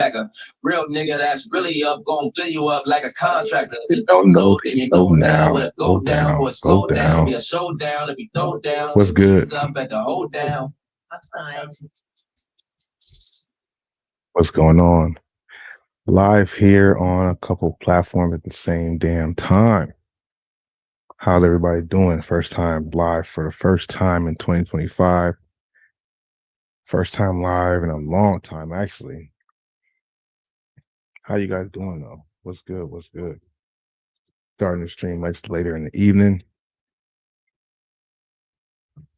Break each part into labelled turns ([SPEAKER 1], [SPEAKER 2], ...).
[SPEAKER 1] Like a real nigga that's really up, gonna fill you up like a contractor. If you don't know, then you go down with a go down or a slow down, be a showdown. If you throw down,
[SPEAKER 2] what's good?
[SPEAKER 1] Up at the hold down. Upside.
[SPEAKER 2] What's going on? Live here on a couple platforms at the same damn time. How's everybody doing? First time live for the first time in 2025. First time live in a long time, actually. How you guys doing though? What's good? What's good? Starting the stream much later in the evening.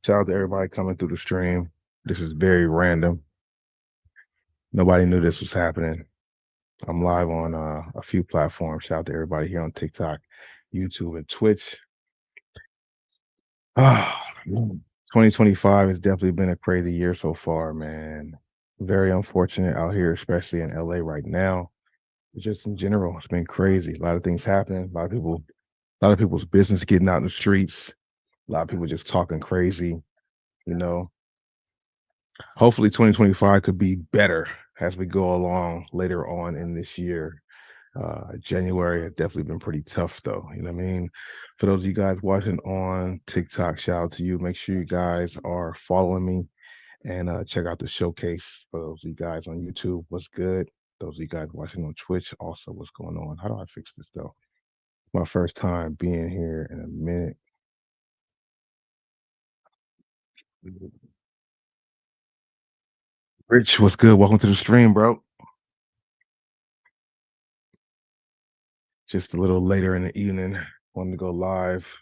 [SPEAKER 2] Shout out to everybody coming through the stream. This is very random. Nobody knew this was happening. I'm live on a few platforms. Shout out to everybody here on TikTok, YouTube, and Twitch. 2025 has definitely been a crazy year so far, man. Very unfortunate out here, especially in LA right now. Just in general, it's been crazy. A lot of things happening. A lot of people's business getting out in the streets. A lot of people just talking crazy. You know, hopefully 2025 could be better as we go along later on in this year. January has definitely been pretty tough though. You know what I mean? For those of you guys watching on TikTok, shout out to you. Make sure you guys are following me and check out the showcase. For those of you guys on YouTube, what's good? Those of you guys watching on Twitch, also what's going on? How do I fix this though? My first time being here in a minute. Rich, what's good? Welcome to the stream, bro. Just a little later in the evening. Wanted to go live.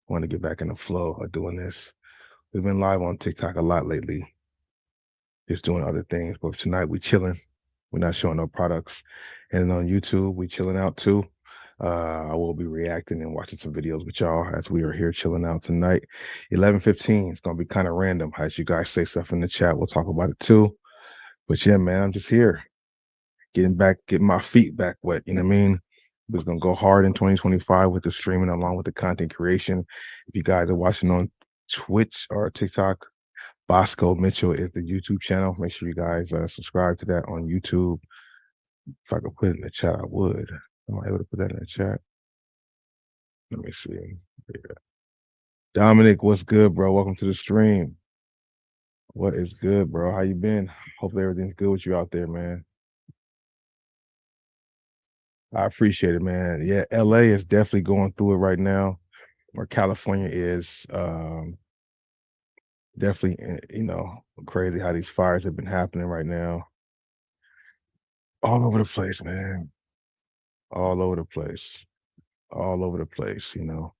[SPEAKER 2] Want to get back in the flow of doing this. We've been live on TikTok a lot lately, just doing other things. But tonight we chilling. We're not showing no products. And on YouTube, we chilling out too. I will be reacting and watching some videos with y'all as we are here chilling out tonight. 11:15. It's gonna be kind of random. As you guys say stuff in the chat, we'll talk about it too. But yeah, man, I'm just here, getting my feet back wet. You know what I mean? We're gonna go hard in 2025 with the streaming along with the content creation. If you guys are watching on Twitch or TikTok, Bosco Mitchell is the YouTube channel. Make sure you guys subscribe to that on YouTube. If I could put it in the chat, I would. Am I able to put that in the chat? Let me see. Yeah. Dominic, what's good, bro? Welcome to the stream. What is good, bro? How you been? Hopefully everything's good with you out there, man. I appreciate it, man. Yeah, LA is definitely going through it right now, or California is. Definitely, crazy how these fires have been happening right now. All over the place, man. All over the place. All over the place, you know.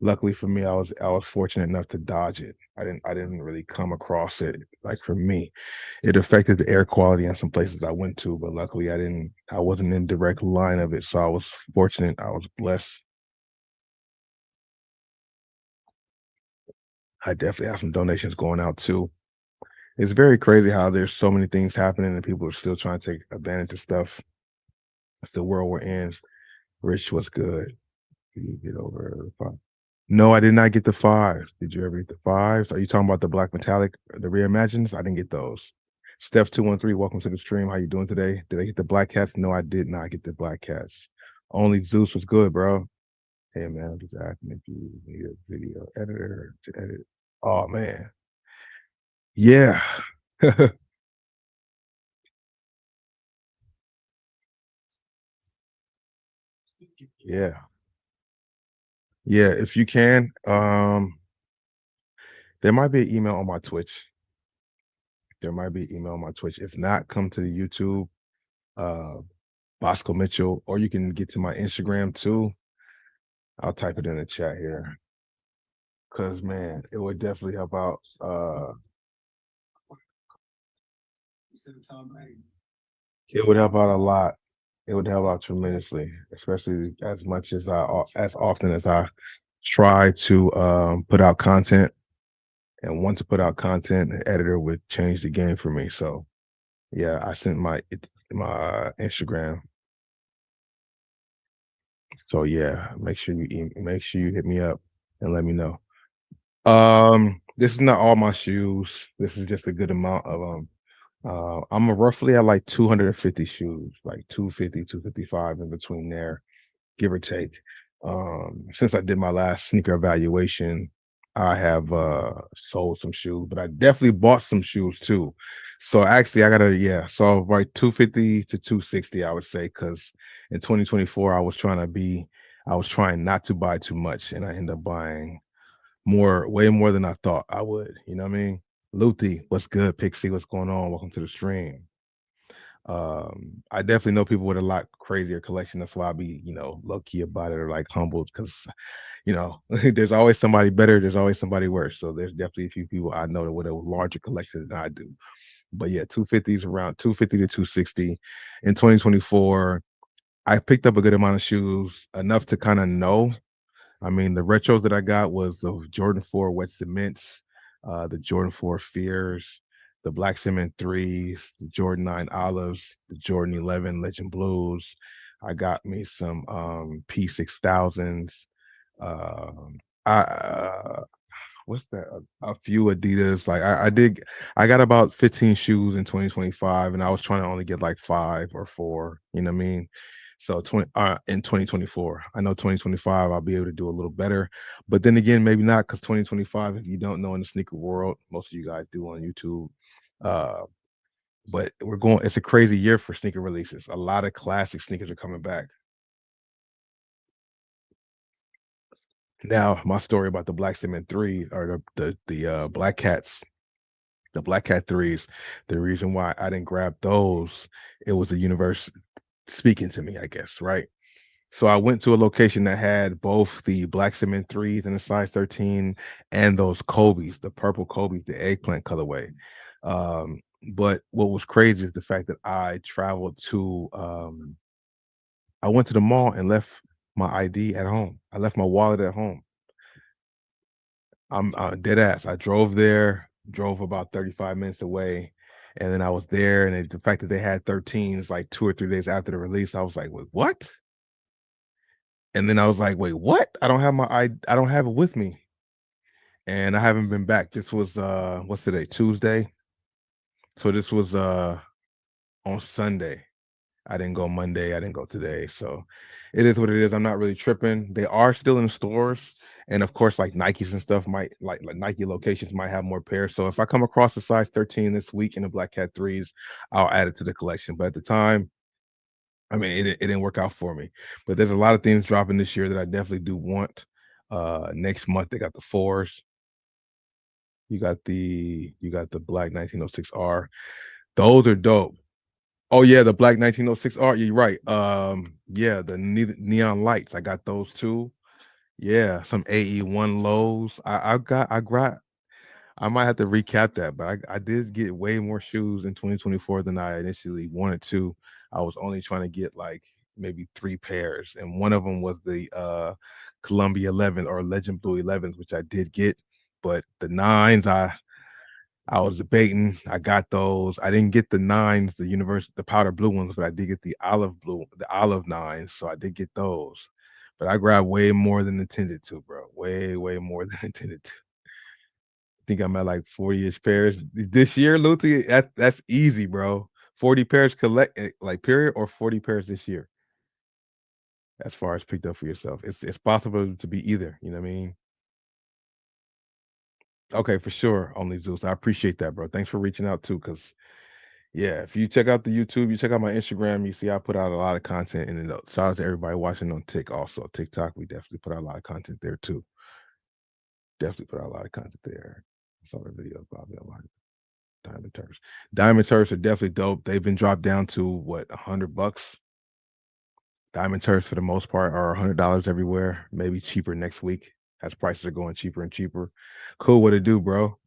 [SPEAKER 2] Luckily for me, I was fortunate enough to dodge it. I didn't really come across it. Like for me, it affected the air quality in some places I went to, but luckily I wasn't in direct line of it. So I was fortunate. I was blessed. I definitely have some donations going out too. It's very crazy how there's so many things happening and people are still trying to take advantage of stuff. It's the world we're in. Rich was good. Did you get over the five? No, I did not get the fives. Did you ever get the fives? Are you talking about the black metallic, the reimagines? I didn't get those. Steph 213, welcome to the stream. How you doing today? Did I get the black cats? No, I did not get the black cats. Only Zeus was good, bro. Hey man, I'm just asking if you need a video editor to edit. Oh man. Yeah. Yeah. Yeah, if you can, there might be an email on my Twitch. There might be an email on my Twitch. If not, come to the YouTube, uh, Bosco Mitchell, or you can get to my Instagram too. I'll type it in the chat here. Cause man, it would definitely help out. It would help out a lot. It would help out tremendously, especially as much as often as I try to put out content. And once to put out content, the editor would change the game for me. So yeah, I sent my Instagram. So yeah, make sure you hit me up and let me know. This is not all my shoes. This is just a good amount of them. I'm roughly at like 250 shoes, like 250, 255 in between there, give or take. Since I did my last sneaker evaluation, I have sold some shoes, but I definitely bought some shoes too. So actually I gotta, yeah, so like 250 to 260, I would say, because in 2024 I was trying not to buy too much and I ended up buying more, way more than I thought I would. You know what I mean? Luthi, what's good? Pixie, what's going on? Welcome to the stream. I definitely know people with a lot crazier collection. That's why I be, low key about it or like humbled because, there's always somebody better. There's always somebody worse. So there's definitely a few people I know that with a larger collection than I do. But yeah, 250s around 250 to 260 in 2024. I picked up a good amount of shoes, enough to kind of know. I mean, the retros that I got was the Jordan 4 Wet Cements, the Jordan 4 Fears, the Black Cement 3s, the Jordan 9 Olives, the Jordan 11 Legend Blues. I got me some P6000s. Um, what's that? A few Adidas. Like I got about 15 shoes in 2025, and I was trying to only get like 5 or 4. You know what I mean? So in 2024, I know 2025 I'll be able to do a little better, but then again, maybe not because 2025, if you don't know in the sneaker world, most of you guys do on YouTube. Uh, but we're going. It's a crazy year for sneaker releases. A lot of classic sneakers are coming back. Now, my story about the Black Cement 3 or the Black Cats, the Black Cat 3s, the reason why I didn't grab those, it was the universe speaking to me, I guess, right? So I went to a location that had both the Black Cement 3s in a size 13 and those Kobe's, the purple Kobe's, the eggplant colorway. But what was crazy is the fact that I went to the mall and left my ID at home. I left my wallet at home. I'm dead ass. I drove there, drove about 35 minutes away, and then I was there. And the fact that they had 13s like 2 or 3 days after the release, I was like, wait, what? And then I was like, wait, what? I don't have it with me. And I haven't been back. This was what's today? Tuesday. So this was on Sunday. I didn't go Monday. I didn't go today. So it is what it is. I'm not really tripping. They are still in stores. And of course, like Nikes and stuff might like Nike locations might have more pairs. So if I come across a size 13 this week in the Black Cat threes, I'll add it to the collection. But at the time, I mean, it didn't work out for me. But there's a lot of things dropping this year that I definitely do want. Next month they got the fours. You got the black 1906R. Those are dope. Oh yeah, the black 1906R. You're right. Yeah, the neon lights. I got those too. Yeah, some AE1 lows. I might have to recap that, but I did get way more shoes in 2024 than I initially wanted to. I was only trying to get like maybe 3 pairs, and one of them was the Columbia 11 or Legend Blue 11s, which I did get. But the nines, I was debating. I got those. I didn't get the nines, the powder blue ones, but I did get the olive nines. So I did get those. But I grabbed way more than intended to, bro. Way, way more than intended to. I think I'm at like 40-ish pairs this year, Luthi. That's easy, bro. 40 pairs collect like period or 40 pairs this year as far as picked up for yourself. It's possible to be either, you know what I mean? Okay, for sure. Only Zeus. I appreciate that, bro. Thanks for reaching out too, because yeah, if you check out the YouTube, you check out my Instagram, you see I put out a lot of content, and then shout out to everybody watching on TikTok. We definitely put out a lot of content there too. Definitely put out a lot of content there. Saw the video probably a lot. Diamond Turfs. Diamond Turfs are definitely dope. They've been dropped down to what, $100. Diamond Turfs for the most part are $100 everywhere. Maybe cheaper next week as prices are going cheaper and cheaper. Cool, what it do, bro?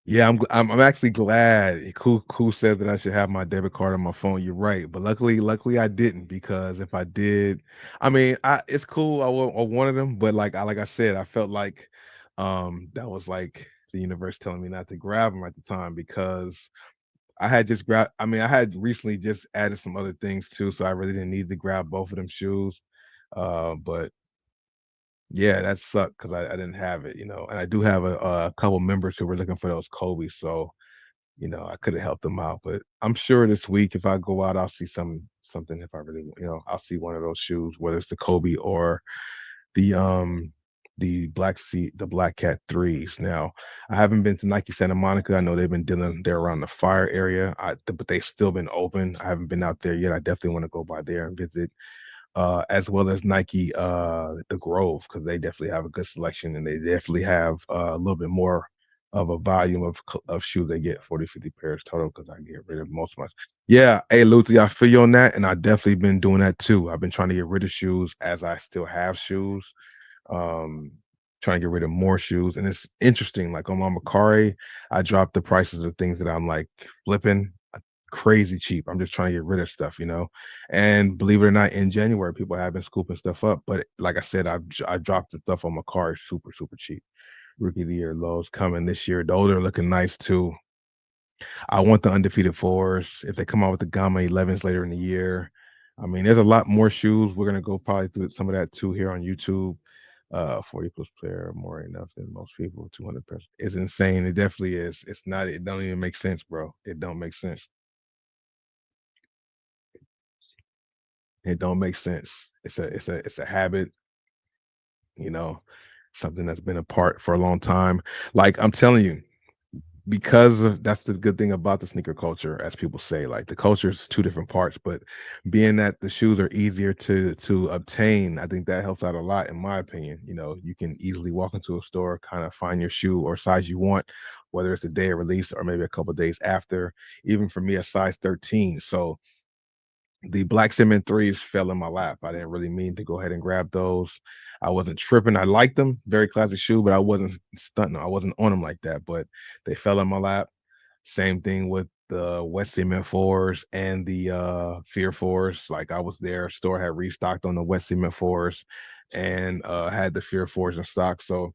[SPEAKER 2] Yeah, I'm actually glad. Cool said that I should have my debit card on my phone. You're right, but luckily I didn't because if I did, I mean, it's cool. I wanted them, but like I said, I felt like that was like the universe telling me not to grab them at the time because I had just grabbed. I mean, I had recently just added some other things too, so I really didn't need to grab both of them shoes. But Yeah, that sucked because I didn't have it, and I do have a couple members who were looking for those Kobe, so, I could have helped them out, but I'm sure this week if I go out, I'll see something if I really, I'll see one of those shoes, whether it's the Kobe or the, um, the Black Cat 3s. Now, I haven't been to Nike Santa Monica. I know they've been dealing there around the Fire area, but they've still been open. I haven't been out there yet. I definitely wanna go by there and visit, as well as Nike, the Grove, because they definitely have a good selection and they definitely have a little bit more of a volume of shoes. They get 40, 50 pairs total because I get rid of most of my. Yeah, hey, Luthi, I feel you on that, and I definitely been doing that too. I've been trying to get rid of shoes as I still have shoes. Um, Trying to get rid of more shoes, and it's interesting. Like on my Macari, I dropped the prices of things that I'm like flipping crazy cheap. I'm just trying to get rid of stuff, And believe it or not, in January, people have been scooping stuff up. But like I said, I dropped the stuff on my car super, super cheap. Rookie of the year lows coming this year. Those are looking nice too. I want the undefeated fours. If they come out with the Gamma 11s later in the year, I mean, there's a lot more shoes. We're gonna go probably through some of that too here on YouTube. 40 plus player, more enough than most people. 200 pairs. It's insane. It definitely is. It's not. It don't even make sense, bro. It don't make sense. It don't make sense. It's a habit, you know, something that's been apart for a long time. Like I'm telling you, because that's the good thing about the sneaker culture, as people say. Like the culture is two different parts, but being that the shoes are easier to obtain, I think that helps out a lot, in my opinion. You can easily walk into a store, kind of find your shoe or size you want, whether it's the day of release or maybe a couple days after. Even for me, a size 13. So the Black Cement 3s fell in my lap. I didn't really mean to go ahead and grab those. I wasn't tripping. I liked them, very classic shoe, but I wasn't stunting. I wasn't on them like that. But they fell in my lap. Same thing with the Wet Cement 4s and the Fear 4s. Like I was there, store had restocked on the Wet Cement 4s and had the Fear 4s in stock. So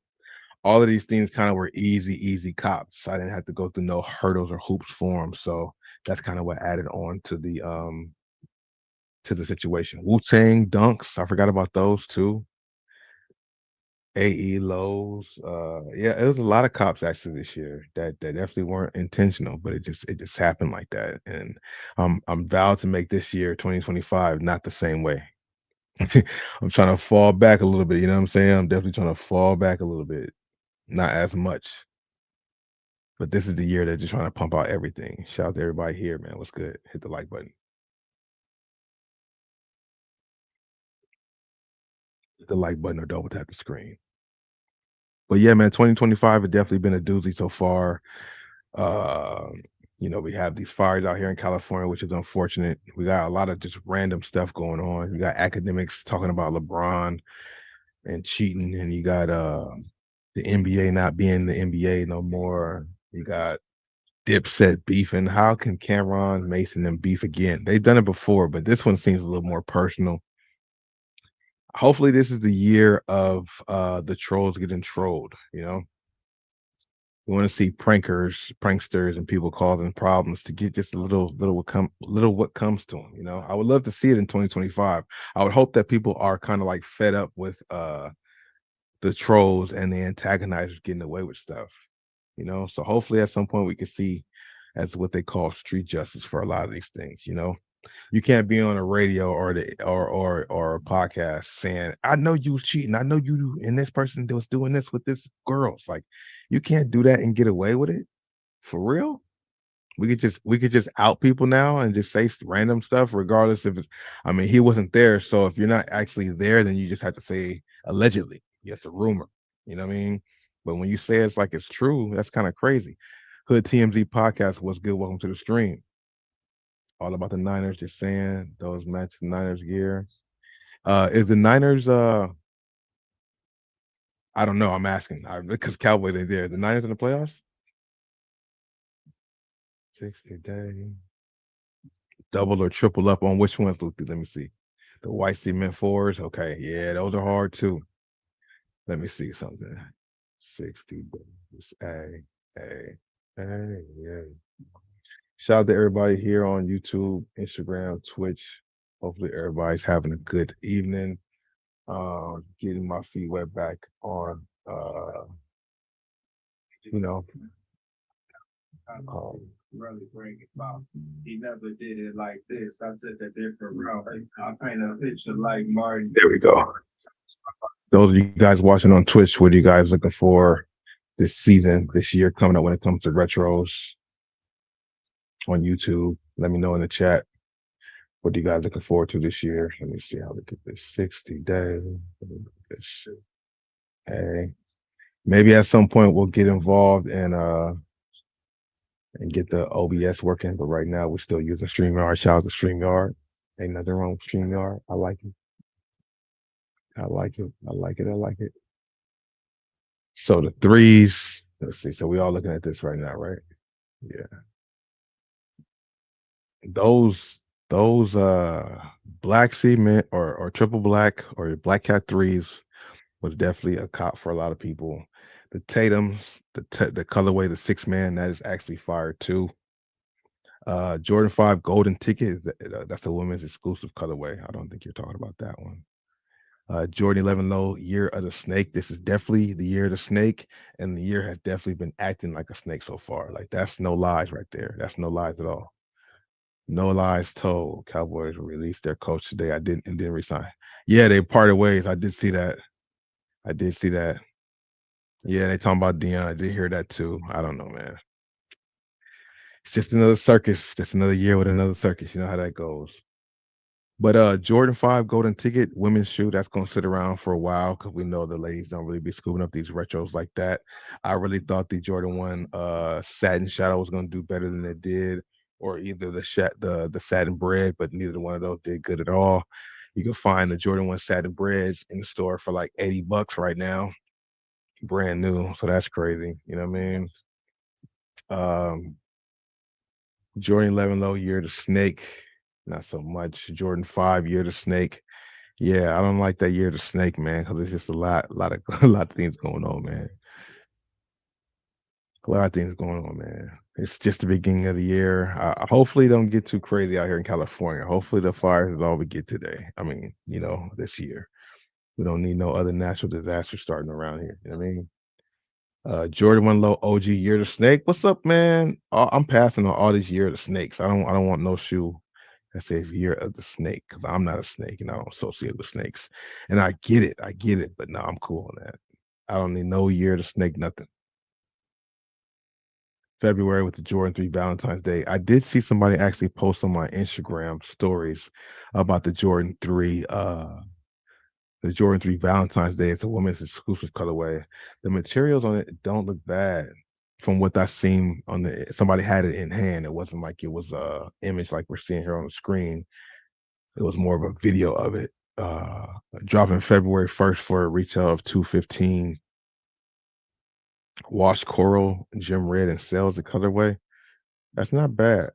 [SPEAKER 2] all of these things kind of were easy, easy cops. I didn't have to go through no hurdles or hoops for them. So that's kind of what added on to the situation. Wu-Tang Dunks, I forgot about those too. AE lows. Yeah, it was a lot of cops actually this year that definitely weren't intentional, but it just happened like that. And I'm vowed to make this year 2025 not the same way. I'm trying to fall back a little bit, you know what I'm saying? I'm definitely trying to fall back a little bit, not as much. But this is the year that you're trying to pump out everything. Shout out to everybody here, man. What's good? Hit the like button. Hit the like button or double tap the screen. But yeah, man, 2025 has definitely been a doozy so far. Uh, we have these fires out here in California, which is unfortunate. We got a lot of just random stuff going on. You got academics talking about LeBron and cheating, and you got the NBA not being the NBA no more. You got Dipset beefing. How can Cameron Mason and beef again? They've done it before, but this one seems a little more personal. Hopefully, this is the year of the trolls getting trolled. We want to see pranksters, and people causing problems to get just a little what comes to them. I would love to see it in 2025. I would hope that people are kind of like fed up with the trolls and the antagonizers getting away with stuff. So hopefully at some point we can see as what they call street justice for a lot of these things. You can't be on a radio or a podcast saying, "I know you was cheating. I know you and this person was doing this with this girl." It's like you can't do that and get away with it for real. We could just out people now and just say random stuff, regardless if it's. I mean, he wasn't there, so if you're not actually there, then you just have to say allegedly. It's a rumor. You know what I mean? But when you say it's like it's true, that's kind of crazy. Hood TMZ podcast was good. Welcome to the stream. All about the Niners, just saying those match Niners gear. Is the Niners I don't know, I'm asking. Because Cowboys ain't there. The Niners in the playoffs? 60 day. Double or triple up on which ones, Luke? Let me see. The white cement fours. Okay, yeah, those are hard too. Let me see something. 60 days. Hey, yeah. Shout out to everybody here on YouTube, Instagram, Twitch. Hopefully everybody's having a good evening. Getting my feet wet back on you know, um,
[SPEAKER 1] Really bring it about. He never did it like this. I took a different route. I paint a picture like Martin.
[SPEAKER 2] there we go. Those of you guys watching on Twitch, what are you guys looking for this season, this year coming up when it comes to retros on YouTube? Let me know in the chat. What are you guys looking forward to this year? Let me see how we get this 60 days. Hey, maybe at some point we'll get involved and get the OBS working. But right now we're still using StreamYard. Shout out to StreamYard. Ain't nothing wrong with StreamYard. I like it. I like it. I like it. I like it. So the threes. Let's see. So we all looking at this right now, right? Yeah. Those black cement or triple black or black cat threes was definitely a cop for a lot of people. The Tatum's, the colorway, the 6 man, that is actually fire too. Jordan 5 golden ticket that's the women's exclusive colorway. I don't think you're talking about that one. Jordan 11 low, year of the snake. This is definitely the year of the snake, and the year has definitely been acting like a snake so far. Like that's no lies right there. That's no lies at all. No lies told. Cowboys released their coach today. I didn't resign. Yeah, they parted ways. I did see that. I did see that. Yeah, they talking about Dion. I did hear that too. I don't know, man. It's just another circus. Just another year with another circus. You know how that goes. But Jordan 5 golden ticket women's shoe that's gonna sit around for a while because we know the ladies don't really be scooping up these retros like that. I really thought the Jordan 1 satin shadow was gonna do better than it did, or either the satin bread, but neither one of those did good at all. You can find the Jordan 1 satin breads in the store for like $80 right now, brand new. So that's crazy. You know what I mean? Um Jordan 11 low year to snake, not so much. Jordan 5 year to snake. Yeah, I don't like that year to snake, man, because it's just a lot of a lot of things going on, man. A lot of things going on, man. It's just the beginning of the year. Hopefully, don't get too crazy out here in California. Hopefully, the fires is all we get today. I mean, this year. We don't need no other natural disaster starting around here. You know what I mean? Jordan One Low OG Year to Snake. What's up, man? I'm passing on all these Year to Snakes. I don't want no shoe that says Year of the Snake because I'm not a snake and I don't associate with snakes. And I get it. I get it. But no, I'm cool on that. I don't need no Year to Snake, nothing. February with the Jordan 3 Valentine's Day. I did see somebody actually post on my Instagram stories about the Jordan 3 Valentine's Day. It's a women's exclusive colorway. The materials on it don't look bad from what I seen on the somebody had it in hand. It wasn't like it was a image like we're seeing here on the screen. It was more of a video of it. Uh Dropping February 1st for a retail of 215. Wash coral, gem red, and sells the colorway. That's not bad,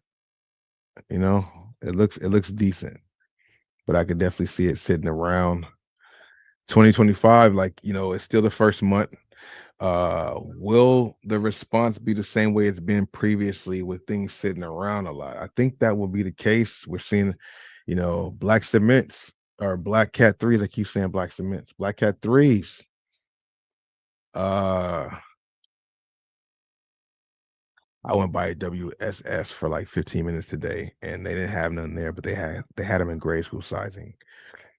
[SPEAKER 2] you know. It looks decent, but I could definitely see it sitting around 2025. Like, it's still the first month. Will the response be the same way it's been previously with things sitting around a lot? I think that will be the case. We're seeing, black cements or black cat threes. I keep saying black cements, black cat threes. Uh, I went by WSS for like 15 minutes today, and they didn't have none there, but they had them in grade school sizing.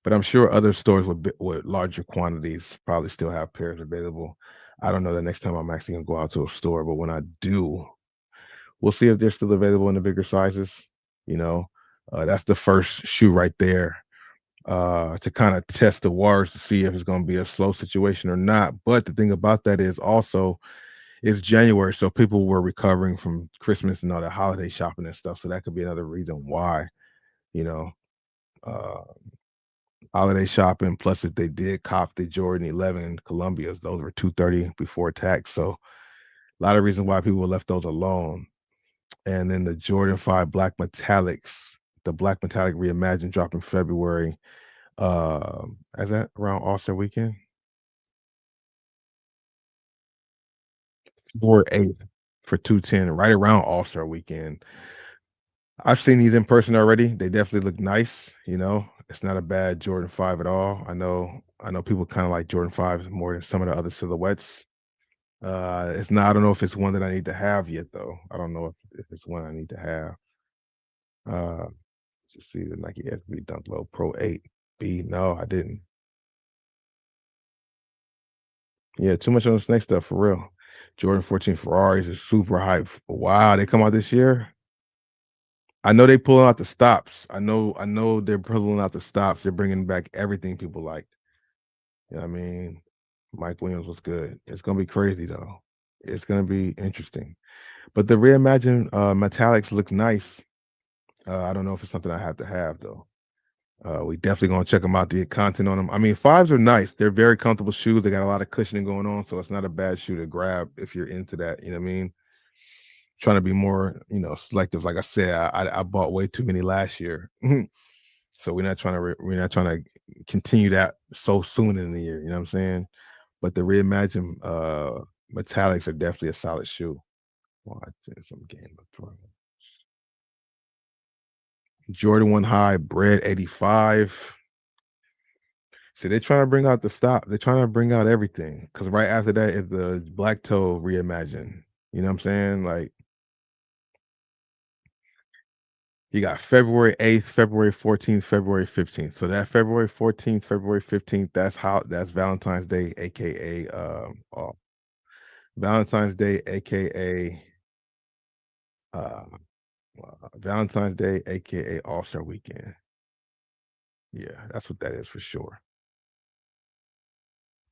[SPEAKER 2] But I'm sure other stores with larger quantities probably still have pairs available. I don't know the next time I'm actually gonna go out to a store, but when I do, we'll see if they're still available in the bigger sizes. You know, that's the first shoe right there to kind of test the waters to see if it's going to be a slow situation or not. But the thing about that is also it's January, so people were recovering from Christmas and all the holiday shopping and stuff. So that could be another reason why. You know, uh, holiday shopping. Plus, if they did cop the Jordan 11 Columbias, those were 230 before tax. So a lot of reasons why people left those alone. And then the Jordan 5 Black Metallics, the Black Metallic Reimagined drop in February. Is that around All-Star weekend? Or 8th for 210, right around All-Star weekend. I've seen these in person already. They definitely look nice, It's not a bad Jordan 5 at all. I know people kind of like Jordan 5s more than some of the other silhouettes. It's not I don't know if it's one that I need to have yet though. I don't know if it's one I need to have. Uh just see the Nike SB Dunk Low Pro 8 B. No, I didn't. Yeah, too much on the snake stuff for real. Jordan 14 Ferraris is super hype. Wow, they come out this year. I know they pulling out the stops. I know they're pulling out the stops. They're bringing back everything people liked. You know what I mean? Mike Williams was good. It's gonna be crazy though. It's gonna be interesting. But the reimagined metallics look nice. I don't know if it's something I have to have though. We definitely gonna check them out. The content on them. I mean, fives are nice. They're very comfortable shoes. They got a lot of cushioning going on, so it's not a bad shoe to grab if you're into that. You know what I mean? Trying to be more, selective. Like I said, I bought way too many last year, so we're not trying to continue that so soon in the year. You know what I'm saying? But the reimagined metallics are definitely a solid shoe. Watch some Game of Thrones. Jordan 1 High, Bread 85. See, they're trying to bring out the stop. They're trying to bring out everything. Cause right after that is the Black Toe reimagined. You know what I'm saying? Like you got February 8th, February 14th, February 15th. So that February 14th, February 15th, that's Valentine's Day, aka Valentine's Day, aka uh Valentine's Day, aka All-Star Weekend. Yeah, that's what that is for sure.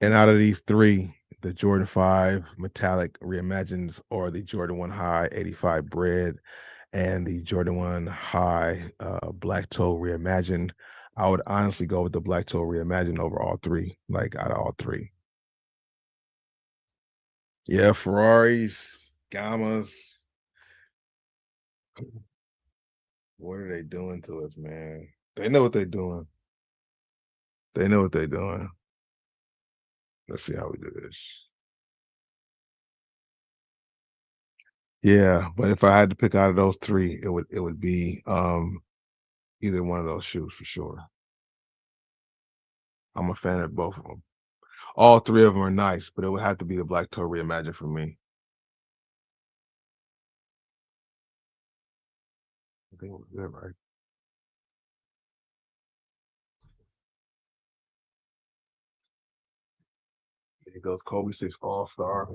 [SPEAKER 2] And out of these three, the Jordan 5 metallic reimagines or the Jordan 1 High 85 bread and the Jordan 1 High black toe reimagined, I would honestly go with the black toe reimagined over all three, like out of all three. Yeah, Ferraris, Gammas, what are they doing to us, man? They know what they're doing. They know what they're doing. Let's see how we do this. Yeah, but if I had to pick out of those three, it would be either one of those shoes for sure. I'm a fan of both of them. All three of them are nice, but it would have to be the Black Toe Reimagined for me. I think it was good, right? There goes Kobe 6 All-Star.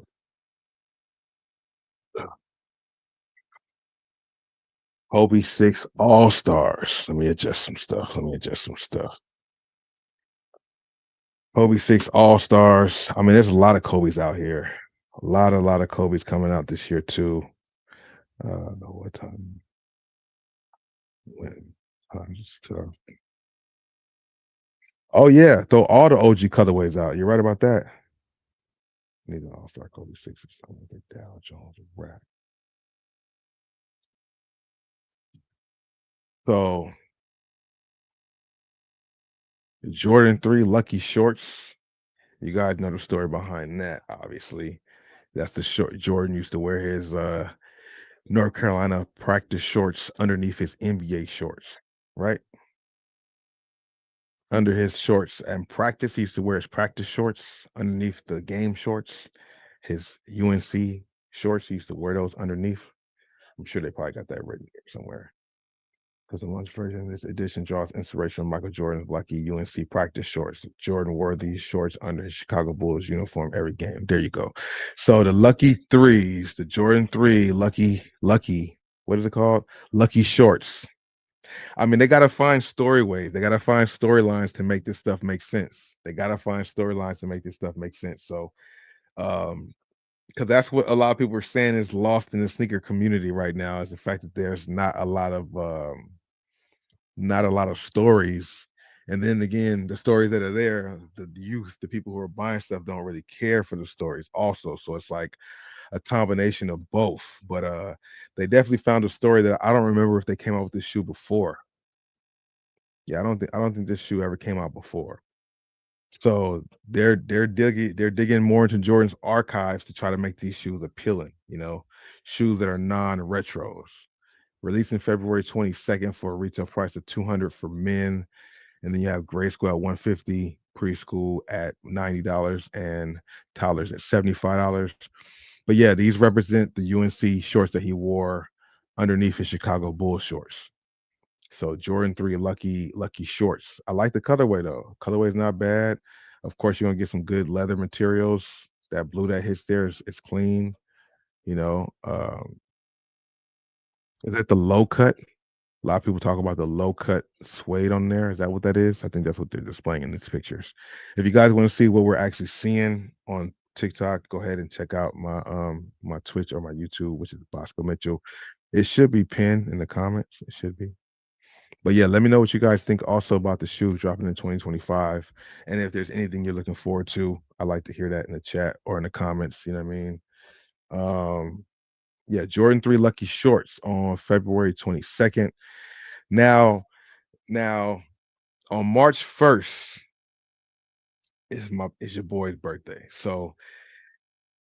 [SPEAKER 2] Kobe 6 All-Stars. Let me adjust some stuff. Let me adjust some stuff. Kobe 6 All-Stars. I mean, there's a lot of Kobe's out here. A lot of Kobe's coming out this year too. What time? When? Just, oh yeah, throw all the OG colorways out. You're right about that. Need an All-Star Kobe 6 or something like Dow Jones rap. So Jordan 3 Lucky Shorts. You guys know the story behind that, obviously. That's the short Jordan used to wear his North Carolina practice shorts underneath his NBA shorts, right? Under his shorts and practice, he used to wear his practice shorts underneath the game shorts. His UNC shorts, he used to wear those underneath. I'm sure they probably got that written here somewhere. Because the lunch version of this edition draws inspiration from Michael Jordan's lucky UNC practice shorts. Jordan wore these shorts under his Chicago Bulls uniform every game. There you go. So the lucky threes, the Jordan 3, lucky, what is it called? Lucky shorts. I mean, they gotta find storyways. They gotta find storylines to make this stuff make sense. They gotta find storylines to make this stuff make sense. So because that's what a lot of people are saying is lost in the sneaker community right now is the fact that there's not a lot of stories. And then again, the stories that are there, the youth, the people who are buying stuff don't really care for the stories also. So it's like a combination of both. But they definitely found a story that I don't remember if they came out with this shoe before. Yeah, I don't think this shoe ever came out before. So they're digging more into Jordan's archives to try to make these shoes appealing, shoes that are non-retros. Releasing February 22nd for a retail price of 200 for men and then you have grade school at 150, preschool at $90, and toddlers at $75. But yeah, these represent the UNC shorts that he wore underneath his Chicago Bulls shorts. So Jordan 3 lucky shorts. I like the colorway though. Colorway is not bad. Of course, you're gonna get some good leather materials. That blue that hits there is clean. You know, is that the low cut? A lot of people talk about the low cut suede on there. Is that what that is? I think that's what they're displaying in these pictures. If you guys want to see what we're actually seeing on TikTok, go ahead and check out my Twitch or my YouTube, which is Bosco Mitchell. It should be pinned in the comments. It should be. But yeah, let me know what you guys think also about the shoes dropping in 2025. And if there's anything you're looking forward to, I'd like to hear that in the chat or in the comments. You know what I mean? Um, yeah, Jordan 3 Lucky Shorts on February 22nd. Now on March 1st is your boy's birthday. So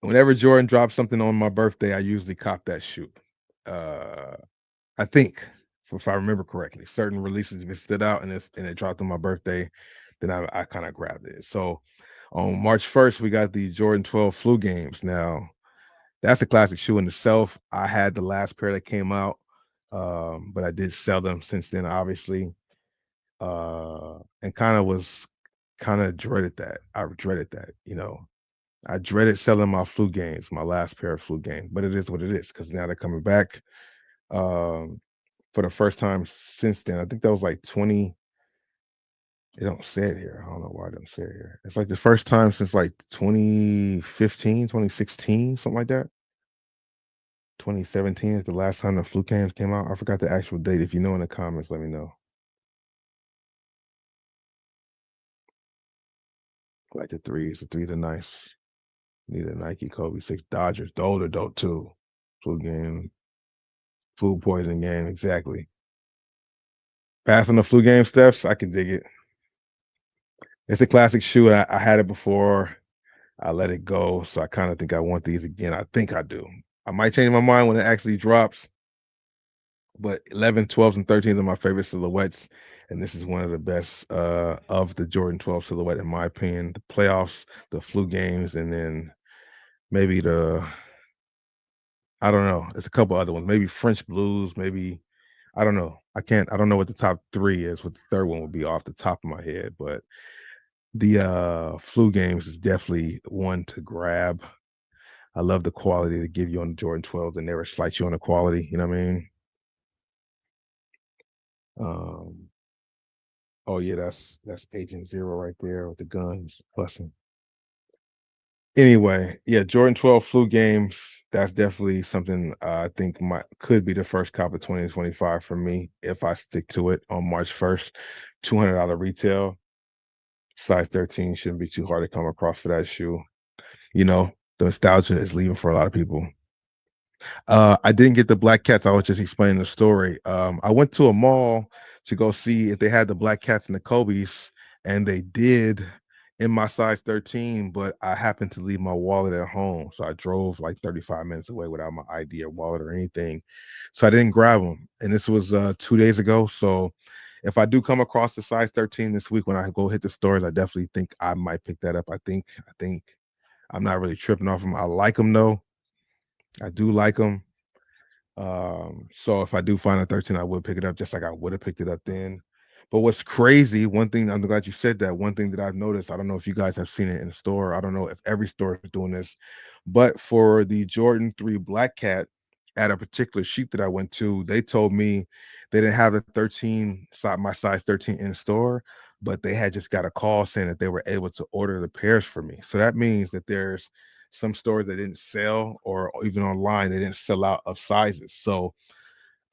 [SPEAKER 2] whenever Jordan drops something on my birthday, I usually cop that shoe. Uh I think, if I remember correctly, certain releases if it stood out and it dropped on my birthday, then I kind of grabbed it. So on March 1st, we got the Jordan 12 flu games. Now, that's a classic shoe in itself. I had the last pair that came out, but I did sell them since then, obviously. And kind of dreaded that. I dreaded that, you know. I dreaded selling my flu games, my last pair of flu games, but it is what it is because now they're coming back. Um, for the first time since then. I think that was like 20. They don't say it here. I don't know why they don't say it here. It's like the first time since like 2015, 2016, something like that. 2017 is the last time the flu games came out. I forgot the actual date. If you know in the comments, let me know. Like the threes are nice. Need a Nike Kobe 6 Dodgers. Those are dope too. Flu game, food poisoning game, exactly. Passing the flu game steps, I can dig it. It's a classic shoe. I had it before. I let it go, so I kinda think I want these again. I think I do. I might change my mind when it actually drops, but 11, 12s, and 13s are my favorite silhouettes, and this is one of the best, of the Jordan 12 silhouette, in my opinion. The playoffs, the flu games, and then maybe I don't know, there's a couple other ones, maybe French Blues, maybe I don't know. I don't know what the top 3 is, what the 3rd one would be off the top of my head, but the, flu games is definitely one to grab. I love the quality they give you on the Jordan 12. They never slight you on the quality, you know what I mean? Um, oh yeah, that's Agent Zero right there with the guns busting. Anyway, yeah, Jordan 12 flu games. That's definitely something I think might could be the first cop of 2025 for me if I stick to it on March 1st. $200 retail. Size 13 shouldn't be too hard to come across for that shoe. You know, the nostalgia is leaving for a lot of people. I didn't get the black cats. I was just explaining the story. I went to a mall to go see if they had the black cats and the Kobe's, and they did in my size 13, but I happened to leave my wallet at home. So I drove like 35 minutes away without my ID or wallet or anything. So I didn't grab them. And this was 2 days ago. So if I do come across the size 13 this week when I go hit the stores, I definitely think I might pick that up. I think I'm not really tripping off them. I like them though. I do like them. So if I do find a 13, I would pick it up just like I would have picked it up then. But what's crazy, one thing I'm glad you said that. One thing that I've noticed, I don't know if you guys have seen it in the store. I don't know if every store is doing this, but for the Jordan 3 Black Cat at a particular sheep that I went to, they told me they didn't have the 13 my size 13 in store, but they had just got a call saying that they were able to order the pairs for me. So that means that there's some stores that didn't sell, or even online they didn't sell out of sizes. So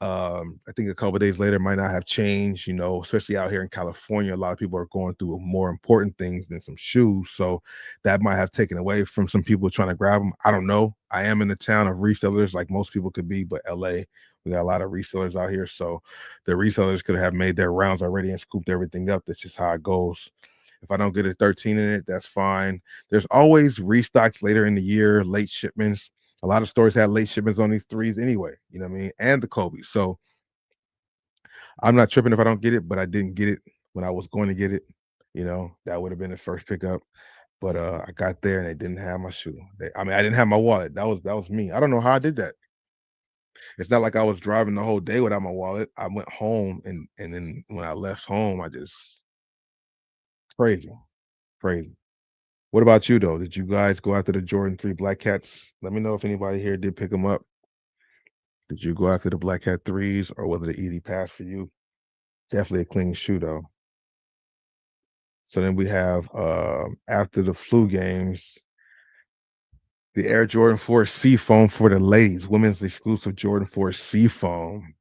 [SPEAKER 2] I think a couple of days later might not have changed, you know, especially out here in California. A lot of people are going through more important things than some shoes. So that might have taken away from some people trying to grab them. I don't know. I am in the town of resellers like most people could be, but LA, we got a lot of resellers out here. So the resellers could have made their rounds already and scooped everything up. That's just how it goes. If I don't get a 13 in it, that's fine. There's always restocks later in the year, late shipments. A lot of stores had late shipments on these threes anyway, you know what I mean? And the Kobe. So I'm not tripping if I don't get it, but I didn't get it. when I was going to get it. That would have been the first pickup. But I got there and they didn't have my shoe. I mean, I didn't have my wallet. That was me. I don't know how I did that. It's not like I was driving the whole day without my wallet. I went home and then when I left home, I just crazy, crazy. What about you though? Did you guys go after the Jordan 3 Black Cats? Let me know if anybody here did pick them up. Did you go after the Black Cat 3s or was it an easy pass for you? Definitely a clean shoe though. So then we have after the flu games, the Air Jordan 4 Seafoam for the ladies, women's exclusive Jordan 4 Seafoam.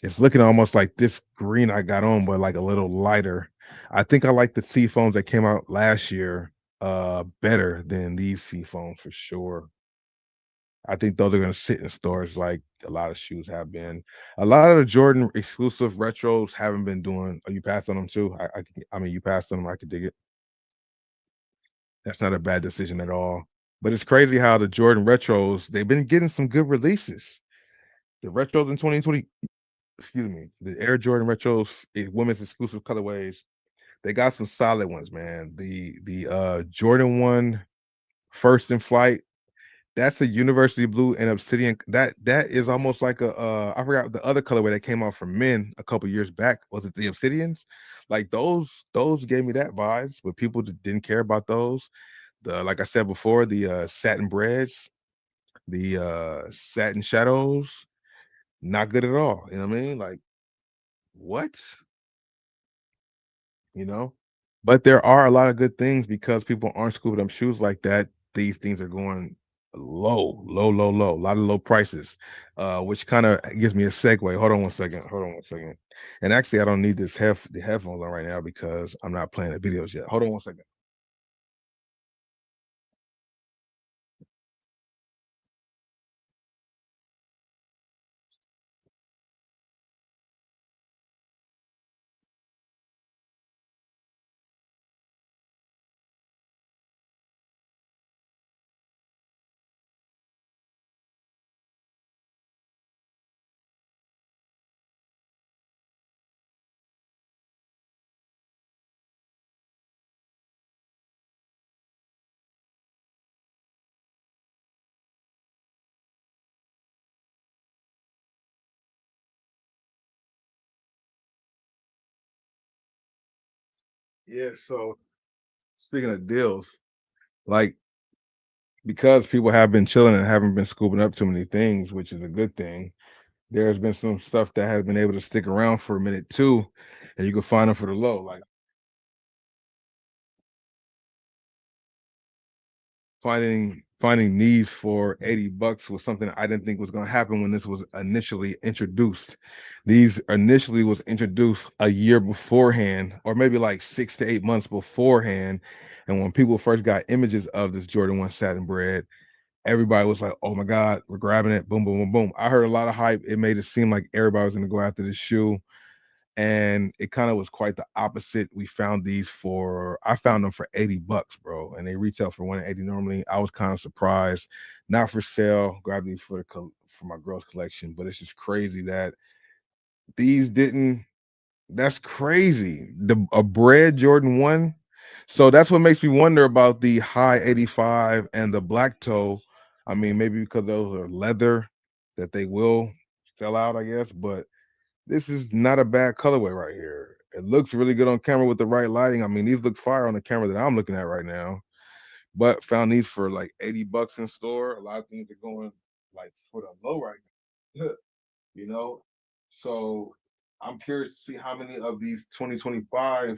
[SPEAKER 2] It's looking almost like this green I got on, but like a little lighter. I think I like the Seafoams that came out last year better than these Seafoams for sure. I think those are gonna sit in stores like a lot of shoes have been. A lot of the Jordan exclusive retros haven't been doing. Are you passed on them too? I mean, you passed on them. I could dig it. That's not a bad decision at all. But it's crazy how the Jordan retros they've been getting some good releases. The retros in 2020, excuse me, the Air Jordan retros, women's exclusive colorways. They got some solid ones, man. The Jordan 1 First in Flight. That's a University Blue and Obsidian. That is almost like a I forgot the other colorway that came out for men a couple years back. Was it the Obsidians? Like those gave me that vibes, but people didn't care about those. The like I said before, the satin breads, the satin shadows, not good at all. You know what I mean? Like what? You know? But there are a lot of good things because people aren't scooping up shoes like that. These things are going low, low, low, low. A lot of low prices, which kind of gives me a segue. Hold on one second. Hold on one second. And actually, I don't need the headphones on right now because I'm not playing the videos yet. Hold on one second. Yeah. So speaking of deals, like because people have been chilling and haven't been scooping up too many things, which is a good thing. There's been some stuff that has been able to stick around for a minute too, and you can find them for the low. Like finding these for $80 was something I didn't think was going to happen when this was initially introduced. These initially was introduced a year beforehand, or maybe like 6 to 8 months beforehand. And when people first got images of this Jordan 1 satin bread, everybody was like, "Oh my God, we're grabbing it!" Boom, boom, boom, boom. I heard a lot of hype. It made it seem like everybody was going to go after this shoe, and it kind of was quite the opposite. I found them for $80, bro, and they retail for 180 normally. I was kind of surprised. Not for sale, grabbed these for my girls collection, but it's just crazy that these didn't. That's crazy. The a bread Jordan 1. So that's what makes me wonder about the high 85 and the black toe. I mean, maybe because those are leather that they will sell out, I guess, but this is not a bad colorway right here. It looks really good on camera with the right lighting. I mean, these look fire on the camera that I'm looking at right now. But found these for like $80 in store. A lot of things are going like for the low right now. you know. So I'm curious to see how many of these 2025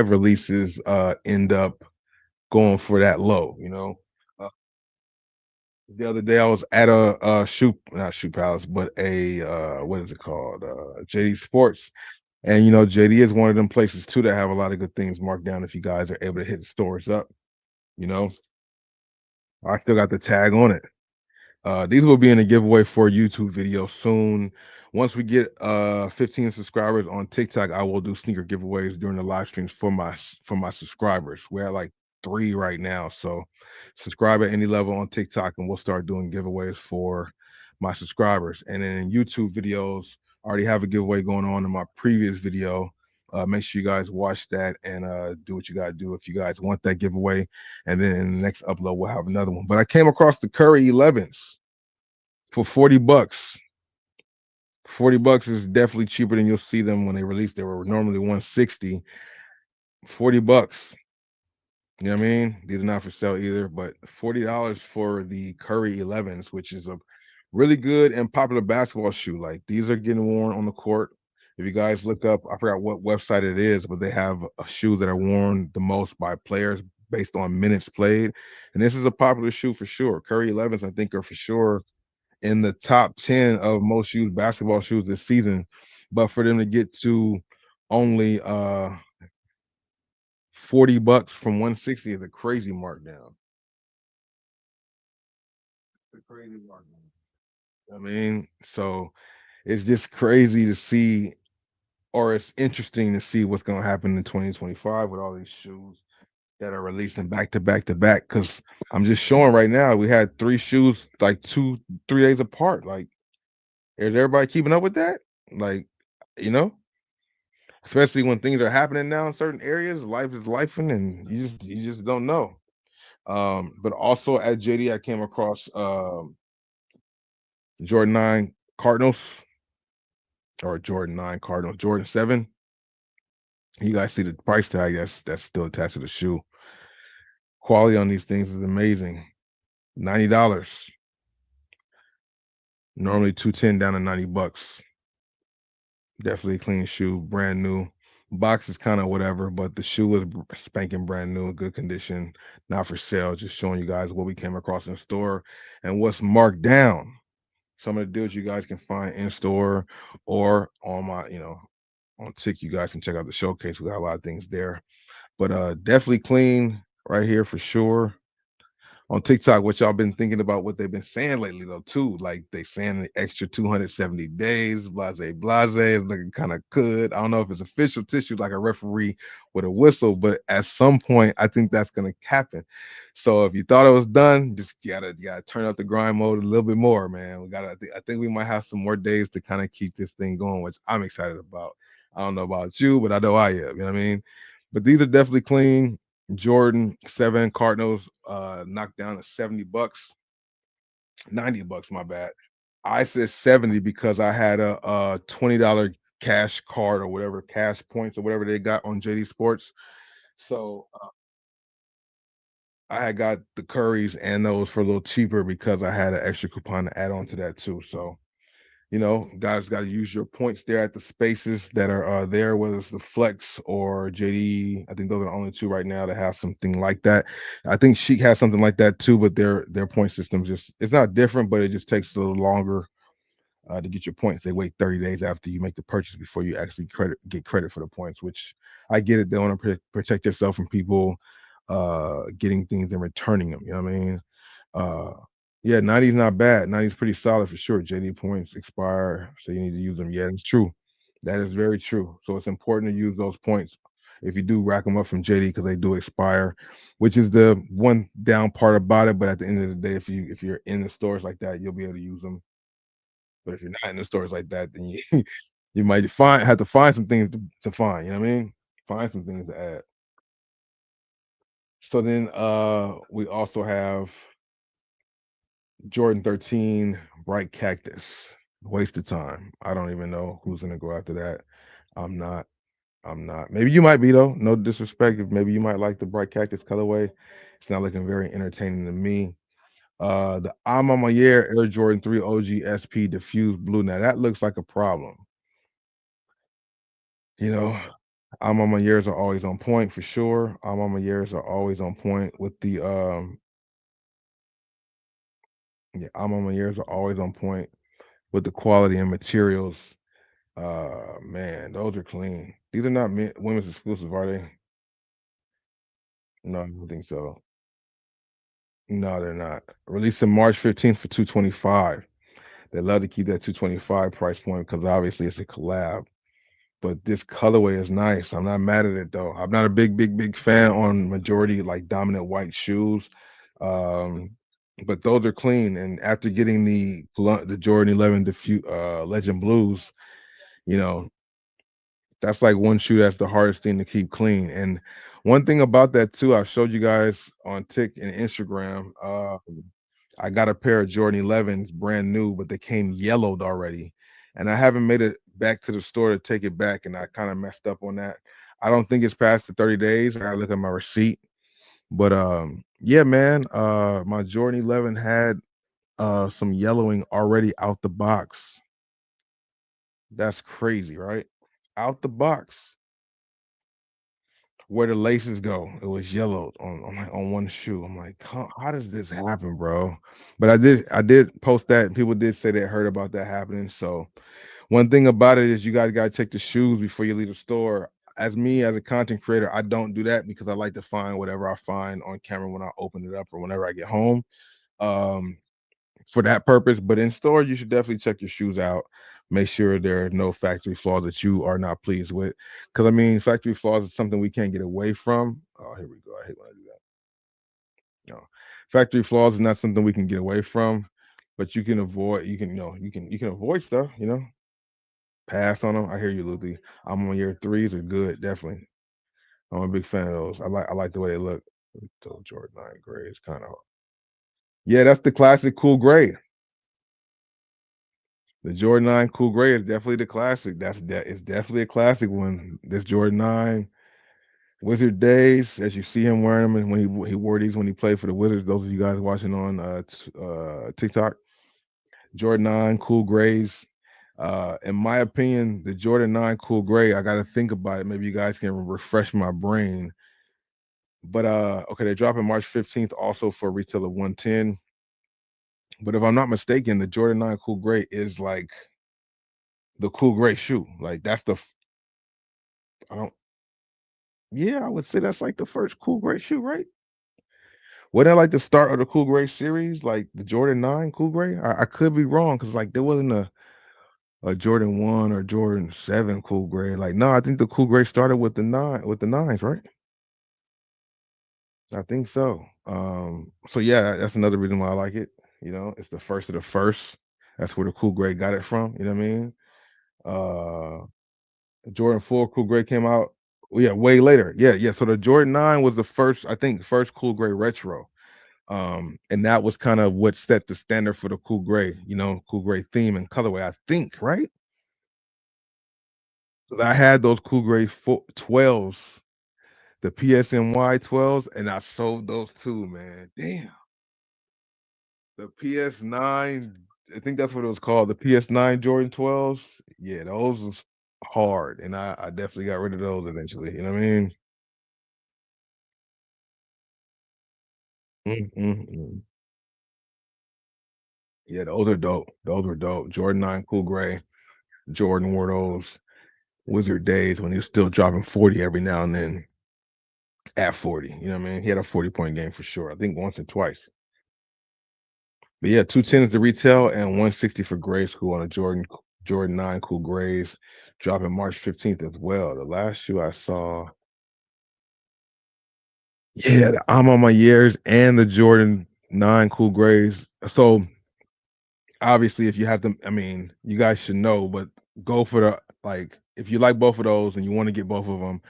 [SPEAKER 2] releases end up going for that low. Uh, the other day I was at a shoe not shoe palace, but a what is it called? JD Sports. And JD is one of them places too that have a lot of good things marked down if you guys are able to hit the stores up. You know, I still got the tag on it. These will be in a giveaway for a YouTube video soon. Once we get 15 subscribers on TikTok, I will do sneaker giveaways during the live streams for my subscribers. We're at like 3 right now. So subscribe at any level on TikTok and we'll start doing giveaways for my subscribers. And then in YouTube videos, I already have a giveaway going on in my previous video. Make sure you guys watch that and do what you gotta do if you guys want that giveaway. And then in the next upload, we'll have another one. But I came across the Curry 11s for 40 bucks. 40 bucks is definitely cheaper than you'll see them when they release. They were normally 160. 40 bucks. You know what I mean? These are not for sale either, but $40 for the Curry 11s, which is a really good and popular basketball shoe. Like these are getting worn on the court. If you guys look up, I forgot what website it is, but they have shoes that are worn the most by players based on minutes played. And this is a popular shoe for sure. Curry 11s, I think, are for sure in the top 10 of most used basketball shoes this season. But for them to get to only 40 bucks from 160 is a crazy markdown. A crazy markdown. I mean, so it's just crazy to see, or it's interesting to see what's going to happen in 2025 with all these shoes that are releasing back to back to back. Because I'm just showing right now, we had three shoes like 2-3 days apart. Like, is everybody keeping up with that? Like, you know, especially when things are happening now in certain areas, life is lifing, and you just don't know. But also at JD, I came across Jordan 9 Cardinals or Jordan 9 Cardinals, Jordan 7. You guys see the price tag that's still attached to the shoe. Quality on these things is amazing. $90. Normally 210 down to 90 bucks. Definitely a clean shoe, brand new. Box is kind of whatever, but the shoe is spanking brand new, good condition, not for sale. Just showing you guys what we came across in store and what's marked down. Some of the deals you guys can find in store or on my, on Tick. You guys can check out the showcase. We got a lot of things there, but definitely clean right here for sure. On TikTok, what y'all been thinking about what they've been saying lately though, too. Like they saying the extra 270 days, blase is looking kind of good. I don't know if it's official tissue like a referee with a whistle, but at some point, I think that's gonna happen. So if you thought it was done, just you gotta turn up the grind mode a little bit more, man. I think we might have some more days to kind of keep this thing going, which I'm excited about. I don't know about you, but I know I am, you know what I mean? But these are definitely clean. Jordan 7 Cardinals knocked down to 70 bucks, 90 bucks, my bad. I said 70 because I had a $20 cash card or whatever, cash points or whatever they got on JD Sports. So I had got the Curries and those for a little cheaper because I had an extra coupon to add on to that too. So guys got to use your points there at the spaces that are there, whether it's the Flex or JD. I think those are the only two right now that have something like that. I think Chic has something like that too, but their point system just it's not different, but it just takes a little longer to get your points. They wait 30 days after you make the purchase before you actually get credit for the points, which I get it. They want to protect yourself from people getting things and returning them. You know what I mean? Uh, yeah, 90 is not bad. 90 is pretty solid for sure. JD points expire, so you need to use them. Yeah, that's true. That is very true. So it's important to use those points if you do rack them up from JD because they do expire, which is the one down part about it. But at the end of the day, if you're in the stores like that, you'll be able to use them. But if you're not in the stores like that, then you you might have to find some things to find. You know what I mean? Find some things to add. So then we also have Jordan 13 Bright Cactus. Waste of time. I don't even know who's gonna go after that. I'm not. I'm not. Maybe you might be though. No disrespect. Maybe you might like the Bright Cactus colorway. It's not looking very entertaining to me. The I'm on my year Air Jordan 3 OGSP diffused blue. Now that looks like a problem. You know, I'm on my years are always on point for sure. I'm on my years are always on point with the yeah, I'm on my years are always on point with the quality and materials. Man, those are clean. These are not women's exclusive, are they? No, I don't think so. No, they're not. Released in March 15th for 225. They love to keep that 225 price point because obviously it's a collab. But this colorway is nice. I'm not mad at it though. I'm not a big fan on majority like dominant white shoes. Um, but those are clean. And after getting the Jordan 11 Legend Blues, You know, that's like one shoe that's the hardest thing to keep clean. And one thing about that too, I showed you guys on Tik and Instagram. I got a pair of Jordan 11s brand new, but they came yellowed already. And I haven't made it back to the store to take it back. And I kind of messed up on that. I don't think it's past the 30 days. I gotta look at my receipt. But yeah, man. My Jordan 11 had some yellowing already out the box. That's crazy, right? Out the box. Where the laces go, it was yellowed on one shoe. I'm like, how does this happen, bro? But I did post that, and people did say they heard about that happening. So one thing about it is you guys gotta check the shoes before you leave the store. As me as a content creator, I don't do that because I like to find whatever I find on camera when I open it up or whenever I get home. Um, for that purpose. But in store, you should definitely check your shoes out. Make sure there are no factory flaws that you are not pleased with. Because I mean, factory flaws is something we can't get away from. Oh, here we go. I hate when I do that. No, factory flaws is not something we can get away from, but you can avoid. You can, you can avoid stuff. Pass on them. I hear you, Luthi. I'm on year threes are good, definitely. I'm a big fan of those. I like the way they look. Those Jordan 9 gray is kind of, yeah, that's the classic cool gray. The Jordan 9 Cool Gray is definitely the classic. It's definitely a classic one. This Jordan 9 Wizard Days, as you see him wearing them, and when he wore these when he played for the Wizards. Those of you guys watching on TikTok, Jordan 9 Cool Grays. In my opinion, the Jordan 9 Cool Gray, I got to think about it. Maybe you guys can refresh my brain. But okay, they're dropping March 15th also for a retail of 110. But if I'm not mistaken, the Jordan 9 Cool Gray is like the cool gray shoe. Like that's I don't yeah, I would say that's like the first cool gray shoe, right? Wasn't that like the start of the cool gray series, like the Jordan 9 cool gray? I could be wrong because like there wasn't a Jordan 1 or Jordan 7 cool gray. Like, no, I think the cool gray started with the nines, right? I think so. So yeah, that's another reason why I like it. It's the first of the first. That's where the cool gray got it from. You know what I mean? Uh Jordan 4 Cool Gray came out, well, yeah, way later. Yeah, yeah. So the Jordan 9 was the first, I think, first Cool Gray retro. And that was kind of what set the standard for the Cool Gray, Cool Gray theme and colorway, I think, right? 'Cause I had those Cool Gray 12s, the PSNY 12s, and I sold those too, man. Damn. The PS9, I think that's what it was called, the PS9 Jordan 12s. Yeah, those was hard. And I definitely got rid of those eventually. You know what I mean? Mm. Yeah, those are dope. Those were dope. Jordan 9 Cool Gray. Jordan wore those Wizard days when he was still dropping 40 every now and then at 40. You know what I mean? He had a 40-point game for sure. I think once or twice. But yeah, 210 is the retail and 160 for Gray School on a Jordan 9 Cool Grays, dropping March 15th as well. The last shoe I saw, yeah, I'm on my years and the Jordan 9 Cool Grays. So obviously, if you have them, I mean, you guys should know, but go for the like if you like both of those and you want to get both of them,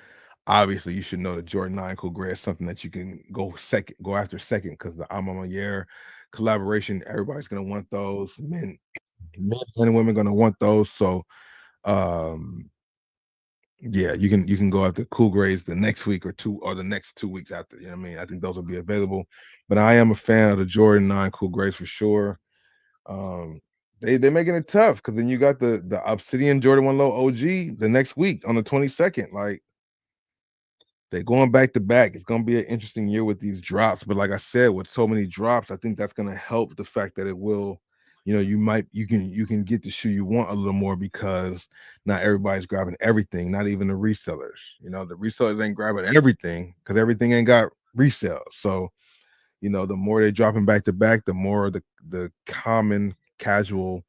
[SPEAKER 2] obviously you should know the Jordan 9 Cool Gray is something that you can go after second because the I'm on my year collaboration, everybody's gonna want those. Men and women gonna want those. So um yeah, you can go after Cool Grays the next week or the next 2 weeks after. You know what I mean? I think those will be available. But I am a fan of the Jordan 9 Cool Grays for sure. Um, they're making it tough because then you got the Obsidian Jordan 1 Low OG the next week on the 22nd. Like they're going back to back. It's gonna be an interesting year with these drops. But like I said, with so many drops, I think that's gonna help the fact that it will, you can get the shoe you want a little more because not everybody's grabbing everything, not even the resellers. The resellers ain't grabbing everything because everything ain't got resale. So the more they dropping back to back, the more the common casual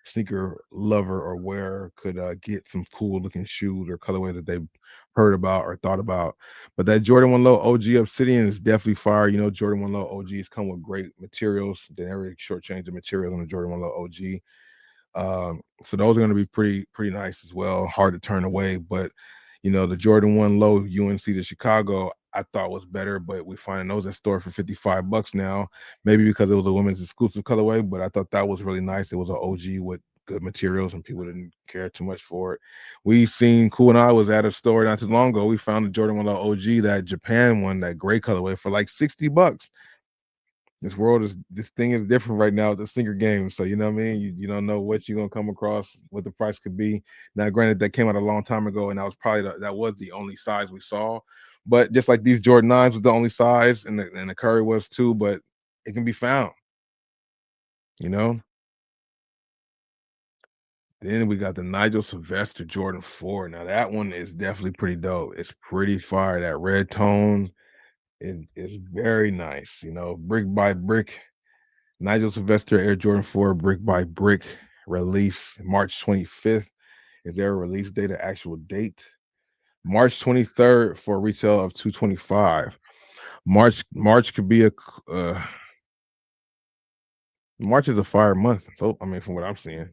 [SPEAKER 2] sneaker lover or wearer could get some cool looking shoes or colorways that they've heard about or thought about. But that Jordan 1 Low OG Obsidian is definitely fire. Jordan 1 Low OGs come with great materials. They never shortchange the materials on the Jordan 1 Low OG. So those are going to be pretty nice as well. Hard to turn away, but the Jordan One Low UNC to Chicago, I thought was better, but we find those at store for $55 now. Maybe because it was a women's exclusive colorway, but I thought that was really nice. It was an OG with good materials, and people didn't care too much for it. We've seen Cool and I was at a store not too long ago. We found the Jordan One Low OG, that Japan one, that gray colorway for like $60. This thing is different right now with the sneaker game. So you know what I mean? You don't know what you're gonna come across, what the price could be. Now, granted, that came out a long time ago, and that was probably that was the only size we saw. But just like these Jordan 9s was the only size, and the Curry was too, but it can be found, you know. Then we got the Nigel Sylvester Jordan 4. Now that one is definitely pretty dope. It's pretty fire. That red tone is very nice, brick by brick. Nigel Sylvester Air Jordan 4 brick by brick release March 25th. Is there a release date, an actual date? March 23rd for retail of 225. March could be March is a fire month. So I mean, from what I'm seeing,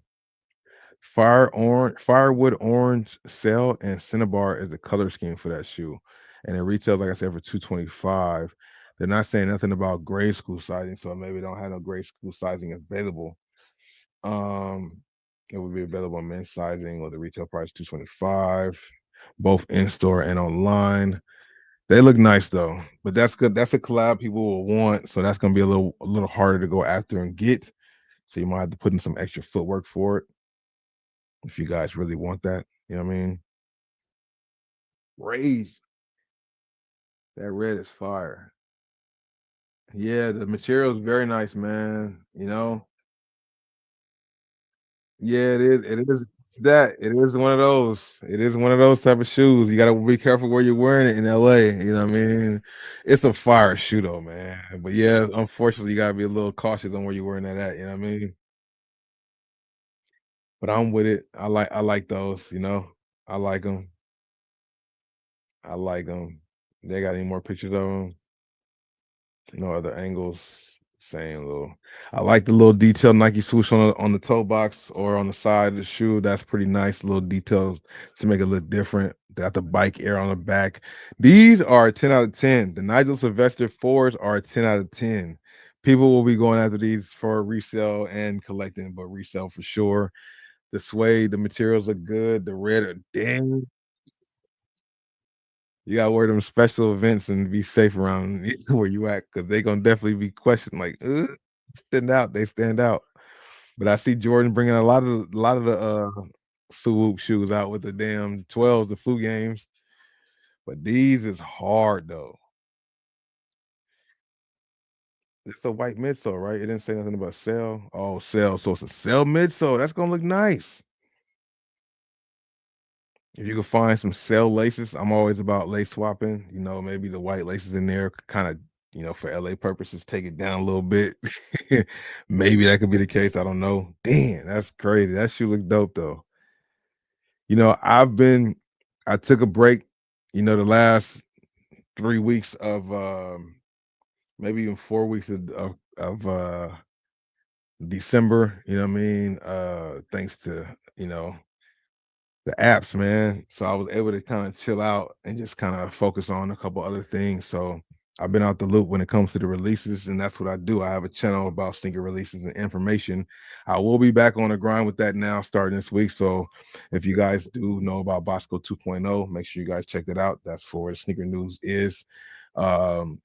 [SPEAKER 2] firewood orange cell and cinnabar is the color scheme for that shoe, and it retails, like I said, for 225. They're not saying nothing about grade school sizing, so maybe they don't have no grade school sizing available. Um, it would be available on men's sizing with the retail price 225, both in store and online. They look nice though, but that's good. That's a collab people will want, so that's gonna be a little harder to go after and get. So you might have to put in some extra footwork for it if you guys really want that. You know what I mean? Raise that red is fire. Yeah, the material is very nice, man. Yeah, it is that. It is one of those. It is one of those type of shoes. You gotta be careful where you're wearing it in LA. You know what I mean? It's a fire shoe though, man. But yeah, unfortunately, you gotta be a little cautious on where you're wearing that at. You know what I mean? But I'm with it. I like those. I like them. I like them. They got any more pictures of them? No other angles. Same little. I like the little detailed Nike swoosh on the toe box or on the side of the shoe. That's pretty nice. Little details to make it look different. Got the bike air on the back. These are a 10 out of 10. The Nigel Sylvester 4s are a 10 out of 10. People will be going after these for resale and collecting, but resale for sure. The suede, the materials are good. The red are dang. You gotta wear them special events and be safe around where you at, because they gonna definitely be questioned like, stand out. They stand out. But I see Jordan bringing a lot of the swoop shoes out with the damn 12s, the flu games. But these is hard though. It's a white midsole, right? It didn't say nothing about sell. Oh, sell. So it's a sell midsole. That's gonna look nice. If you can find some cell laces, I'm always about lace swapping. Maybe the white laces in there kind of, for LA purposes, take it down a little bit. Maybe that could be the case. I don't know. Damn, that's crazy. That shoe look dope though. I took a break, the last 3 weeks of maybe even 4 weeks of December, you know what I mean? Thanks to, the apps, man. So I was able to kind of chill out and just kind of focus on a couple other things. So I've been out the loop when it comes to the releases, and that's what I do. I have a channel about sneaker releases and information. I will be back on the grind with that now starting this week. So if you guys do know about Bosco 2.0, make sure you guys check that out. That's for where the sneaker news is. Um,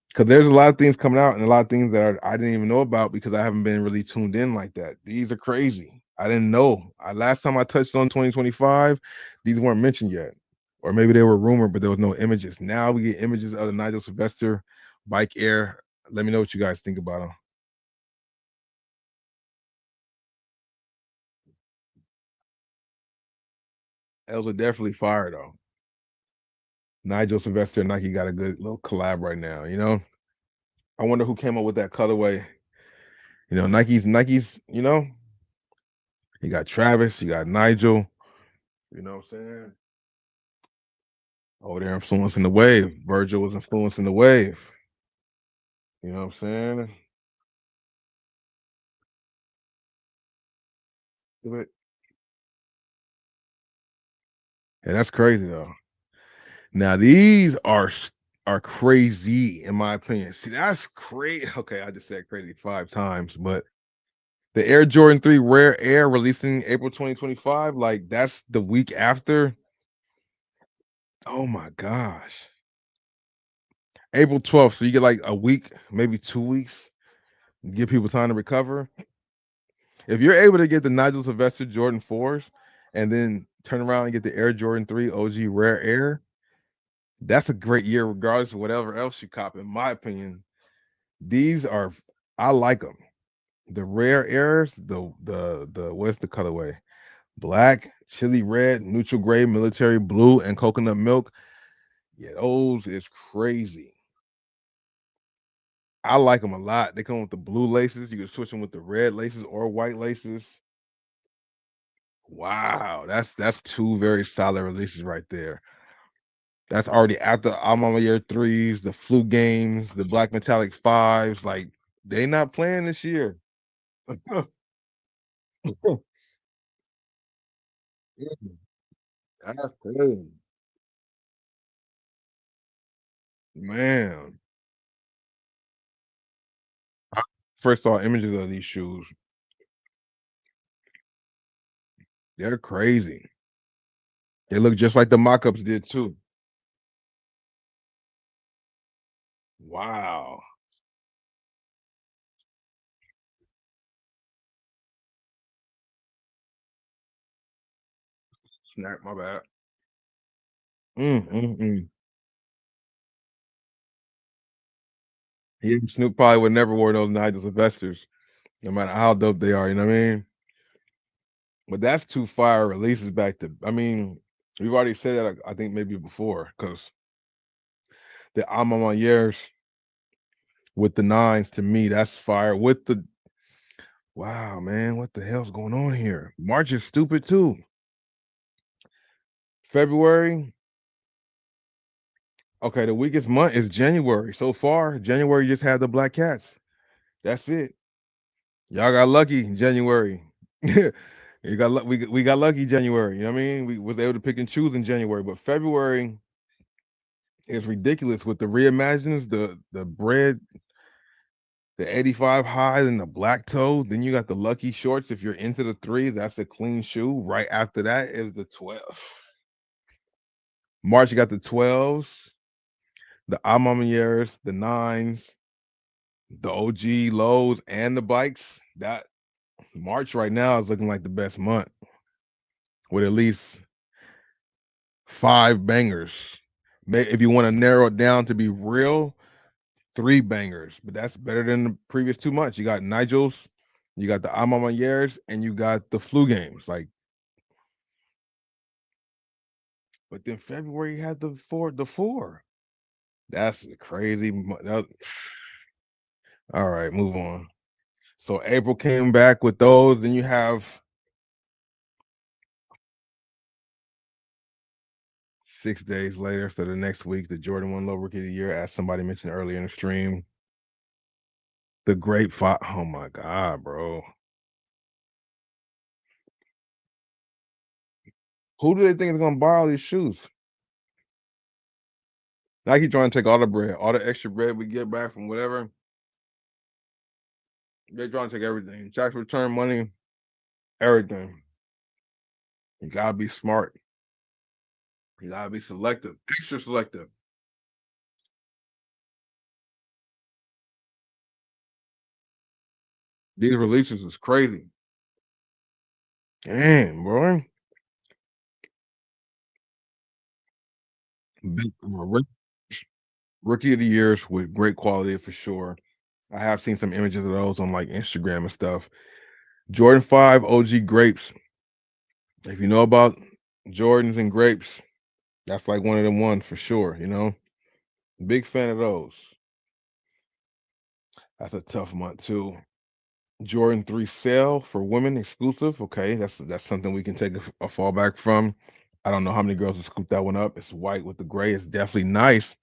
[SPEAKER 2] because there's a lot of things coming out and a lot of things that I didn't even know about because I haven't been really tuned in like that. These are crazy. I didn't know. Last time I touched on 2025, these weren't mentioned yet. Or maybe they were rumored, but there was no images. Now we get images of the Nigel Sylvester bike air. Let me know what you guys think about them. Those are definitely fire though. Nigel Sylvester and Nike got a good little collab right now. I wonder who came up with that colorway. Nike's, you got Travis, you got Nigel, you know what I'm saying? Over there influencing the wave. Virgil was influencing the wave. You know what I'm saying? But yeah, that's crazy though. Now these are crazy in my opinion. See, that's crazy. Okay, I just said crazy 5 times, but the Air Jordan 3 Rare Air releasing April 2025, like that's the week after. Oh my gosh. April 12th. So you get like a week, maybe 2 weeks, give people time to recover. If you're able to get the Nigel Sylvester Jordan 4s and then turn around and get the Air Jordan 3 OG Rare Air, that's a great year, regardless of whatever else you cop, in my opinion. These are I like them. The rare airs, the what's the colorway? Black, chili red, neutral gray, military blue, and coconut milk. Yeah, those is crazy. I like them a lot. They come with the blue laces. You can switch them with the red laces or white laces. Wow, that's two very solid releases right there. That's already after Alma Year threes, the flu games, the black metallic fives. Like they not playing this year. That's crazy. Man. I first saw images of these shoes. They're crazy. They look just like the mock-ups did too. Wow. Snap, my bad. Mm. Yeah, Snoop probably would never wear those Nigel Sylvesters, no matter how dope they are, you know what I mean? But that's two fire releases back to I mean, we've already said that I think maybe before, because the Alma years with the nines to me, that's fire. With the wow, man, what the hell's going on here? March is stupid too. February, okay, the weakest month is January. So far, January just had the Black Cats. That's it. Y'all got lucky in January. We got lucky January. You know what I mean? We was able to pick and choose in January, but February is ridiculous with the reimaginings, the bread, the 85 highs and the black toe. Then you got the lucky shorts. If you're into the three, that's a clean shoe. Right after that is the 12. March, you got the 12s, the Amamiers, the nines, the OG lows, and the bikes. That March right now is looking like the best month with at least 5 bangers. If you want to narrow it down to be real, 3 bangers, but that's better than the previous 2 months. You got Nigel's, you got the Amamayers, and you got the flu games. Like, but then February had the four. That's a crazy. All right, move on. So April came back with those. Then you have 6 days later, so the next week, the Jordan 1 Low Rookie of the Year, as somebody mentioned earlier in the stream. The Great Five. Oh my God, bro. Who do they think is gonna buy all these shoes? Nike trying to take all the bread, all the extra bread we get back from whatever. They trying to take everything. Tax return money, everything. You gotta be smart. You gotta be selective, extra selective. These releases is crazy. Damn, bro. Rookie of the years with great quality for sure. I have seen some images of those on like Instagram and stuff. Jordan 5 OG grapes. If you know about Jordans and grapes, that's like one of them ones for sure, you know. Big fan of those. That's a tough month too. Jordan 3 sale for women exclusive. Okay, that's something we can take a fallback from. I don't know how many girls will scoop that one up. It's white with the gray. It's definitely nice.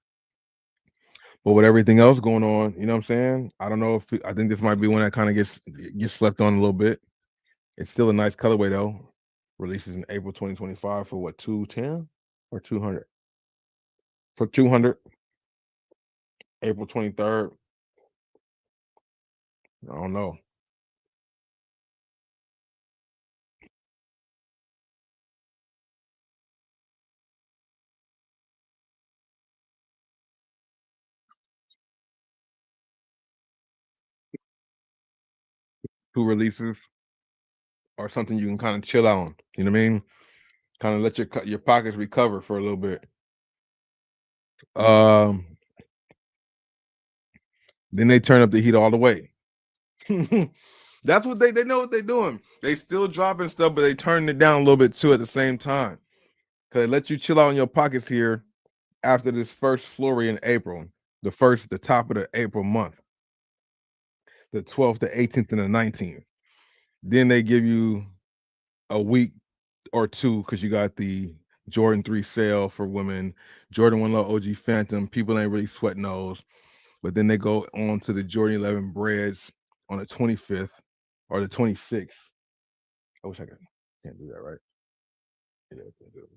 [SPEAKER 2] But with everything else going on, you know what I'm saying? I don't know if I think this might be one that kind of gets slept on a little bit. It's still a nice colorway though. Releases in April 2025 for what, 210 or 200? For 200, April 23rd. I don't know. Two releases or something you can kind of chill out on. You know what I mean? Kind of let your pockets recover for a little bit. Um, then they turn up the heat all the way. That's what they know what they're doing. They still dropping stuff, but they turning it down a little bit too at the same time. Cause they let you chill out in your pockets here after this first flurry in April, the top of the April month, the 12th, the 18th, and the 19th. Then they give you a week or two because you got the Jordan 3 sale for women, Jordan 1 Low OG Phantom. People ain't really sweating those. But then they go on to the Jordan 11 breads on the 25th or the 26th. I wish I could. Can't do that, right? Yeah, I can't do it.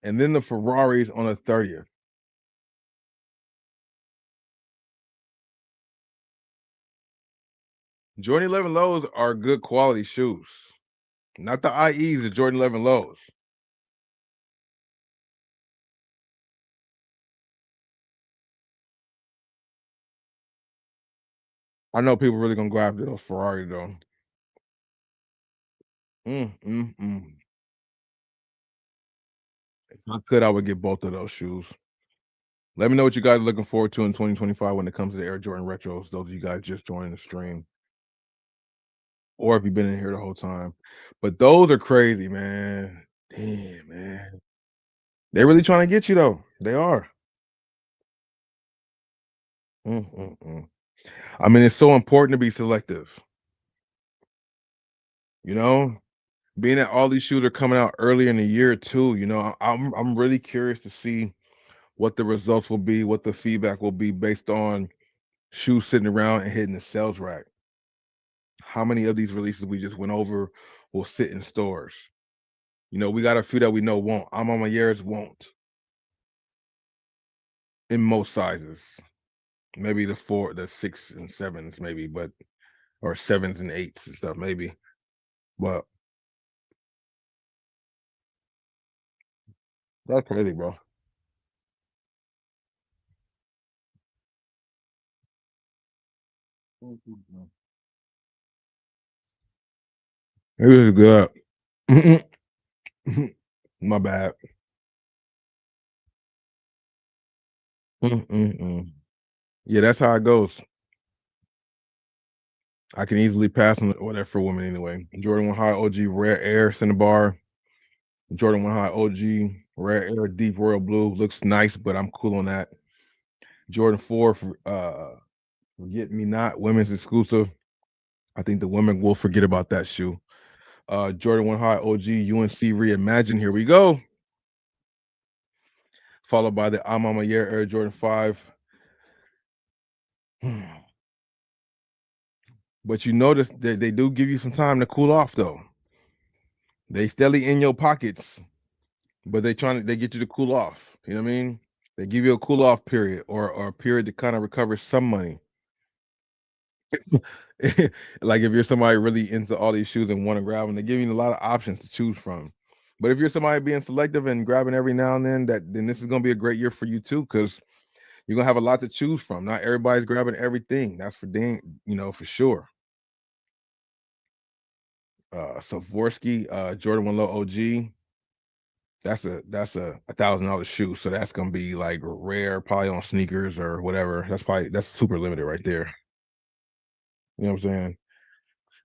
[SPEAKER 2] And then the Ferraris on the 30th. Jordan 11 lows are good quality shoes. Not the IEs, the Jordan 11 lows. I know people really gonna go after those Ferrari though. Mm, mm, mm. If I could, I would get both of those shoes. Let me know what you guys are looking forward to in 2025 when it comes to the Air Jordan Retros. Those of you guys just joining the stream, or if you've been in here the whole time. But those are crazy, man. Damn, man. They're really trying to get you though. They are. Mm, mm, mm. I mean, it's so important to be selective. You know, being that all these shoes are coming out earlier in the year too. You know, I'm really curious to see what the results will be, what the feedback will be based on shoes sitting around and hitting the sales rack. How many of these releases we just went over will sit in stores? You know, we got a few that we know won't. I'm on my years won't in most sizes. Maybe the 6 and 7s, maybe, but or 7s and 8s and stuff, maybe. But that's crazy, bro. It was good. My bad. Mm-mm-mm. Yeah, that's how it goes. I can easily pass on whatever for women anyway. Jordan 1 High OG Rare Air Cinnabar. Jordan 1 High OG Rare Air Deep Royal Blue looks nice, but I'm cool on that. Jordan 4 for Forget Me Not women's exclusive. I think the women will forget about that shoe. Jordan 1 High OG UNC Reimagine. Here we go. Followed by the I'm on my year Air Jordan 5. But you notice that they do give you some time to cool off though. They steadily in your pockets, but they get you to cool off. You know what I mean? They give you a cool off period or a period to kind of recover some money. Like if you're somebody really into all these shoes and want to grab them, they give you a lot of options to choose from. But if you're somebody being selective and grabbing every now and then this is gonna be a great year for you too, because you're gonna have a lot to choose from. Not everybody's grabbing everything. That's for dang, for sure. Savorsky, Jordan 1 Low OG. That's a $1,000 shoe. So that's gonna be like rare, probably on sneakers or whatever. That's super limited right there. You know what I'm saying?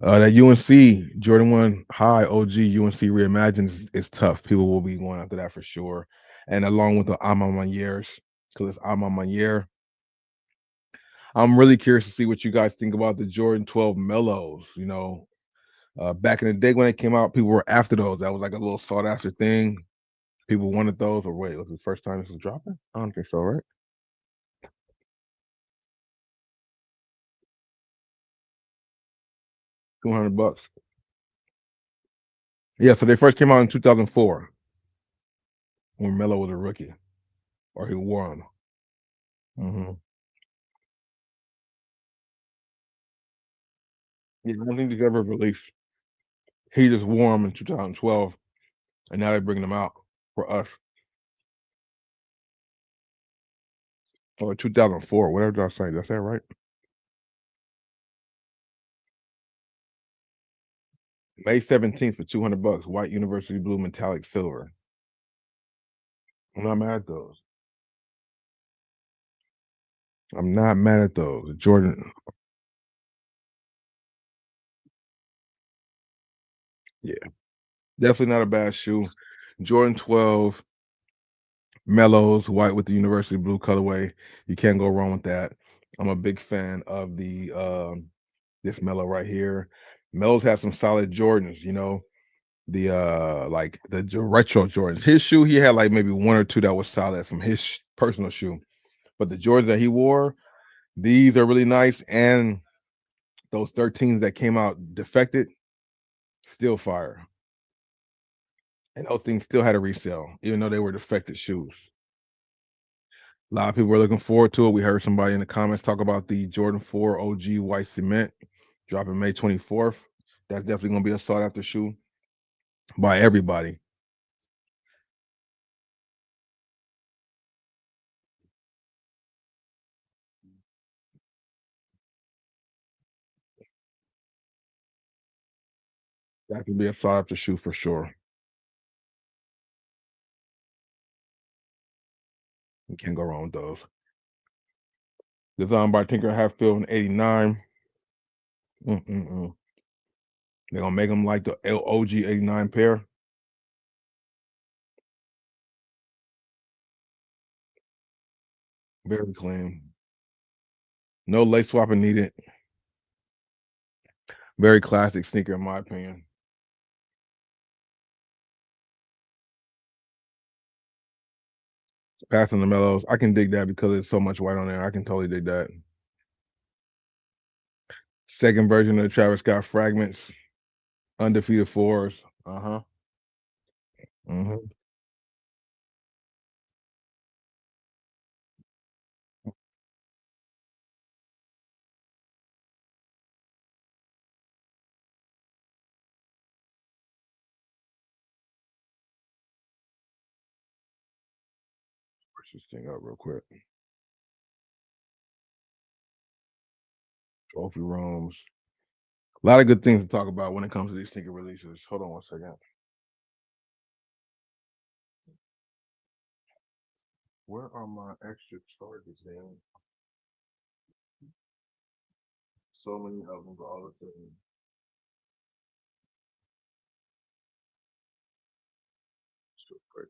[SPEAKER 2] That UNC Jordan 1 High OG UNC Reimagined is tough. People will be going after that for sure. And along with the I'm on my years, because it's I'm on my year. I'm really curious to see what you guys think about the Jordan 12 Mellows. Back in the day when they came out, people were after those. That was like a little sought after thing. People wanted those. Or wait, was it the first time this was dropping? I don't think so, right? 200 bucks. Yeah, so they first came out in 2004 when Melo was a rookie, or he wore them. Yeah, I don't think he's ever released. He just wore them in 2012, and now they're bringing them out for us. Or 2004, whatever did I say? That's that right? May 17th for $200, white University blue metallic silver. I'm not mad at those. I'm not mad at those. Jordan, yeah, definitely not a bad shoe. Jordan 12 Mellows, white with the University blue colorway. You can't go wrong with that. I'm a big fan of the this Mellow right here. Mellows has some solid Jordans, the like the retro Jordans. His shoe, he had like maybe one or two that was solid from his personal shoe. But the Jordans that he wore, these are really nice. And those 13s that came out defected, still fire. And those things still had a resale, even though they were defected shoes. A lot of people were looking forward to it. We heard somebody in the comments talk about the Jordan 4 OG white cement dropping May 24th. That's definitely going to be a sought after shoe by everybody. That could be a sought after shoe for sure. You can't go wrong with those. Designed by Tinker Hatfield in '89. Mm-mm-mm. They're going to make them like the OG '89 pair. Very clean. No lace swapping needed. Very classic sneaker, in my opinion. Passing the mellows. I can dig that because there's so much white on there. I can totally dig that. Second version of the Travis Scott fragments, undefeated fours. Uh-huh. Mm-hmm. Push this thing up real quick. Trophy rooms. A lot of good things to talk about when it comes to these sneaker releases. Hold on one second. Where are my extra charges, man? So many of them all the time. So quick.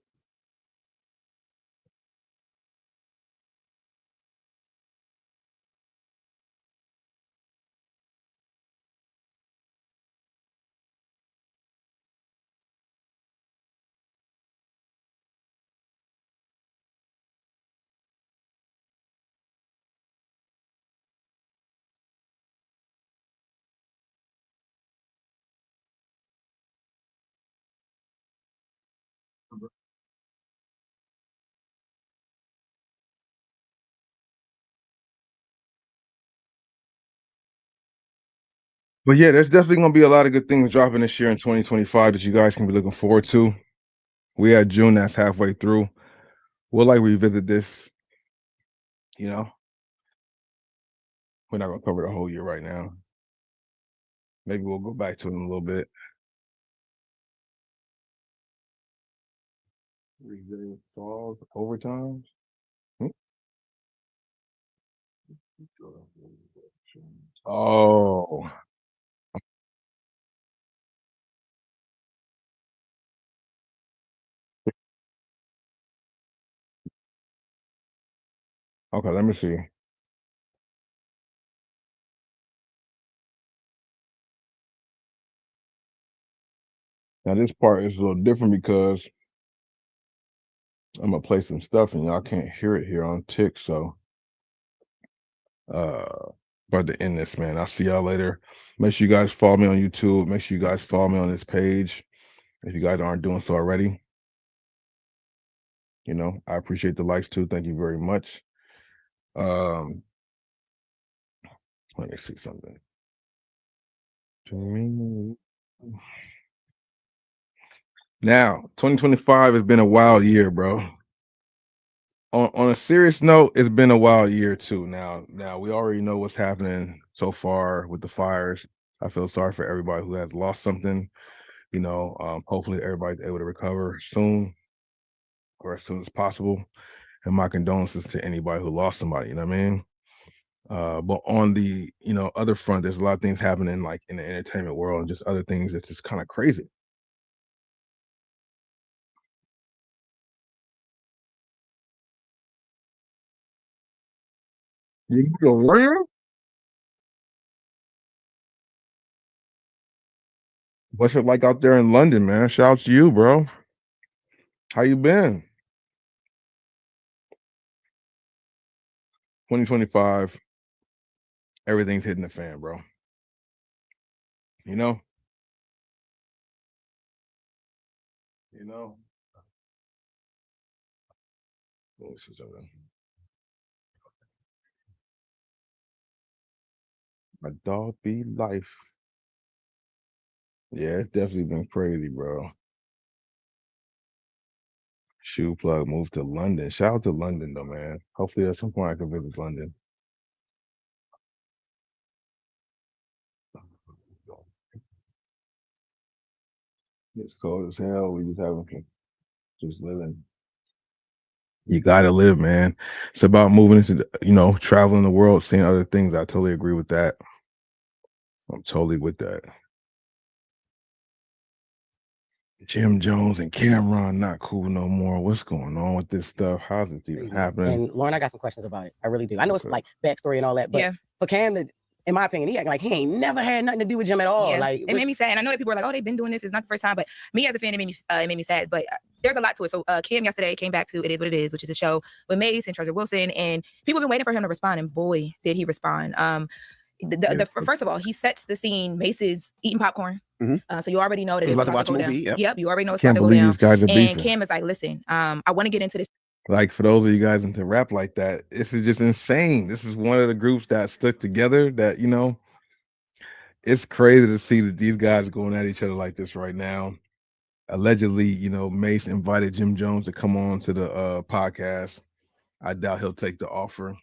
[SPEAKER 2] But yeah, there's definitely gonna be a lot of good things dropping this year in 2025 that you guys can be looking forward to. We had June that's halfway through. We'll like revisit this, you know. We're not gonna cover the whole year right now. Maybe we'll go back to it in a little bit. Revisit falls overtimes. Hmm? Oh, okay. Let me see. Now this part is a little different because I'm gonna play some stuff and y'all can't hear it here on Tick. So, about to end this, man. I'll see y'all later. Make sure you guys follow me on YouTube. Make sure you guys follow me on this page. If you guys aren't doing so already, I appreciate the likes too. Thank you very much. Um, let me see something. Now, 2025 has been a wild year, bro. On a serious note, it's been a wild year too. Now we already know what's happening so far with the fires. I feel sorry for everybody who has lost something. Hopefully everybody's able to recover soon or as soon as possible. And my condolences to anybody who lost somebody. You know what I mean? But on the other front, there's a lot of things happening like in the entertainment world and just other things that's just kind of crazy. You go where? What's it like out there in London, man? Shout out to you, bro. How you been? 2025, everything's hitting the fan, bro. You know? You know? Let me see something. My dog be life. Yeah, it's definitely been crazy, bro. Shoe plug moved to London. Shout out to London though, man. Hopefully at some point I can visit London. It's cold as hell. We just having just living. You gotta live, man. It's about moving into traveling the world, seeing other things. I totally agree with that. I'm totally with that. Jim Jones and Cameron not cool no more. What's going on with this stuff? How's this even happening?
[SPEAKER 3] And Lauren, I got some questions about it. I really do. I know it's
[SPEAKER 2] Okay.
[SPEAKER 3] like backstory and all that, but for Cam, in my opinion, he acting like he ain't never had nothing to do with Jim at all.
[SPEAKER 4] Yeah,
[SPEAKER 3] Like
[SPEAKER 4] it made me sad. And I know that people are like, "Oh, they've been doing this. It's not the first time." But me as a fan, it made me sad. But there's a lot to it. So Cam yesterday came back to "It Is What It Is," which is a show with Mace and Treasure Wilson, and people have been waiting for him to respond. And boy, did he respond! First of all, he sets the scene. Mace is eating popcorn. So you already know that it's about to watch a movie. Yep, you already know it's about to go down.
[SPEAKER 2] These guys are
[SPEAKER 4] and
[SPEAKER 2] beefing.
[SPEAKER 4] Cam is like, "Listen, I want to get into this."
[SPEAKER 2] Like for those of you guys into rap like that, this is just insane. This is one of the groups that stuck together. That it's crazy to see that these guys going at each other like this right now. Allegedly, Mace invited Jim Jones to come on to the podcast. I doubt he'll take the offer.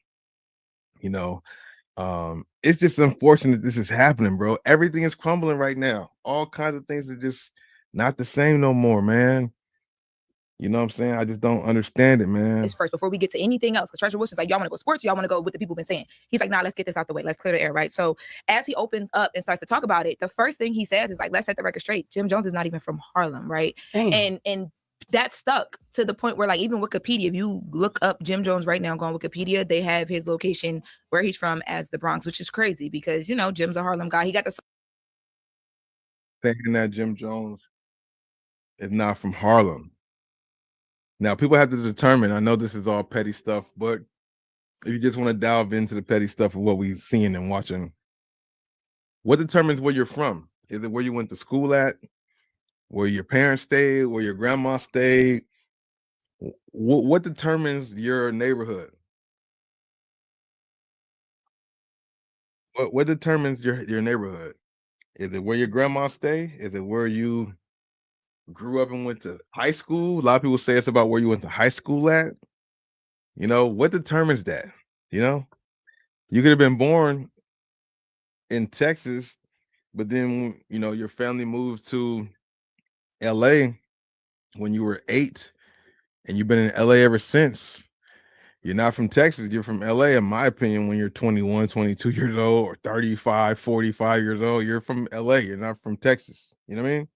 [SPEAKER 2] It's just unfortunate this is happening, bro. Everything is crumbling right now. All kinds of things are just not the same no more, man. You know what I'm saying? I just don't understand it, man.
[SPEAKER 4] This first before we get to anything else. Because Treasure Wilson's like, y'all want to go sports, y'all want to go with the people been saying. He's like, nah, let's get this out the way. Let's clear the air, right? So as he opens up and starts to talk about it, the first thing he says is like, let's set the record straight. Jim Jones is not even from Harlem, right?
[SPEAKER 3] Damn.
[SPEAKER 4] And that stuck to the point where like even Wikipedia, if you look up Jim Jones right now, go on Wikipedia, they have his location where he's from as the Bronx, which is crazy because Jim's a Harlem guy. He got the
[SPEAKER 2] Thinking that Jim Jones is not from Harlem. Now, people have to determine. I know this is all petty stuff, but if you just want to delve into the petty stuff of what we're seeing and watching, what determines where you're from? Is it where you went to school at, where your parents stayed, where your grandma stayed? What determines your neighborhood? What determines your neighborhood? Is it where your grandma stay? Is it where you grew up and went to high school? A lot of people say it's about where you went to high school at. What determines that? You could have been born in Texas, but then your family moved to LA when you were 8 and you've been in LA ever since. You're not from Texas, you're from LA, in my opinion. When you're 21, 22 years old, or 35, 45 years old, you're from LA, you're not from Texas. You know what I mean?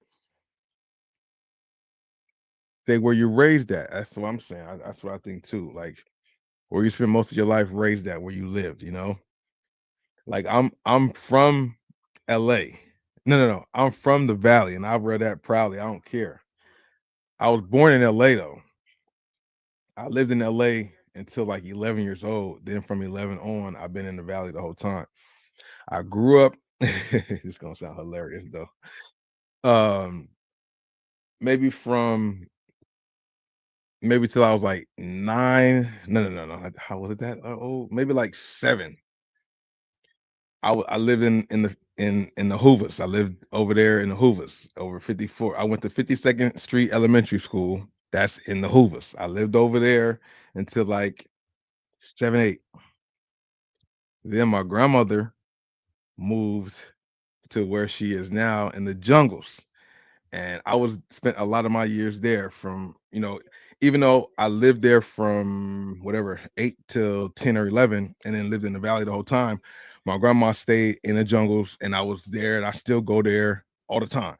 [SPEAKER 2] Say where you raised at. That's what I'm saying. That's what I think too. Like where you spend most of your life raised at, where you lived. Like I'm from LA. No. I'm from the Valley, and I wear that proudly. I don't care. I was born in LA though. I lived in LA until like 11 years old. Then from 11 on, I've been in the Valley the whole time. I grew up. It's gonna sound hilarious though. Um, maybe from maybe till I was like 9. No. How was it that old? Maybe like 7. I lived in the Hoovers. I lived over there in the Hoovers, over 54. I went to 52nd Street Elementary School. That's in the Hoovers. I lived over there until like 7, 8. Then my grandmother moved to where she is now in the jungles. And I spent a lot of my years there from, even though I lived there from whatever 8 till 10 or 11 and then lived in the valley the whole time, my grandma stayed in the jungles and I was there and I still go there all the time.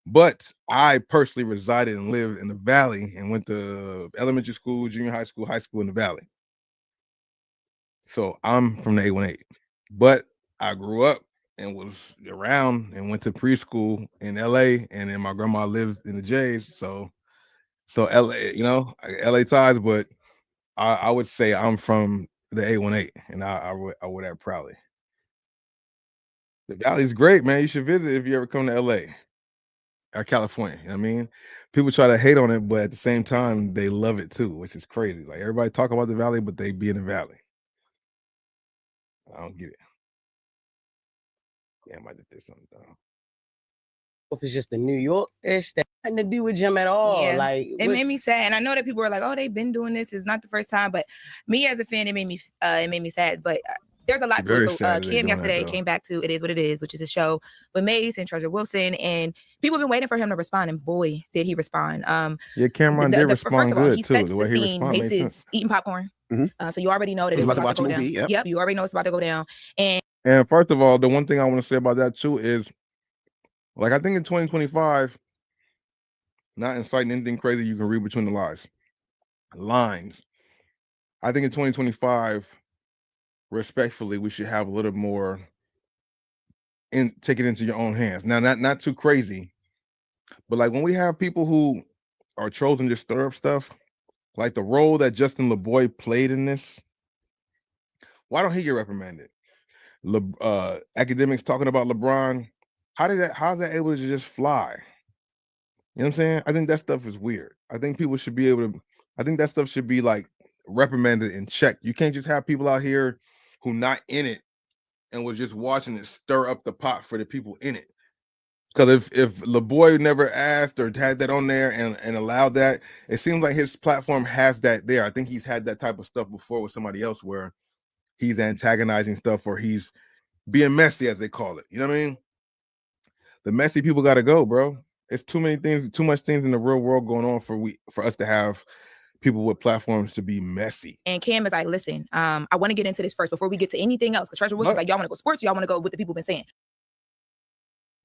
[SPEAKER 2] But I personally resided and lived in the valley and went to elementary school, junior high school in the valley. So I'm from the 818. But I grew up and was around and went to preschool in LA, and then my grandma lived in the J's. So LA, LA ties, but I would say I'm from the 818, and I would add proudly. The Valley's great, man. You should visit if you ever come to LA or California. You know what I mean? People try to hate on it, but at the same time, they love it too, which is crazy. Like everybody talk about the Valley, but they be in the Valley. I don't get it. Yeah, I might have did something down.
[SPEAKER 3] If it's just the New York-ish, that nothing to do with Jim at all.
[SPEAKER 4] Yeah.
[SPEAKER 3] Like
[SPEAKER 4] It made me sad, and I know that people were like, "Oh, they've been doing this. It's not the first time." But me as a fan, it made me sad. But there's a lot to
[SPEAKER 2] Very
[SPEAKER 4] it. So
[SPEAKER 2] sad that they
[SPEAKER 4] Kim
[SPEAKER 2] doing that,
[SPEAKER 4] yesterday
[SPEAKER 2] though.
[SPEAKER 4] came back to It Is What It Is, which is a show with Mace and Treasure Wilson, and people have been waiting for him to respond, and boy, did he respond.
[SPEAKER 2] Yeah, Cameron did respond
[SPEAKER 4] first of all,
[SPEAKER 2] good
[SPEAKER 4] he
[SPEAKER 2] too.
[SPEAKER 4] sets
[SPEAKER 2] The way
[SPEAKER 4] the
[SPEAKER 2] he
[SPEAKER 4] scene.
[SPEAKER 2] responded
[SPEAKER 4] Mace
[SPEAKER 2] made
[SPEAKER 4] is
[SPEAKER 2] sense.
[SPEAKER 4] eating popcorn,
[SPEAKER 5] Mhm.
[SPEAKER 4] so you already know that
[SPEAKER 5] He's
[SPEAKER 4] it's
[SPEAKER 5] about to
[SPEAKER 4] about
[SPEAKER 5] watch
[SPEAKER 4] to
[SPEAKER 5] a
[SPEAKER 4] go
[SPEAKER 5] movie,
[SPEAKER 4] down.
[SPEAKER 5] yep.
[SPEAKER 4] You already know it's about to go down. And
[SPEAKER 2] And first of all, the one thing I want to say about that too is, like, I think in 2025, not inciting anything crazy, you can read between the lines. I think in 2025, respectfully, we should have a little more take it into your own hands. Now, not too crazy, but like when we have people who are chosen to stir up stuff, like the role that Justin LeBoy played in this, why don't he get reprimanded? Academics talking about LeBron, how's that able to just fly? You know what I'm saying? I think that stuff is weird. I think people should be able to, I think that stuff should be like reprimanded and checked. You can't just have people out here who not in it and was just watching it stir up the pot for the people in it. Because if LeBoy never asked or had that on there and allowed that, it seems like his platform has that there. I think he's had that type of stuff before with somebody else where he's antagonizing stuff or he's being messy, as they call it. You know what I mean? The messy people got to go, bro. It's too much things in the real world going on for us to have people with platforms to be messy.
[SPEAKER 4] And Cam is like, listen, I want to get into this first before we get to anything else. Because Treasure Wilson's like, y'all want to go sports, or y'all want to go with the people been saying.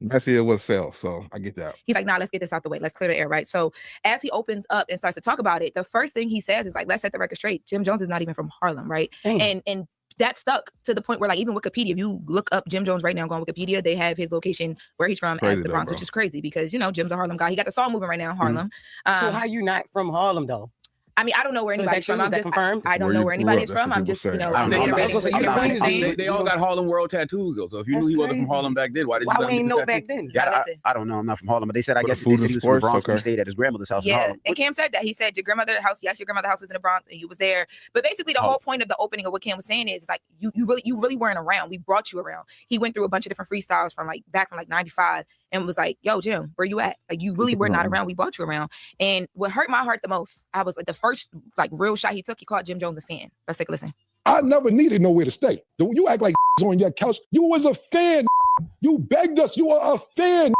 [SPEAKER 2] Messy it was sell, so I get that.
[SPEAKER 4] He's like, nah, let's get this out the way. Let's clear the air, right? So as he opens up and starts to talk about it, the first thing he says is like, let's set the record straight. Jim Jones is not even from Harlem, right?
[SPEAKER 3] Dang.
[SPEAKER 4] And that stuck to the point where, like, even Wikipedia, if you look up Jim Jones right now, go on Wikipedia, they have his location where he's from
[SPEAKER 2] Crazy
[SPEAKER 4] as the
[SPEAKER 2] though,
[SPEAKER 4] Bronx,
[SPEAKER 2] bro.
[SPEAKER 4] which is crazy because, you know, Jim's a Harlem guy. He got the song moving right now, Harlem.
[SPEAKER 3] So how you not from Harlem though?
[SPEAKER 4] I mean, I don't know where
[SPEAKER 3] So is
[SPEAKER 4] anybody's
[SPEAKER 3] that
[SPEAKER 4] from.
[SPEAKER 3] true?
[SPEAKER 4] I'm
[SPEAKER 3] Is that
[SPEAKER 4] just,
[SPEAKER 3] confirmed?
[SPEAKER 4] I don't
[SPEAKER 2] Where
[SPEAKER 4] know
[SPEAKER 2] you
[SPEAKER 4] where
[SPEAKER 2] grew
[SPEAKER 4] anybody's
[SPEAKER 2] up, that's
[SPEAKER 4] from.
[SPEAKER 2] what
[SPEAKER 4] I'm
[SPEAKER 2] people
[SPEAKER 4] just,
[SPEAKER 2] say.
[SPEAKER 4] you know,
[SPEAKER 5] I don't know.
[SPEAKER 3] They
[SPEAKER 5] They all got Harlem World tattoos though. So if you
[SPEAKER 3] That's
[SPEAKER 5] knew he wasn't
[SPEAKER 3] crazy.
[SPEAKER 5] from Harlem back then, why did you
[SPEAKER 3] Why
[SPEAKER 5] let
[SPEAKER 3] we
[SPEAKER 5] him
[SPEAKER 3] ain't
[SPEAKER 5] get
[SPEAKER 3] know
[SPEAKER 5] the
[SPEAKER 3] back
[SPEAKER 5] tattoo?
[SPEAKER 3] then?
[SPEAKER 4] Yeah,
[SPEAKER 5] Yeah,
[SPEAKER 4] listen.
[SPEAKER 5] I don't know. I'm not from Harlem, but they said I
[SPEAKER 2] For the
[SPEAKER 5] guess
[SPEAKER 2] food
[SPEAKER 5] they
[SPEAKER 2] and
[SPEAKER 5] said he was from the
[SPEAKER 2] sports,
[SPEAKER 5] Bronx. But he
[SPEAKER 2] okay.
[SPEAKER 5] stayed at his grandmother's house in
[SPEAKER 4] Yeah,
[SPEAKER 5] Harlem.
[SPEAKER 4] and Cam said that. He said your grandmother's house. Yes, your grandmother's house was in the Bronx, and you was there. But basically, the whole point of the opening of what Cam was saying is like you really weren't around. We brought you around. He went through a bunch of different freestyles from like back from like '95, and was like, "Yo, Jim, where you at? Like you really were not around. We brought you around." And what hurt my heart the most, I was like the first like real shot he took. He called Jim Jones a fan. Let's take a listen.
[SPEAKER 6] I never needed nowhere to stay. You act like on your couch. You was a fan. You begged us. You are a fan.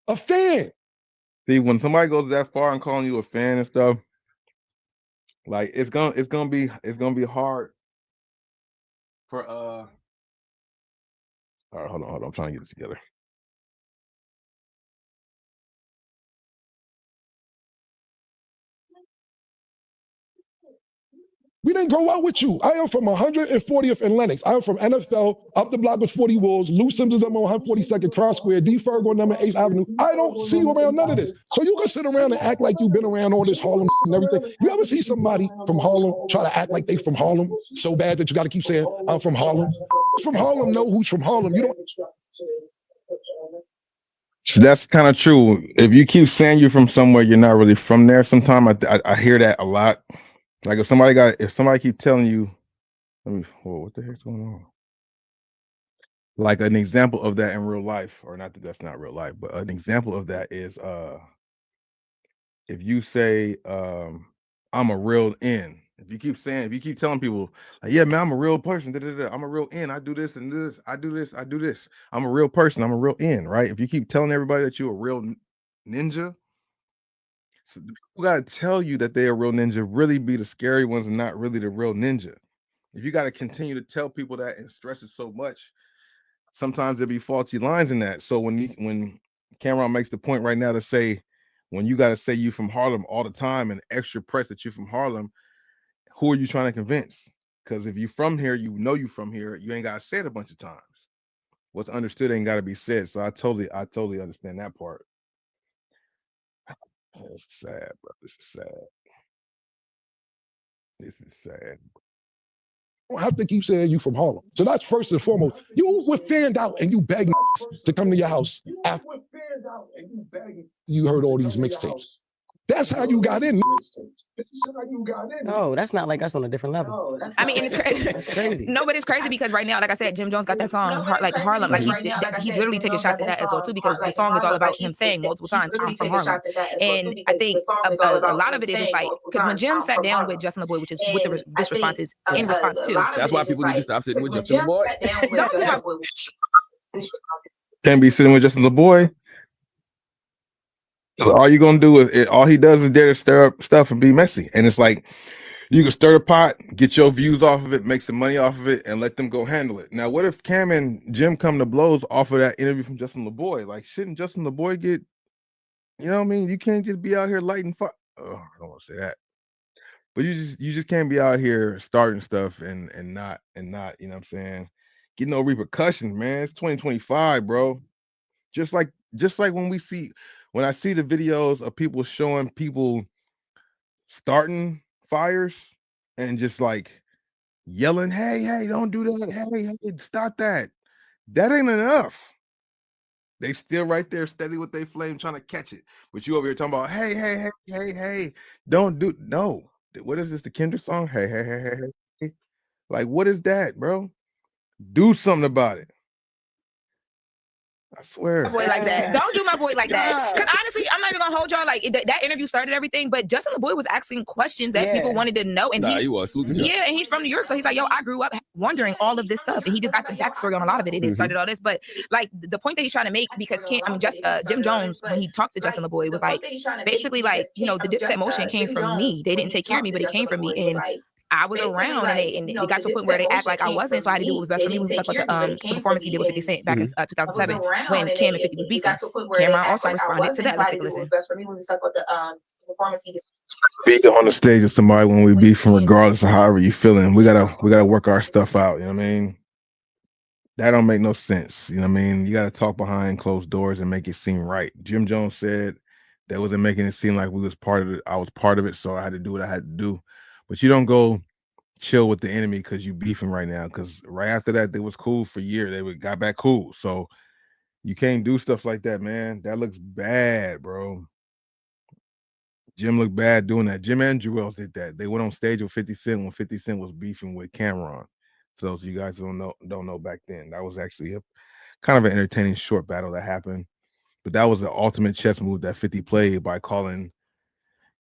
[SPEAKER 6] A fan.
[SPEAKER 2] See, when somebody goes that far and calling you a fan and stuff, like it's gonna be hard for all right, hold on, I'm trying to get it together.
[SPEAKER 6] We didn't grow up with you. I am from 140th and Lenox. I am from NFL. Up the block was 40 Wolves. Lou Simpson's on 142nd Cross Square. D. Ferg on number 8th Avenue. I don't see you around none of this. So you can sit around and act like you've been around all this Harlem and everything. You ever see somebody from Harlem try to act like they from Harlem so bad that you got to keep saying, I'm from Harlem? From Harlem know who's from Harlem. You don't.
[SPEAKER 2] So that's kind of true. If you keep saying you're from somewhere, you're not really from there. Sometimes I hear that a lot. Like if somebody keep telling you, what the heck's going on? Like an example of that in real life, or not that that's not real life, but an example of that is if you say I'm a real N. If you keep telling people, like, yeah, man, I'm a real person, I'm a real N, I do this and this, I do this, I'm a real person, I'm a real N, right? If you keep telling everybody that you're a real ninja, so people gotta tell you that they're a real ninja, really be the scary ones and not really the real ninja. If you gotta continue to tell people that and stress it so much, sometimes there'll be faulty lines in that. So when Cameron makes the point right now to say, when you got to say you from Harlem all the time and extra press that you're from Harlem, who are you trying to convince? Because if you from here, you know you from here, you ain't got to say it a bunch of times. What's understood ain't got to be said. So I totally understand that part. It's sad, bro. This is sad. This is sad.
[SPEAKER 6] You don't have to keep saying you from Harlem. So that's first and foremost. You were fanned out and you begging to come to your house after you heard all these mixtapes. That's how you got in.
[SPEAKER 3] No, that's not like us on a different level.
[SPEAKER 4] I mean, and it's crazy.
[SPEAKER 3] That's crazy.
[SPEAKER 4] No, but it's crazy because right now, like I said, Jim Jones got that song, like Harlem. Like he's literally taking shots at that as well too, because the song is all about him saying multiple times, "I'm from Harlem." And I think a lot of it is just like, because when Jim sat down with Justin LeBoy, which is what this response is in response to.
[SPEAKER 5] That's why people need to stop sitting with Justin LeBoy.
[SPEAKER 4] Don't do my.
[SPEAKER 2] Can't be sitting with Justin LeBoy. All you're gonna do is all he does is dare to stir up stuff and be messy. And it's like you can stir the pot, get your views off of it, make some money off of it, and let them go handle it. Now, what if Cam and Jim come to blows off of that interview from Justin LeBoy? Like, shouldn't Justin LeBoy get, you know what I mean? You can't just be out here lighting fire. Oh, I don't want to say that. But you just can't be out here starting stuff and not, you know what I'm saying? Get no repercussions, man. It's 2025, bro. Just like when I see the videos of people showing people starting fires and just like yelling, hey, don't do that. Hey, stop that. That ain't enough. They still right there steady with their flame trying to catch it. But you over here talking about, hey, don't do, no. What is this, the Kendrick song? Hey. Like, what is that, bro? Do something about it. I swear.
[SPEAKER 4] Boy like that. Don't do my boy like that. Because honestly, I'm not even gonna hold y'all. Like that interview started everything, but Justin LeBoy was asking questions that people wanted to know, and
[SPEAKER 5] he was. And
[SPEAKER 4] he's from New York, so he's like, yo, I grew up wondering all of this stuff, and he just got the backstory on a lot of it, and it started all this. But like the point that he's trying to make, because Jim Jones, when he talked to Justin LeBoy, was like basically like, you know, the Dipset motion came from me. They didn't take care of me, but it came from me, and I was around, and it got to a point where they act like I wasn't, so I had to do what was best for me. When we talk about the performance he did with 50 Cent back in 2007 when Kim and 50 was beefing. Cameron also responded to that. Let's take a listen.
[SPEAKER 2] Being on the stage with somebody when we beefing, regardless of however you feeling, we gotta work our stuff out. You know what I mean? That don't make no sense. You know what I mean? You gotta talk behind closed doors and make it seem right. Jim Jones said that wasn't making it seem like we was part of it. I was part of it, so I had to do what I had to do. But you don't go chill with the enemy because you beefing right now. Because right after that, they was cool for years. They got back cool. So you can't do stuff like that, man. That looks bad, bro. Jim looked bad doing that. Jim and Jewels did that. They went on stage with 50 Cent when 50 Cent was beefing with Cameron. For those of you guys who don't know back then, that was actually a kind of an entertaining short battle that happened. But that was the ultimate chess move that 50 played by calling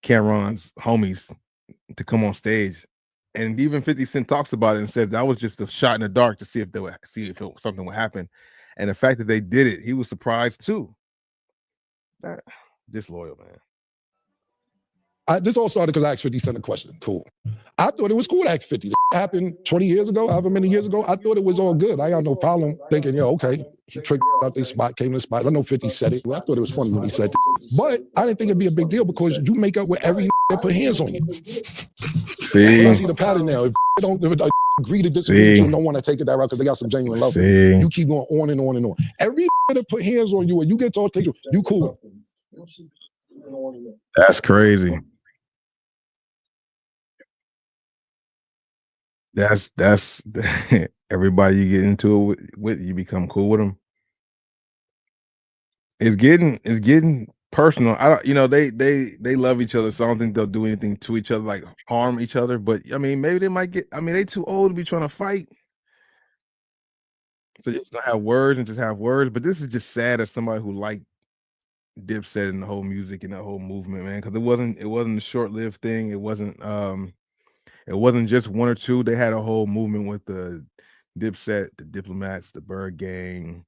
[SPEAKER 2] Cameron's homies to come on stage. And even 50 Cent talks about it and says that was just a shot in the dark to see if something would happen. And the fact that they did it, he was surprised too. Disloyal, man.
[SPEAKER 6] This all started because I asked 50 Cent a question. Cool. I thought it was cool to ask 50. It happened 20 years ago, however many years ago. I thought it was all good. I had no problem thinking, okay, he tricked out their spot, came to the spot. I know 50 said it. I thought it was funny when he said it. But I didn't think it'd be a big deal because you make up with every that put hands on you.
[SPEAKER 2] See?
[SPEAKER 6] I see the pattern now. If I agree to disagree with you and don't want to take it that route because they got some genuine love for you, you keep going on and on and on. Every that put hands on you and you get to take you cool.
[SPEAKER 2] That's crazy. That's everybody you get into it with, you become cool with them. it's getting personal. I don't, they love each other, so I don't think they'll do anything to each other, like harm each other. But I mean, maybe they might get. I mean, they too old to be trying to fight. So just gonna have words and just have words. But this is just sad as somebody who liked Dipset and the whole music and the whole movement, man. Because it wasn't a short-lived thing. It wasn't just one or two. They had a whole movement with the Dipset, the Diplomats, the Bird Gang,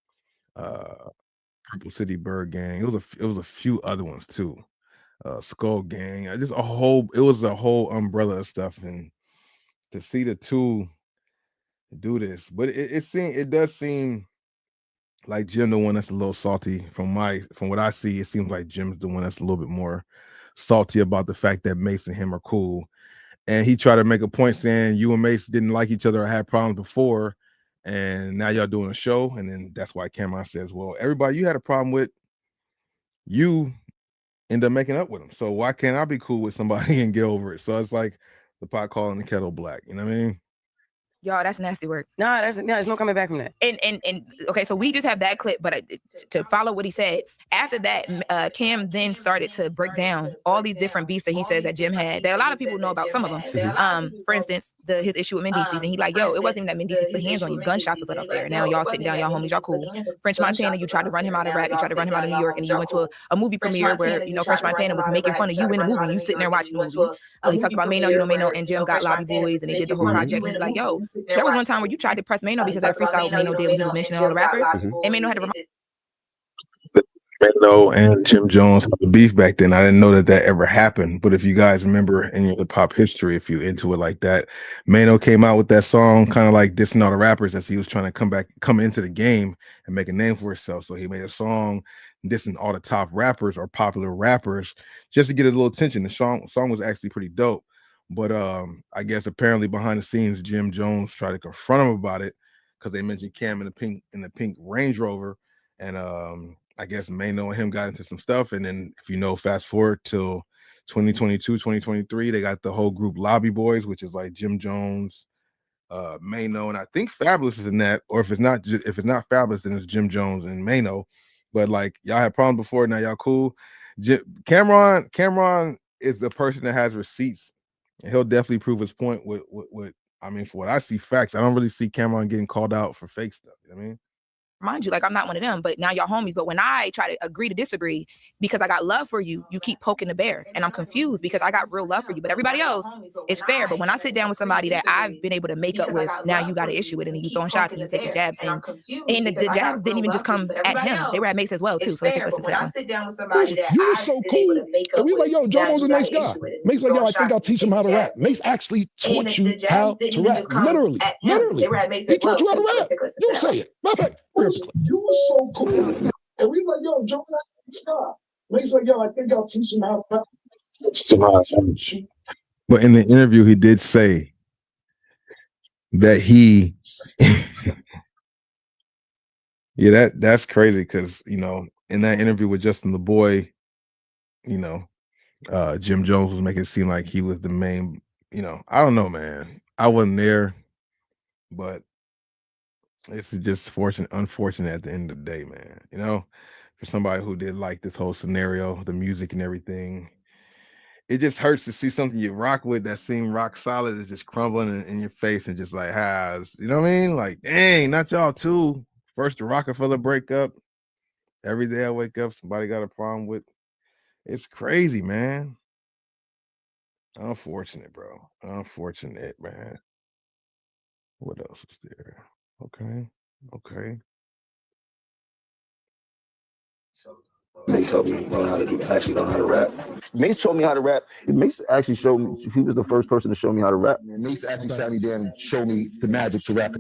[SPEAKER 2] Purple City Bird Gang. It was a few other ones too. Skull Gang. Just a whole. It was a whole umbrella of stuff, and to see the two do this, but it does seem like Jim the one that's a little salty from what I see. It seems like Jim's the one that's a little bit more salty about the fact that Mace and him are cool, and he tried to make a point saying you and Mace didn't like each other or had problems before, and now y'all doing a show, and then that's why Cameron says, well, everybody you had a problem with, you end up making up with him, so why can't I be cool with somebody and get over it? So it's like the pot calling the kettle black, you know what I mean?
[SPEAKER 4] Y'all, that's nasty work.
[SPEAKER 3] No, there's no coming back from that.
[SPEAKER 4] And okay, so we just have that clip, but to follow what he said, after that, Cam then started to break down all these different beefs that he says that Jim had, that a lot of people know about some of them. For instance, his issue with Mendices, and he like, yo, it wasn't even that Mendices put hands on you, gunshots was let off there. Now y'all sitting down, y'all homies, y'all cool. French Montana, you tried to run him out of rap, you tried to run him out of New York, and you went to a movie premiere where, French Montana was making fun of you in the movie, and you sitting there watching the movie. He talked about Mano, Mano and Jim got Lobby Boys, and they did the whole project. He's like, yo, there was one time where you tried to press Mano because of that freestyle Mano did when he was mentioning all the rappers, and Mano had to remind.
[SPEAKER 2] Mano and Jim Jones had the beef back then. I didn't know that ever happened. But if you guys remember in your pop history, if you into it like that, Mano came out with that song kind of like dissing all the rappers as he was trying to come into the game and make a name for himself. So he made a song dissing all the top rappers or popular rappers just to get a little attention. The song was actually pretty dope. But I guess apparently behind the scenes, Jim Jones tried to confront him about it because they mentioned Cam in the pink Range Rover, and I guess Mano and him got into some stuff. And then if fast forward till 2022, 2023, they got the whole group Lobby Boys, which is like Jim Jones, Mano, and I think Fabulous is in that. Or if it's not Fabulous, then it's Jim Jones and Mano. But like y'all had problems before, now y'all cool. Cameron is the person that has receipts, and he'll definitely prove his point with I mean, for what I see, facts. I don't really see Cameron getting called out for fake stuff. You know what I mean?
[SPEAKER 4] Mind you, like I'm not one of them, but now y'all homies. But when I try to agree to disagree because I got love for you, you keep poking the bear, and I'm confused because I got real love for you. But everybody else, it's fair. But when I sit down with somebody that I've been able to make up with, now you got an issue with it, and you throwing shots and you taking jabs, and the jabs didn't even just come at him; they were at Mace as well too. So let's take a listen to that one.
[SPEAKER 6] Sit down with somebody that you were so cool, and we like, yo, Jomo's a nice guy. Mace like, yo, I think I'll teach him how to rap. Mace actually taught you how to rap, literally. He taught you how to rap. You don't say it. Matter of fact, you were so cool, and we like, yo, Jomo's a nice guy. Mace like, yo, I think I'll teach him how to rap.
[SPEAKER 2] But in the interview, he did say that he, yeah, that's crazy because in that interview with Justin the Boy, Jim Jones was making it seem like he was the main. I don't know, man. I wasn't there, but it's just unfortunate at the end of the day, man. For somebody who did like this whole scenario, the music and everything. It just hurts to see something you rock with that seemed rock solid is just crumbling in your face and just like, you know what I mean? Like, dang, not y'all too. First the Rockefeller breakup. Every day I wake up, somebody got a problem with. It's crazy, man. Unfortunate, bro. Unfortunate, man. What else is there? Okay.
[SPEAKER 7] Mace helped me learn how to rap. Mace showed me how to rap. Mace actually showed me. He was the first person to show me how to rap. Mace actually sat me down and showed me the magic to rap.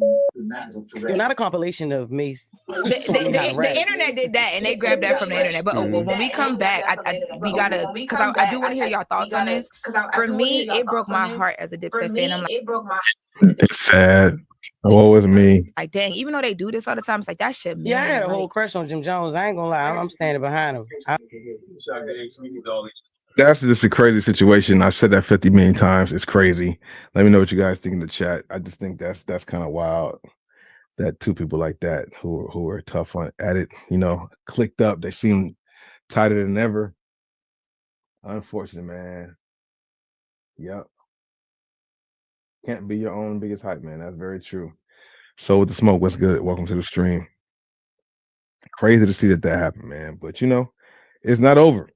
[SPEAKER 3] You're not a compilation of Mace.
[SPEAKER 4] The internet did that, and they grabbed that from the internet. But when we come back, we gotta, because I do want to hear y'all thoughts on this. For me, it broke my heart as a Dipset fan. I'm like,
[SPEAKER 2] it's sad. What was me?
[SPEAKER 4] Like, dang, even though they do this all the time, it's like that shit.
[SPEAKER 3] Yeah, I had a whole crush on Jim Jones. I ain't gonna lie, I'm standing behind him.
[SPEAKER 2] That's just a crazy situation. I've said that 50 million times. It's crazy. Let me know what you guys think in the chat. I just think that's kind of wild. that two people like that who are tough at it, clicked up. They seem tighter than ever. Unfortunate, man. Yep. Can't be your own biggest hype, man. That's very true. So with the smoke, what's good? Welcome to the stream. Crazy to see that happened, man. But it's not over.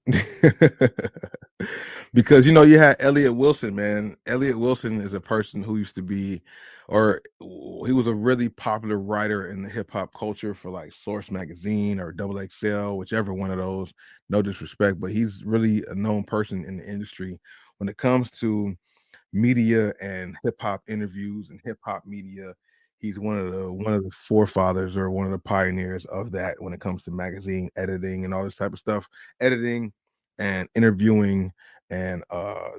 [SPEAKER 2] Because you had Elliott Wilson, man. Elliott Wilson is a person who used to be, or he was a really popular writer in the hip hop culture for like Source Magazine or Double XL, whichever one of those. No disrespect, but he's really a known person in the industry when it comes to media and hip hop interviews and hip hop media. He's one of the forefathers or one of the pioneers of that when it comes to magazine editing and all this type of stuff, editing and interviewing and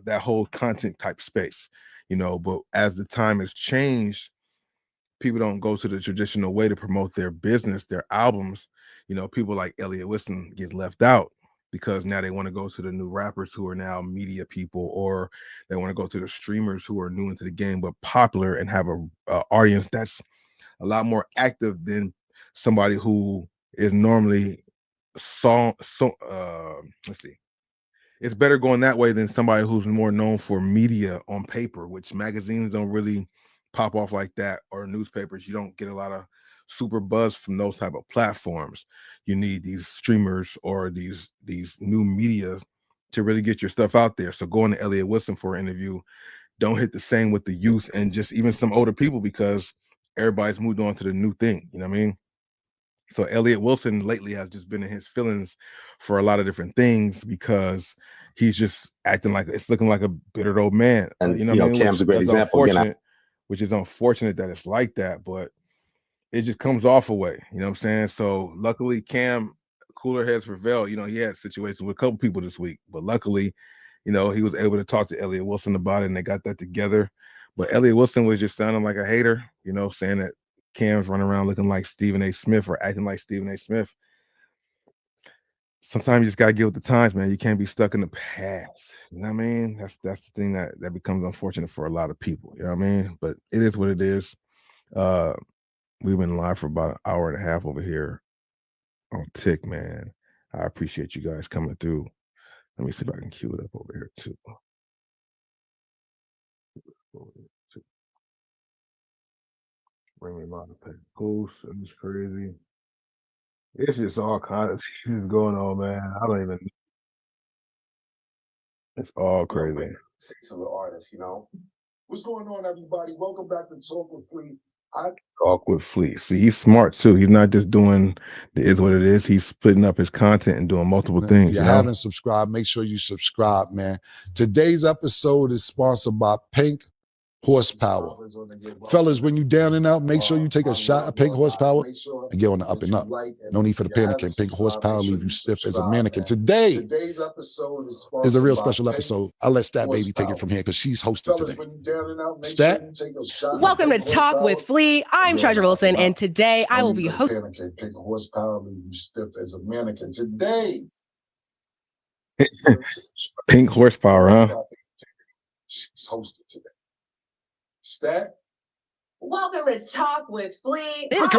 [SPEAKER 2] that whole content type space, but as the time has changed, people don't go to the traditional way to promote their business, their albums. People like Elliott Wilson get left out because now they want to go to the new rappers who are now media people, or they want to go to the streamers who are new into the game but popular and have a audience that's a lot more active than somebody who is normally let's see. It's better going that way than somebody who's more known for media on paper, which magazines don't really pop off like that, or newspapers. You don't get a lot of super buzz from those type of platforms. You need these streamers or these new media to really get your stuff out there. So going to Elliott Wilson for an interview don't hit the same with the youth and just even some older people, because everybody's moved on to the new thing. You know what I mean? So Elliott Wilson lately has just been in his feelings for a lot of different things because he's just acting like it's looking like a bitter old man.
[SPEAKER 7] And
[SPEAKER 2] you know what I mean?
[SPEAKER 7] Cam's a great example.
[SPEAKER 2] Which is unfortunate that it's like that, but it just comes off a way. You know what I'm saying? So luckily, Cam, cooler heads prevail. He had situations with a couple people this week, but luckily, he was able to talk to Elliott Wilson about it, and they got that together. But Elliott Wilson was just sounding like a hater, saying that Cam's running around looking like Stephen A. Smith or acting like Stephen A. Smith. Sometimes you just gotta get with the times, man. You can't be stuck in the past. You know what I mean? That's the thing that becomes unfortunate for a lot of people. You know what I mean? But it is what it is. We've been live for about an hour and a half over here on Tick, man. I appreciate you guys coming through. Let me see if I can cue it up over here too. Bring me a lot of posts. It's crazy. It's just all kinds of shit going on, man. I don't even. It's all crazy.
[SPEAKER 6] Some artists, What's going on, everybody? Welcome back to Talk with Fleet.
[SPEAKER 2] Talk with Fleet. See, he's smart too. He's not just doing the is what it is. He's splitting up his content and doing multiple things.
[SPEAKER 6] If you haven't subscribed, make sure you subscribe, man. Today's episode is sponsored by Pink Horsepower. Fellas, when you down and out, make sure you take a shot of Pink Horsepower and get on the up and up. No need for the panicking. Pink Horsepower leave you stiff as a mannequin. Today's episode is a real special episode. I'll let Stat Baby take it from here because she's hosted today. Stat?
[SPEAKER 3] Welcome to Talk with Flea. I'm Treasure Wilson, and today I will be hosting.
[SPEAKER 6] Pink Horsepower leave you stiff as a mannequin. Today.
[SPEAKER 2] Pink Horsepower, huh?
[SPEAKER 6] She's hosted today. Stat?
[SPEAKER 8] Welcome to Talk with Flea.
[SPEAKER 6] Thanks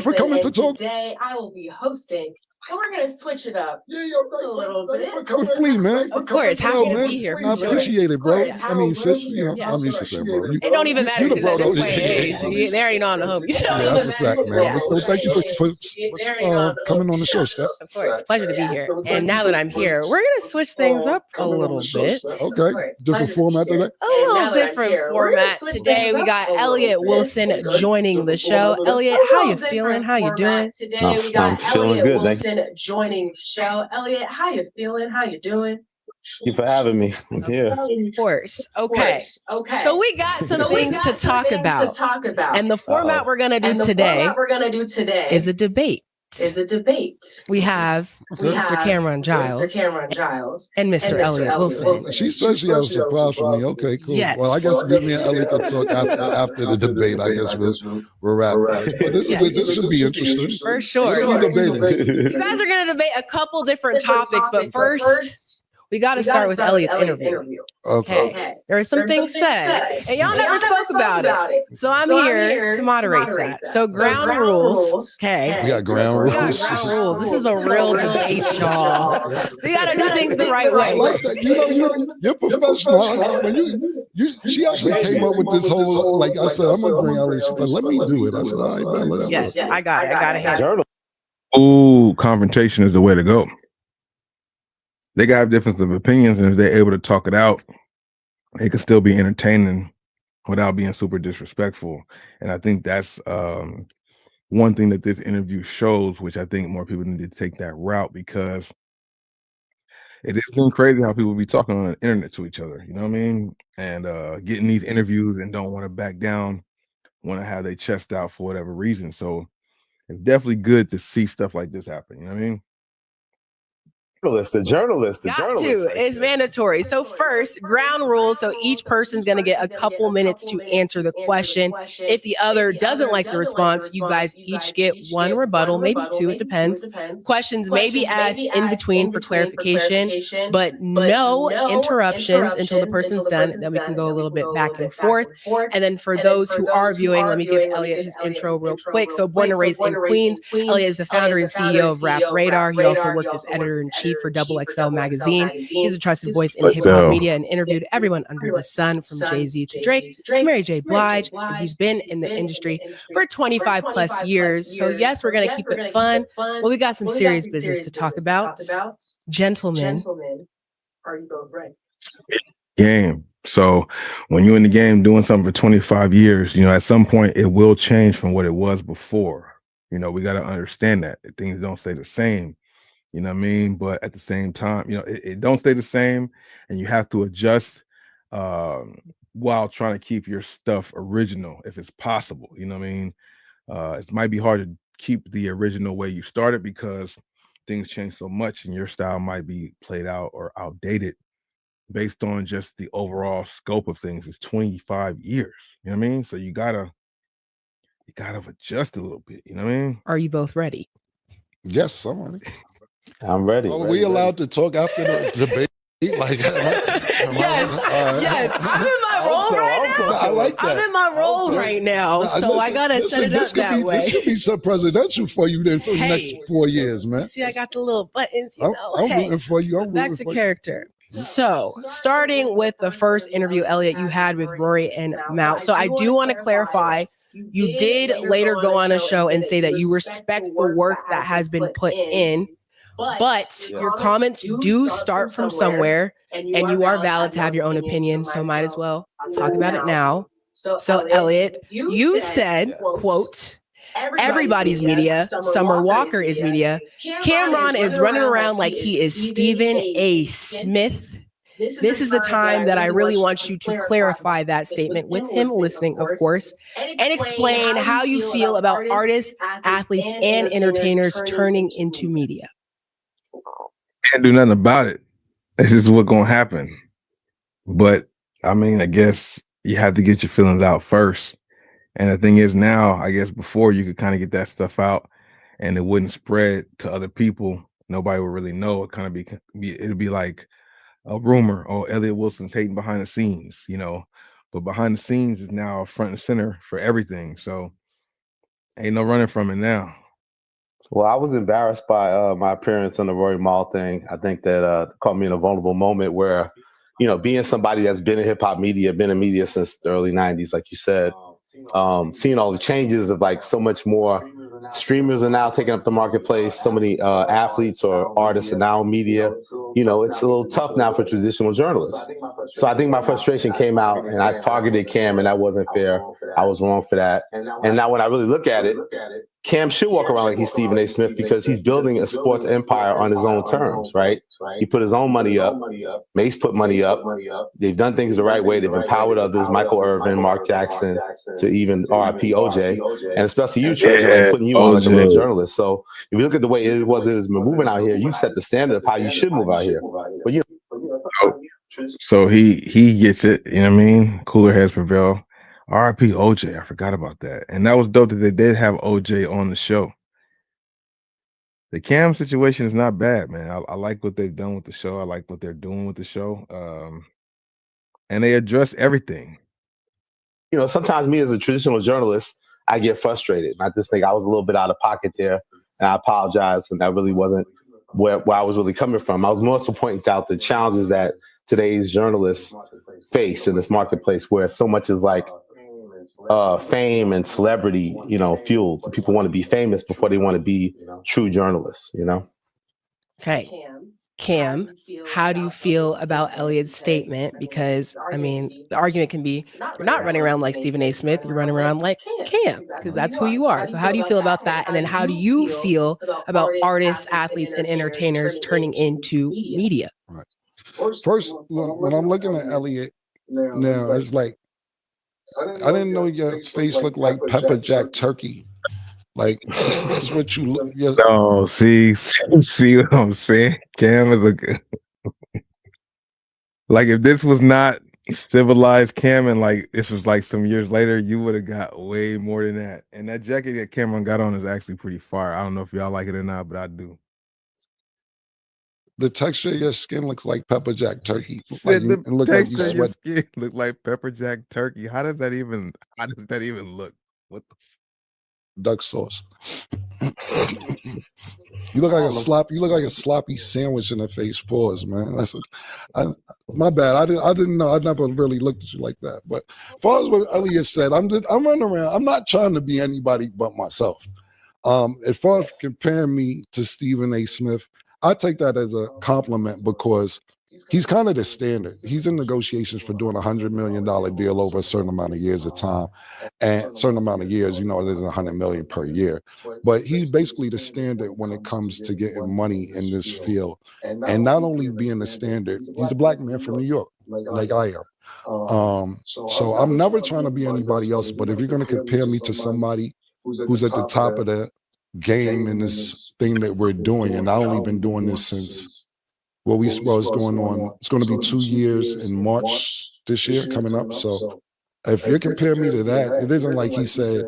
[SPEAKER 6] for coming to talk.
[SPEAKER 8] Today I will be hosting, and we're gonna switch it up
[SPEAKER 6] a
[SPEAKER 8] little bit.
[SPEAKER 6] With Flea, man.
[SPEAKER 3] Of course, happy to be here.
[SPEAKER 6] I appreciate it, bro.
[SPEAKER 8] Of course,
[SPEAKER 6] I mean, sis, I'm used to saying, bro.
[SPEAKER 3] It don't even matter
[SPEAKER 6] you the
[SPEAKER 3] because
[SPEAKER 6] bro,
[SPEAKER 3] at this point, hey, they already know I'm the homie.
[SPEAKER 6] Yeah, that's a fact, man. So thank you for coming on the show, Stat.
[SPEAKER 3] Of course, pleasure to be here. And now that I'm here, we're gonna switch things up a little bit.
[SPEAKER 6] Okay, different format today.
[SPEAKER 3] A little different format today. We got Elliott Wilson joining the show. Elliott, how you feeling? How you doing?
[SPEAKER 8] Today we got Elliott Wilson joining the show. Elliott, how you feeling? How you doing?
[SPEAKER 7] Thank you for having me. Yeah.
[SPEAKER 3] Of course. Okay. So we got some things to talk about. And the format we're gonna do today is a debate. We have Mr. Cameron Giles and Mr. Elliott Wilson.
[SPEAKER 6] She said she has a surprise for me. Okay, cool.
[SPEAKER 3] Yes.
[SPEAKER 6] Well, I guess me and Elliott can talk after the debate. I guess we'll wrap. But this should be interesting.
[SPEAKER 3] For sure.
[SPEAKER 6] We'll be debating.
[SPEAKER 3] You guys are gonna debate a couple different topics, but first We got to start with Elliot's interview. Okay. There are some things said, and y'all never spoke about it. So I'm here to moderate that. So ground rules. Okay.
[SPEAKER 6] We got ground rules.
[SPEAKER 3] Ground rules. This is a real debate, y'all. We got to do things the right way.
[SPEAKER 6] I like that. You're professional. She actually came up with this whole, like I said, I'm going to bring Elliot. She said, let me do it. I said, all right, man, let's do it.
[SPEAKER 3] Yes, I got it.
[SPEAKER 2] Ooh, confrontation is the way to go. They got difference of opinions, and if they're able to talk it out, it can still be entertaining without being super disrespectful. And I think that's one thing that this interview shows, which I think more people need to take that route, because it is getting crazy how people be talking on the internet to each other, you know what I mean? And getting these interviews and don't want to back down, want to have their chest out for whatever reason. So it's definitely good to see stuff like this happen, you know what I mean?
[SPEAKER 9] The journalist.
[SPEAKER 3] It's mandatory. So first, ground rules. So each person's going to get a couple minutes to answer the question. If the other doesn't like the response, you guys each get one rebuttal, maybe two, it depends. Questions may be asked in between for clarification, but no interruptions until the person's done. Then we can go a little bit back and forth. And then for those who are viewing, let me give Elliot his intro real quick. So born and raised in Queens, Elliot is the founder and CEO of Rap Radar. He also worked as editor-in-chief for XXL magazine. He's a trusted voice in hip-hop media and interviewed everyone under the sun, from Jay-Z to Drake to Mary J. Blige, and he's been in the industry for 25 plus years. So yes, we're going to keep it fun. Well, we got some serious business to talk about. Gentlemen,
[SPEAKER 8] are you both ready?
[SPEAKER 2] Game. So when you're in the game doing something for 25 years, at some point it will change from what it was before. We got to understand that things don't stay the same. You know what I mean? But at the same time, it don't stay the same, and you have to adjust while trying to keep your stuff original if it's possible. You know what I mean? It might be hard to keep the original way you started because things change so much and your style might be played out or outdated based on just the overall scope of things. It's 25 years. You know what I mean? So you gotta adjust a little bit. You know what I mean?
[SPEAKER 3] Are you both ready?
[SPEAKER 6] Yes, I'm ready.
[SPEAKER 9] I'm ready.
[SPEAKER 6] Are we allowed to talk after the debate? Like,
[SPEAKER 3] yes. I'm in my role right now.
[SPEAKER 6] I like that.
[SPEAKER 3] I'm in my role right now, so I gotta set it up that way.
[SPEAKER 6] This could be some presidential for you then for the next 4 years, man.
[SPEAKER 3] See, I got the little buttons.
[SPEAKER 6] I'm rooting for you.
[SPEAKER 3] Back to character. So, starting with the first interview, Elliot, you had with Rory and Mount. So, I do want to clarify, you did later go on a show and say that you respect the work that has been put in. But your comments do start from somewhere, and you are valid to have your own opinion, so might as well talk about it now. So Elliot, you said, quote, everybody's media, Summer Walker is media, Cameron is running around like he is Stephen A. Smith. This is the time that I really want you to clarify that statement with him listening, of course, and explain how you feel about artists, athletes, and entertainers turning into media.
[SPEAKER 2] Can't do nothing about it. It's just what's gonna happen. But I mean, I guess you have to get your feelings out first. And the thing is now, I guess before you could kind of get that stuff out and it wouldn't spread to other people. Nobody would really know. It kind of it'd be like a rumor. Oh, Elliot Wilson's hating behind the scenes, but behind the scenes is now front and center for everything. So ain't no running from it now.
[SPEAKER 9] Well, I was embarrassed by my appearance on the Rory Mal thing. I think that caught me in a vulnerable moment where, being somebody that's been in hip hop media, been in media since the early 90s, like you said, seeing all the changes of like so much more streamers are now taking up the marketplace. So many athletes or artists are now in media. It's a little tough now for traditional journalists. So I think my frustration came out and I targeted Cam, and that wasn't fair. I was wrong for that. And now when I really look at it, Cam should walk around like he's Stephen A. Smith because he's building a sports empire on his own terms, right? He put his own money up. Mace put money up. They've done things the right way. They've empowered others, Michael Irvin, Mark Jackson, to even RIP OJ, and especially you, Treasure, like putting you on like a real journalist. So if you look at the way it was moving out here, you set the standard of how you should move out here. But
[SPEAKER 2] so he gets it, you know what I mean? Cooler heads prevail. RIP OJ, I forgot about that. And that was dope that they did have OJ on the show. The Cam situation is not bad, man. I like what they've done with the show. I like what they're doing with the show. And they address everything.
[SPEAKER 9] You know, sometimes me as a traditional journalist, I get frustrated. And I just think I was a little bit out of pocket there, and I apologize. And that really wasn't where I was really coming from. I was more so pointing out the challenges that today's journalists face in this marketplace, where so much is like fame and celebrity, you know, fueled. People want to be famous before they want to be true journalists, you know?
[SPEAKER 3] Okay. Cam, how do you feel about Elliot's statement? Because, I mean, the argument can be you're not running around like Stephen A. Smith, you're running around like Cam, because that's who you are. So how do you feel about that? And then how do you feel about artists, athletes, and entertainers turning into media?
[SPEAKER 6] Right. First, when I'm looking at Elliot now, it's like, I didn't know your face looked like pepper jack turkey. Like, that's what you look.
[SPEAKER 2] No, see what I'm saying? Cam is like, if this was not civilized Cam and like this was like some years later, you would have got way more than that. And that jacket that Cameron got on is actually pretty fire. I don't know if y'all like it or not, but I do.
[SPEAKER 6] The texture of your skin looks like pepper jack turkey.
[SPEAKER 2] Like
[SPEAKER 6] it look like you
[SPEAKER 2] your
[SPEAKER 6] sweat.
[SPEAKER 2] skin look like pepper jack turkey. How does that even look? What the
[SPEAKER 6] duck sauce? You look like a sloppy sandwich in the face. Pause, man. My bad. I didn't know. I never really looked at you like that. But as far as what Elliot said, I'm running around. I'm not trying to be anybody but myself. As far as comparing me to Stephen A. Smith, I take that as a compliment because he's kind of the standard. He's in negotiations for doing $100 million deal over a certain amount of years of time, and certain amount of years, you know, it isn't $100 million per year. But he's basically the standard when it comes to getting money in this field, and not only being the standard, he's a black man from New York, like I am. So I'm never trying to be anybody else. But if you're going to compare me to somebody who's at the top of the game in this thing that we're doing, and I've only been doing this since. It's going on. It's going to be 2 years in March this year coming up. So if you're comparing me to that, it isn't like he said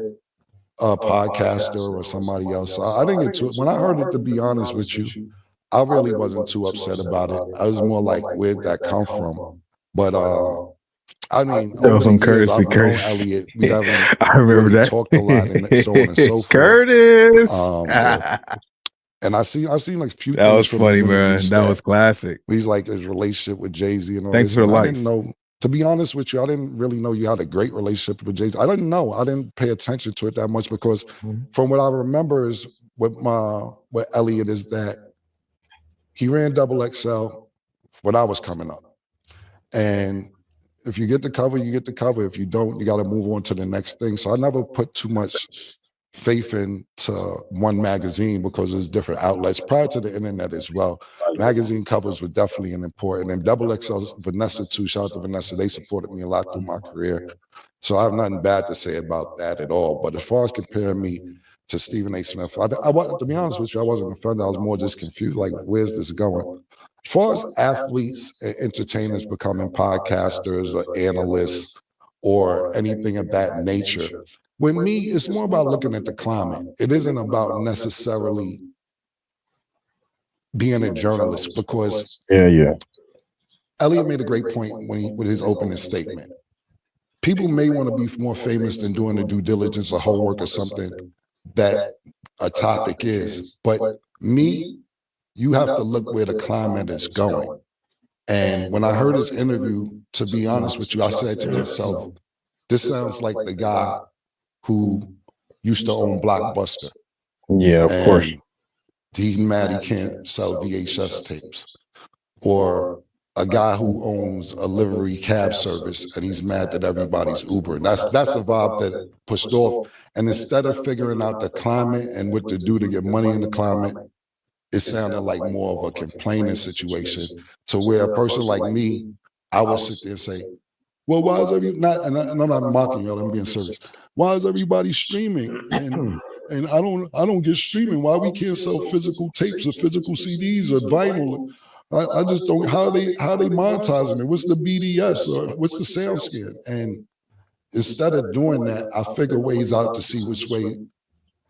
[SPEAKER 6] a podcaster or somebody else. I didn't get to it. When I heard it, to be honest with you, I really wasn't too upset about it. I was more like, where'd that come from? But I mean, over the years, I've known Elliot. We haven't really talked a lot and so on and so forth.
[SPEAKER 2] Curtis.
[SPEAKER 6] And I seen like a few
[SPEAKER 2] that
[SPEAKER 6] things
[SPEAKER 2] was
[SPEAKER 6] from
[SPEAKER 2] funny,
[SPEAKER 6] his
[SPEAKER 2] man. That was classic.
[SPEAKER 6] He's like his relationship with Jay-Z and all
[SPEAKER 2] Thanks
[SPEAKER 6] this.
[SPEAKER 2] for
[SPEAKER 6] And
[SPEAKER 2] the
[SPEAKER 6] I
[SPEAKER 2] life.
[SPEAKER 6] didn't know, to be honest with you, I didn't really know you had a great relationship with Jay-Z. I didn't know. I didn't pay attention to it that much because from what I remember is with Elliot is that he ran XXL when I was coming up. And if you get the cover, you get the cover. If you don't, you got to move on to the next thing. So I never put too much faith into one magazine because there's different outlets prior to the internet as well. Magazine covers were definitely an important, and XXL, Vanessa too, shout out to Vanessa, they supported me a lot through my career. So I have nothing bad to say about that at all. But as far as comparing me to Stephen A. Smith, to be honest with you, I wasn't offended. I was more just confused, like, where's this going? As far as athletes and entertainers becoming podcasters or analysts or anything of that nature, with me, it's more about looking at the climate. It isn't about necessarily being a journalist because Elliot made a great point with his opening statement. People may want to be more famous than doing the due diligence or homework or something that a topic is. But me, you have to look where the climate is going. And when I heard his interview, to be honest with you, I said to myself, this sounds like the guy who used to own Blockbuster.
[SPEAKER 2] Yeah, of course.
[SPEAKER 6] He's mad he can't sell VHS tapes. Or a guy who owns a livery cab service and he's mad that everybody's Ubering. That's the vibe that pushed off. And instead of figuring out the climate and what to do to get money in the climate, it sounded like more of a complaining situation to where a person like me, I would sit there and say, well, why is and I'm not mocking y'all, I'm being serious. Why is everybody streaming? And I don't get streaming. Why we can't sell physical tapes or physical CDs or vinyl? I just don't, how they monetizing it? What's the BDS or what's the sound scan? And instead of doing that, I figure ways out to see which way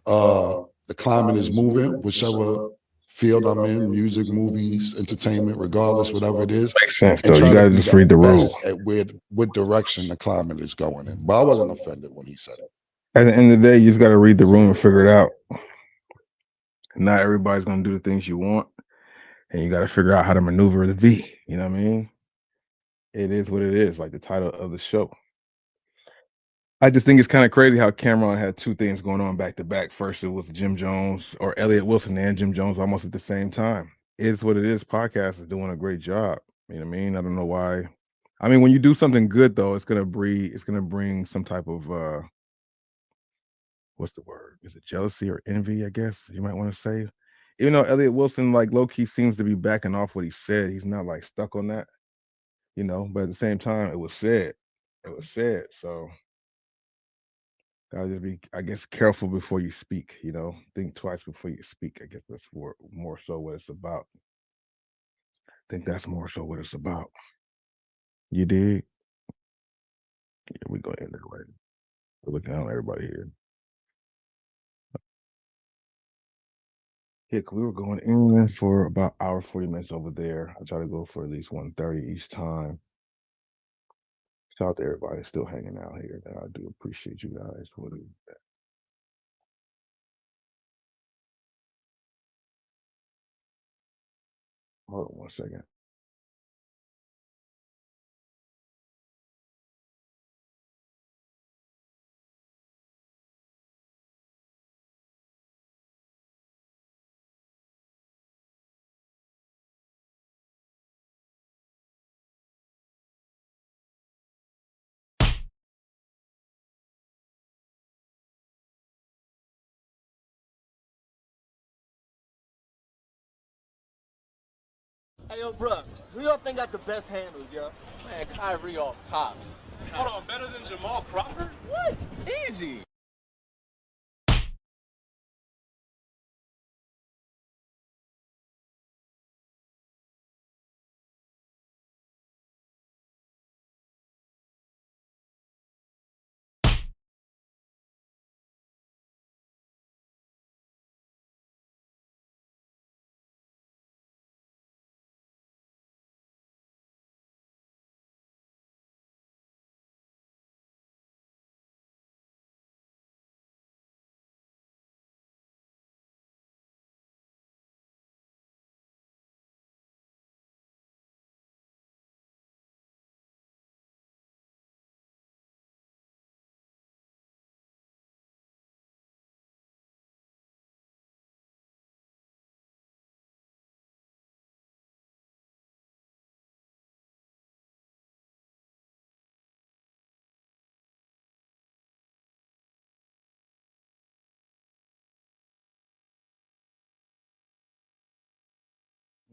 [SPEAKER 6] the climate is moving, whichever field I'm in, music, movies, entertainment, regardless, whatever it is.
[SPEAKER 2] Makes sense,
[SPEAKER 6] And
[SPEAKER 2] though.
[SPEAKER 6] try
[SPEAKER 2] You
[SPEAKER 6] to
[SPEAKER 2] gotta
[SPEAKER 6] be
[SPEAKER 2] just
[SPEAKER 6] the
[SPEAKER 2] read the
[SPEAKER 6] best
[SPEAKER 2] rules.
[SPEAKER 6] at what direction the climate is going in. But I wasn't offended when he said it.
[SPEAKER 2] At the end of the day, you just gotta read the room and figure it out. Not everybody's gonna do the things you want, and you gotta figure out how to maneuver the V. You know what I mean? It is what it is, like the title of the show. I just think it's kind of crazy how Cameron had two things going on back to back. First, it was Jim Jones or Elliot Wilson and Jim Jones almost at the same time. It is what it is. Podcast is doing a great job. You know what I mean? I don't know why. I mean, when you do something good, though, it's gonna bring some type of what's the word? Is it jealousy or envy? I guess you might want to say. Even though Elliot Wilson, like low key, seems to be backing off what he said, he's not like stuck on that, you know. But at the same time, it was said. It was said. So gotta just be, I guess, careful before you speak. You know, think twice before you speak. I guess that's more so what it's about. I think that's more so what it's about. You dig? Yeah, we go end it right. We're looking at everybody here. Yeah, 'cause we were going in for about hour 40 minutes over there. I try to go for at least 1:30 each time. Shout out to everybody still hanging out here. I do appreciate you guys for doing that. Hold on one second.
[SPEAKER 10] Hey, yo, bro, who y'all think got the best handles, yo? Man, Kyrie off tops.
[SPEAKER 11] Hold on, better than Jamal Crawford?
[SPEAKER 10] What? Easy.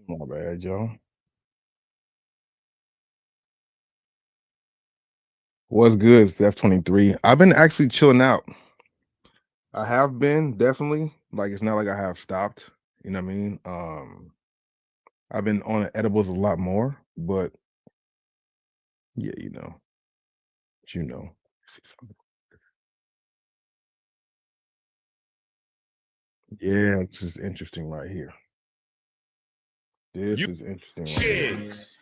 [SPEAKER 2] My bad, y'all. What's good, it's F23. I've been actually chilling out. I have been definitely. Like it's not like I have stopped. You know what I mean? I've been on edibles a lot more, but yeah, you know. You know. Yeah, this is interesting right here. This is interesting right here.
[SPEAKER 12] Chicks.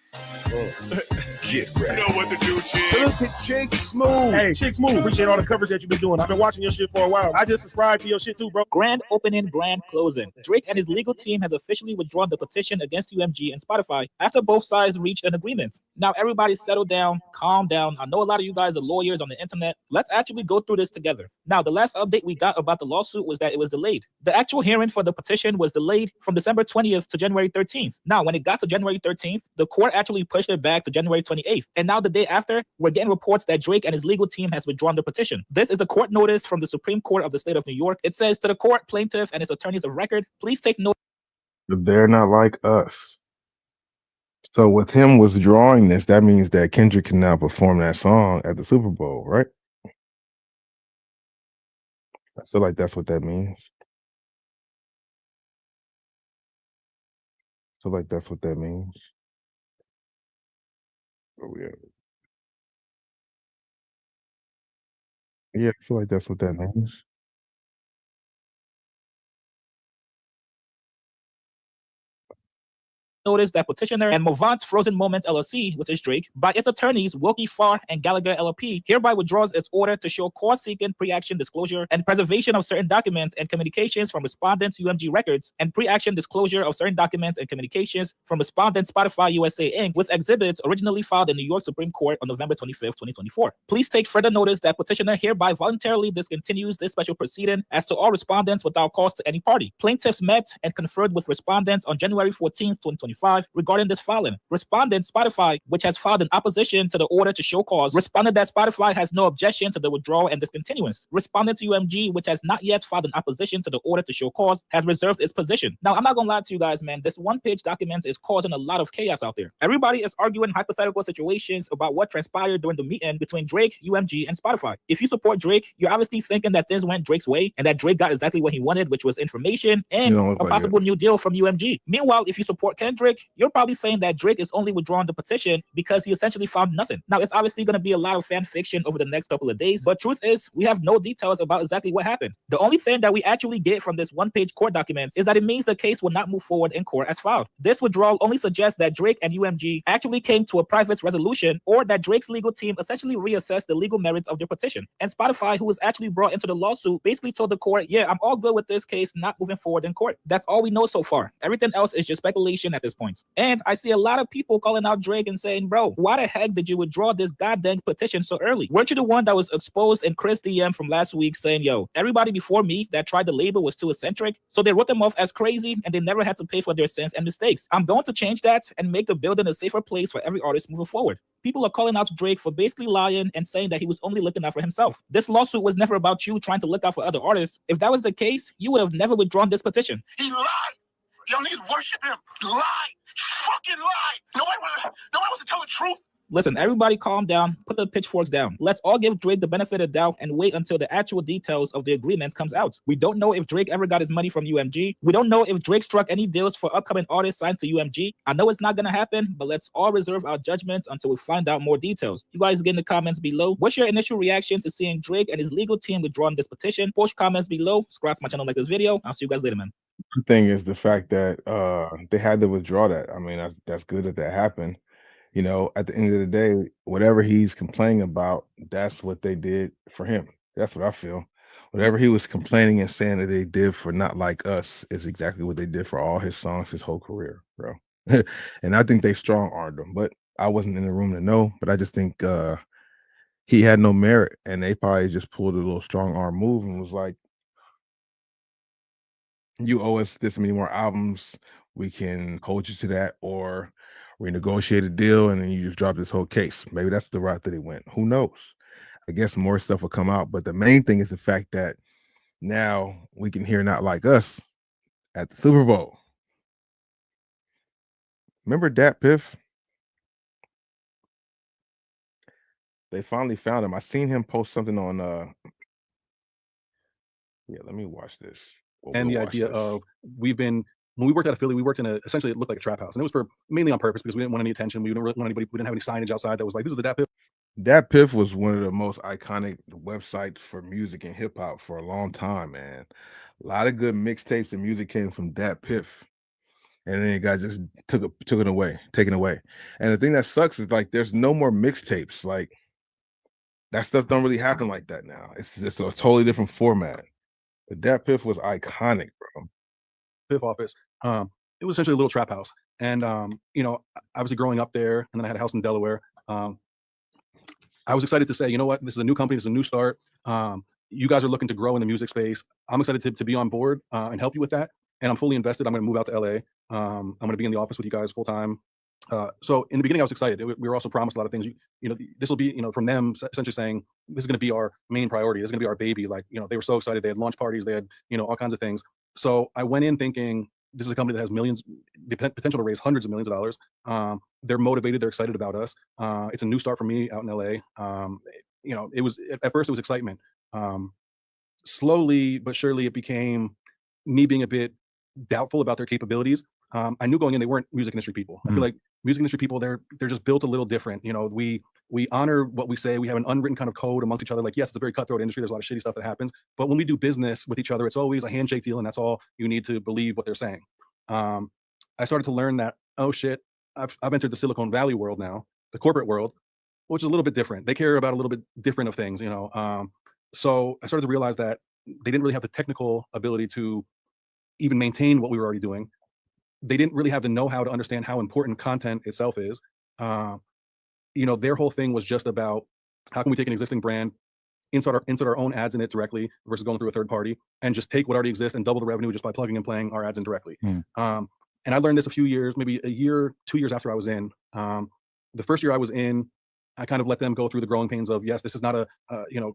[SPEAKER 12] Get ready. You know what to do, Chicks. Look at Chick Smooth. Hey, Chick Smooth. Appreciate all the coverage that you've been doing. I've been watching your shit for a while. I just subscribed to your shit too, bro.
[SPEAKER 13] Grand opening, grand closing. Drake and his legal team has officially withdrawn the petition against UMG and Spotify after both sides reached an agreement. Now everybody settle down, calm down. I know a lot of you guys are lawyers on the internet. Let's actually go through this together. Now, the last update we got about the lawsuit was that it was delayed. The actual hearing for the petition was delayed from December 20th to January 13th. Now, when it got to January 13th, the court actually pushed it back to January 28th. And now the day after, we're getting reports that Drake and his legal team has withdrawn the petition. This is a court notice from the Supreme Court of the state of New York. It says, to the court, plaintiff and its attorneys of record, please take note.
[SPEAKER 2] They're not like us. So with him withdrawing this, that means that Kendrick can now perform that song at the Super Bowl, right? I feel like that's what that means. I feel like that's what that means. Oh, yeah. Yeah, I feel like that's what that means.
[SPEAKER 13] notice that petitioner and Movant Frozen Moments LLC, which is Drake, by its attorneys Wilkie Farr and Gallagher LLP, hereby withdraws its order to show cause-seeking pre-action disclosure and preservation of certain documents and communications from respondents UMG Records and pre-action disclosure of certain documents and communications from respondent Spotify USA Inc. with exhibits originally filed in New York Supreme Court on November 25th, 2024. Please take further notice that petitioner hereby voluntarily discontinues this special proceeding as to all respondents without cost to any party. Plaintiffs met and conferred with respondents on January 14th, 2025 regarding this filing. Respondent Spotify, which has filed in opposition to the order to show cause, responded that Spotify has no objection to the withdrawal and discontinuance. Respondent to UMG, which has not yet filed in opposition to the order to show cause, has reserved its position. Now, I'm not gonna lie to you guys, man. This one-page document is causing a lot of chaos out there. Everybody is arguing hypothetical situations about what transpired during the meeting between Drake, UMG, and Spotify. If you support Drake, you're obviously thinking that things went Drake's way and that Drake got exactly what he wanted, which was information and a possible new deal from UMG. Meanwhile, if you support Kendrick, you're probably saying that Drake is only withdrawing the petition because he essentially found nothing. Now, it's obviously going to be a lot of fan fiction over the next couple of days, but truth is, we have no details about exactly what happened. The only thing that we actually get from this one-page court document is that it means the case will not move forward in court as filed. This withdrawal only suggests that Drake and UMG actually came to a private resolution, or that Drake's legal team essentially reassessed the legal merits of their petition. And Spotify, who was actually brought into the lawsuit, basically told the court, yeah, I'm all good with this case not moving forward in court. That's all we know so far. Everything else is just speculation at this point. And I see a lot of people calling out Drake and saying, bro, why the heck did you withdraw this goddamn petition so early? Weren't you the one that was exposed in Chris DM from last week saying, yo, everybody before me that tried the label was too eccentric, so they wrote them off as crazy and they never had to pay for their sins and mistakes. I'm going to change that and make the building a safer place for every artist moving forward. People are calling out to Drake for basically lying and saying that he was only looking out for himself. This lawsuit was never about you trying to look out for other artists. If that was the case, you would have never withdrawn this petition.
[SPEAKER 14] He lied. Y'all need to worship him. He lied. Fucking lied. Nobody wants to tell the truth.
[SPEAKER 13] Listen, everybody calm down, put the pitchforks down. Let's all give Drake the benefit of the doubt and wait until the actual details of the agreement comes out. We don't know if Drake ever got his money from UMG. We don't know if Drake struck any deals for upcoming artists signed to UMG. I know it's not gonna happen, but let's all reserve our judgments until we find out more details. You guys get in the comments below. What's your initial reaction to seeing Drake and his legal team withdraw this petition? Post comments below. Subscribe to my channel, like this video. I'll see you guys later, man.
[SPEAKER 2] The thing is the fact that they had to withdraw that. I mean, that's good that happened. You know, at the end of the day, whatever he's complaining about, that's what they did for him. That's what I feel. Whatever he was complaining and saying that they did for Not Like Us is exactly what they did for all his songs, his whole career, bro. And I think they strong-armed him, but I wasn't in the room to know. But I just think he had no merit, and they probably just pulled a little strong-arm move and was like, you owe us this many more albums, we can hold you to that, or renegotiate a deal and then you just drop this whole case. Maybe that's the route that it went. Who knows? I guess more stuff will come out, but the main thing is the fact that now we can hear Not Like Us at the Super Bowl. Remember Dat Piff? They finally found him. I seen him post something on yeah, let me watch this.
[SPEAKER 15] And the idea of when we worked out of Philly, we worked in essentially it looked like a trap house, and it was mainly on purpose because we didn't want any attention. We didn't really want anybody. We didn't have any signage outside that was like, "This is the Dat Piff."
[SPEAKER 2] Dat Piff was one of the most iconic websites for music and hip hop for a long time, man. A lot of good mixtapes and music came from Dat Piff, and then it got just taken away. And the thing that sucks is like there's no more mixtapes. Like that stuff don't really happen like that now. It's just a totally different format. But Dat Piff was iconic, bro.
[SPEAKER 15] Piff office. It was essentially a little trap house, and you know, obviously growing up there, and then I had a house in Delaware. I was excited to say, you know what, this is a new company, this is a new start. You guys are looking to grow in the music space. I'm excited to be on board and help you with that. And I'm fully invested. I'm going to move out to LA. I'm going to be in the office with you guys full time. So in the beginning, I was excited. We were also promised a lot of things. You know, this will be, you know, from them essentially saying this is going to be our main priority. This is going to be our baby. Like, you know, they were so excited. They had launch parties. They had, you know, all kinds of things. So I went in thinking this is a company that has millions, the potential to raise hundreds of millions of dollars. They're motivated. They're excited about us. It's a new start for me out in LA. You know, it was at first it was excitement. Slowly but surely it became me being a bit doubtful about their capabilities. I knew going in they weren't music industry people. I feel like music industry people, they're just built a little different. You know, we honor what we say. We have an unwritten kind of code amongst each other. Like, yes, it's a very cutthroat industry. There's a lot of shitty stuff that happens. But when we do business with each other, it's always a handshake deal, and that's all you need to believe what they're saying. I started to learn that oh shit, I've entered the Silicon Valley world now, the corporate world, which is a little bit different. They care about a little bit different of things, so I started to realize that they didn't really have the technical ability to even maintain what we were already doing. They didn't really have the know-how to understand how important content itself is. Their whole thing was just about how can we take an existing brand, insert our own ads in it directly versus going through a third party, and just take what already exists and double the revenue just by plugging and playing our ads in directly. And I learned this a few years, maybe a year, 2 years after I was in. The first year I was in, I kind of let them go through the growing pains of, yes, this is not a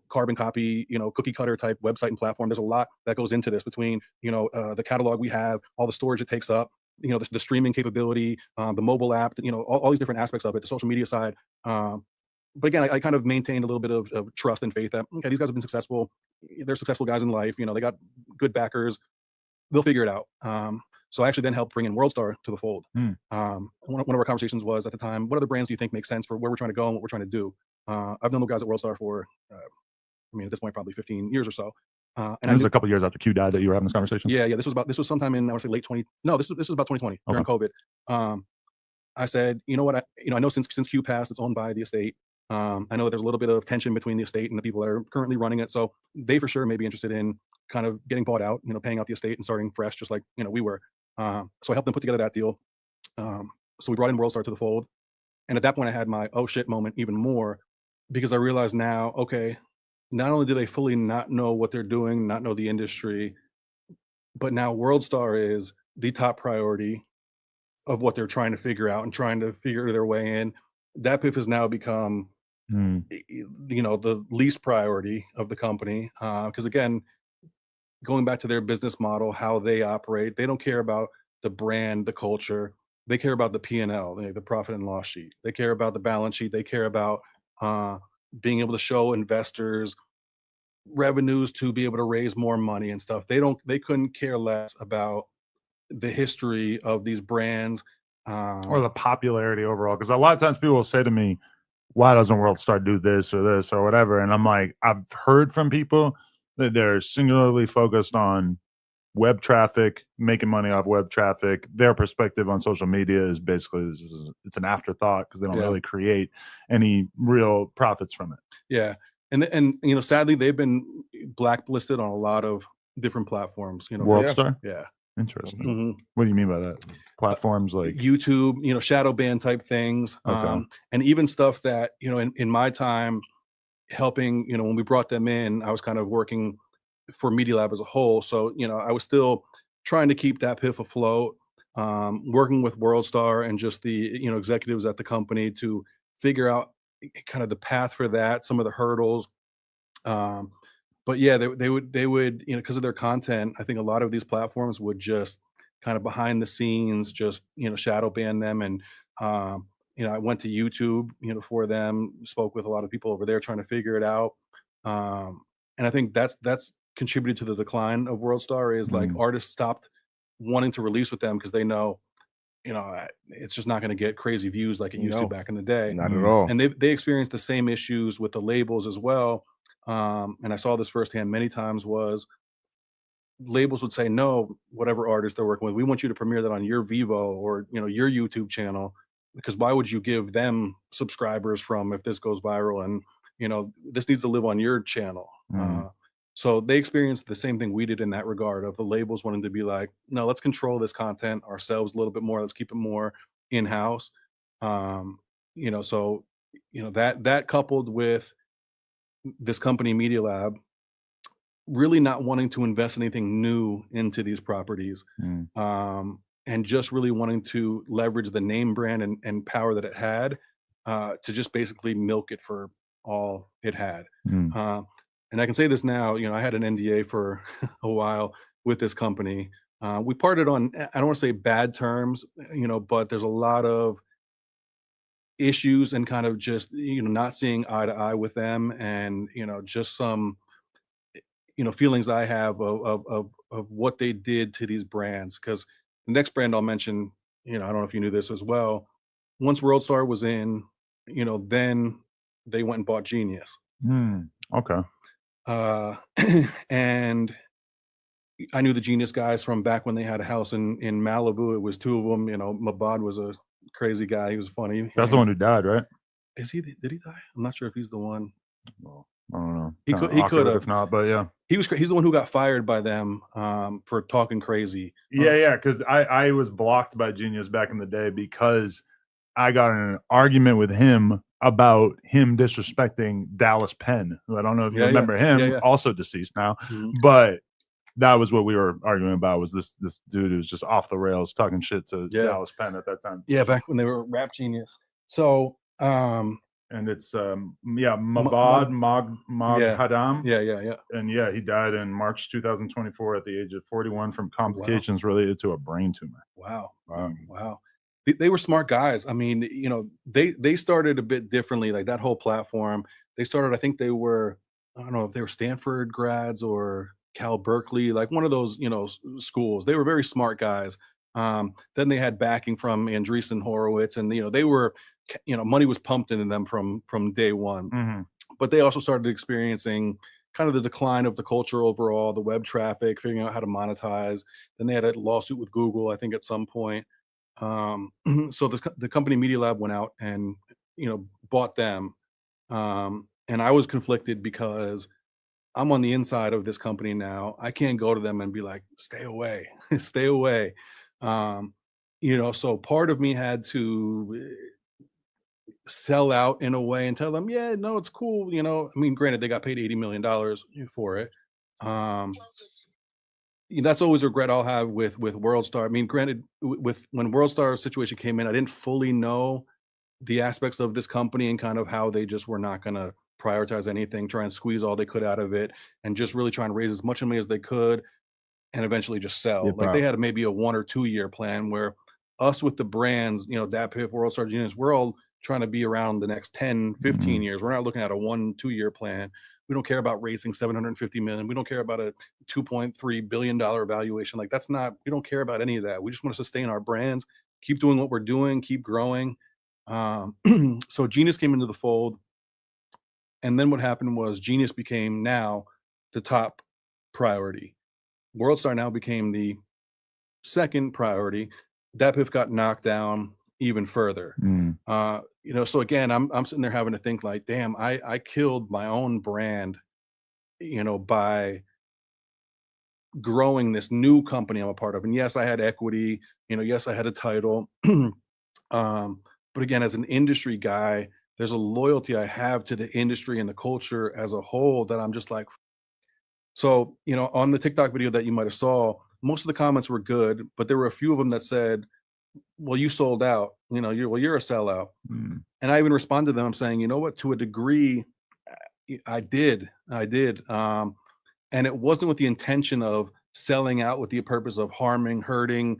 [SPEAKER 15] carbon copy, cookie cutter type website and platform. There's a lot that goes into this between the catalog we have, all the storage it takes up, the streaming capability, the mobile app, all these different aspects of it, the social media side. But again, I kind of maintained a little bit of trust and faith that, okay, these guys have been successful. They're successful guys in life. They got good backers. They'll figure it out. So I actually then helped bring in WorldStar to the fold. One of our conversations was at the time, what other brands do you think make sense for where we're trying to go and what we're trying to do? I've known the guys at WorldStar for, at this point, probably 15 years or so.
[SPEAKER 16] And this is a couple years after Q died that you were having this conversation?
[SPEAKER 15] Yeah. This was sometime in, I want to say late 20. No, this was about 2020 during COVID. I said, you know what? I know since Q passed, it's owned by the estate. I know that there's a little bit of tension between the estate and the people that are currently running it. So they for sure may be interested in kind of getting bought out, paying out the estate and starting fresh, just like, we were. So I helped them put together that deal. So we brought in WorldStar to the fold. And at that point I had my, oh shit moment even more, because I realized now, okay, not only do they fully not know what they're doing, not know the industry, but now WorldStar is the top priority of what they're trying to figure out and trying to figure their way in. That PIP has now become, the least priority of the company. Because again, going back to their business model, how they operate, they don't care about the brand, the culture. They care about the P&L, the profit and loss sheet. They care about the balance sheet. They care about being able to show investors revenues to be able to raise more money and stuff. They couldn't care less about the history of these brands
[SPEAKER 16] or the popularity overall. Because a lot of times people will say to me, why doesn't WorldStar do this or whatever? And I'm like, I've heard from people that they're singularly focused on web traffic, making money off web traffic. Their perspective on social media is basically it's an afterthought because they don't really create any real profits from it.
[SPEAKER 15] Yeah. And sadly, they've been blacklisted on a lot of different platforms.
[SPEAKER 16] WorldStar?
[SPEAKER 15] Yeah.
[SPEAKER 16] Interesting. What do you mean by that? Platforms like
[SPEAKER 15] YouTube, shadow ban type things. And even stuff that, in my time helping, when we brought them in, I was kind of working for Media Lab as a whole. So, I was still trying to keep that PIF afloat, working with WorldStar and just the, executives at the company to figure out kind of the path for that, some of the hurdles. But yeah, they would, because of their content, I think a lot of these platforms would just kind of behind the scenes, just, shadow ban them. And, I went to YouTube, for them, spoke with a lot of people over there trying to figure it out. And I think that's contributed to the decline of WorldStar is like artists stopped wanting to release with them because they know, it's just not going to get crazy views like it used to back in the day.
[SPEAKER 2] Not at all.
[SPEAKER 15] And they experienced the same issues with the labels as well. And I saw this firsthand many times was labels would say, no, whatever artist they're working with, we want you to premiere that on your Vivo or, your YouTube channel, because why would you give them subscribers from if this goes viral and, this needs to live on your channel. So they experienced the same thing we did in that regard of the labels wanting to be like, no, let's control this content ourselves a little bit more. Let's keep it more in-house. So, that coupled with this company Media Lab really not wanting to invest anything new into these properties, and just really wanting to leverage the name brand and power that it had, to just basically milk it for all it had. And I can say this now, I had an NDA for a while with this company. We parted on, I don't want to say bad terms, but there's a lot of issues and kind of just, not seeing eye to eye with them and, just some, feelings I have of what they did to these brands. Because the next brand I'll mention, I don't know if you knew this as well. Once WorldStar was in, then they went and bought Genius.
[SPEAKER 16] Okay.
[SPEAKER 15] And I knew the Genius guys from back when they had a house in Malibu. It was 2 of them. You know, Mabad was a crazy guy. He was funny.
[SPEAKER 16] That's the one who died, right?
[SPEAKER 15] Is he? Did he die? I'm not sure if he's the one.
[SPEAKER 16] Well, I don't know.
[SPEAKER 15] He
[SPEAKER 16] Kinda
[SPEAKER 15] could. He
[SPEAKER 16] awkward
[SPEAKER 15] could have.
[SPEAKER 16] if not, but yeah.
[SPEAKER 15] He's the one who got fired by them for talking crazy.
[SPEAKER 16] Yeah, because I was blocked by Genius back in the day because I got in an argument with him about him disrespecting Dallas Penn, who I don't know if you remember him, also deceased now, but that was what we were arguing about, was this dude who's just off the rails talking shit to Dallas Penn at that time.
[SPEAKER 15] Yeah, back when they were Rap Genius. So
[SPEAKER 16] and it's Mabad Hadam.
[SPEAKER 15] Yeah.
[SPEAKER 16] And yeah, he died in March 2024 at the age of 41 from complications related to a brain tumor.
[SPEAKER 15] Wow. They were smart guys. I mean, you know, they started a bit differently, like that whole platform. They started, I think they were, I don't know if they were Stanford grads or Cal Berkeley, like one of those, you know, schools. They were very smart guys. Then they had backing from Andreessen Horowitz, and you know, they were, you know, money was pumped into them from day one. But they also started experiencing kind of the decline of the culture overall, the web traffic, figuring out how to monetize. Then they had a lawsuit with Google, I think, at some point. So the company Media Lab went out and, you know, bought them. And I was conflicted because I'm on the inside of this company now. I can't go to them and be like, stay away, stay away. You know, so part of me had to sell out in a way and tell them, yeah, no, it's cool. You know, I mean, granted, they got paid $80 million for it. That's always a regret I'll have with WorldStar. I mean, granted, with when WorldStar situation came in, I didn't fully know the aspects of this company and kind of how they just were not going to prioritize anything, try and squeeze all they could out of it, and just really try and raise as much money as they could, and eventually just sell. Like they had maybe a 1 or 2 year plan, where us with the brands, you know, DatPiff, WorldStar Genius, we're all trying to be around the next 10, 15 years. We're not looking at a 1-2 year plan. We don't care about raising 750 million. We don't care about a $2.3 billion valuation. Like that's not, we don't care about any of that. We just want to sustain our brands, keep doing what we're doing, keep growing. So Genius came into the fold. And then what happened was Genius became now the top priority. WorldStar now became the second priority. DatPiff got knocked down even further. You know, so again, I'm sitting there having to think like, damn, I killed my own brand, you know, by growing this new company I'm a part of. And yes, I had equity, you know, yes, I had a title. But again, as an industry guy, there's a loyalty I have to the industry and the culture as a whole that I'm just like. So, you know, on the TikTok video that you might have saw, most of the comments were good, but there were a few of them that said, well, you sold out, you know, you're a sellout. And I even responded to them saying, you know what, to a degree, I did. And it wasn't with the intention of selling out with the purpose of harming, hurting.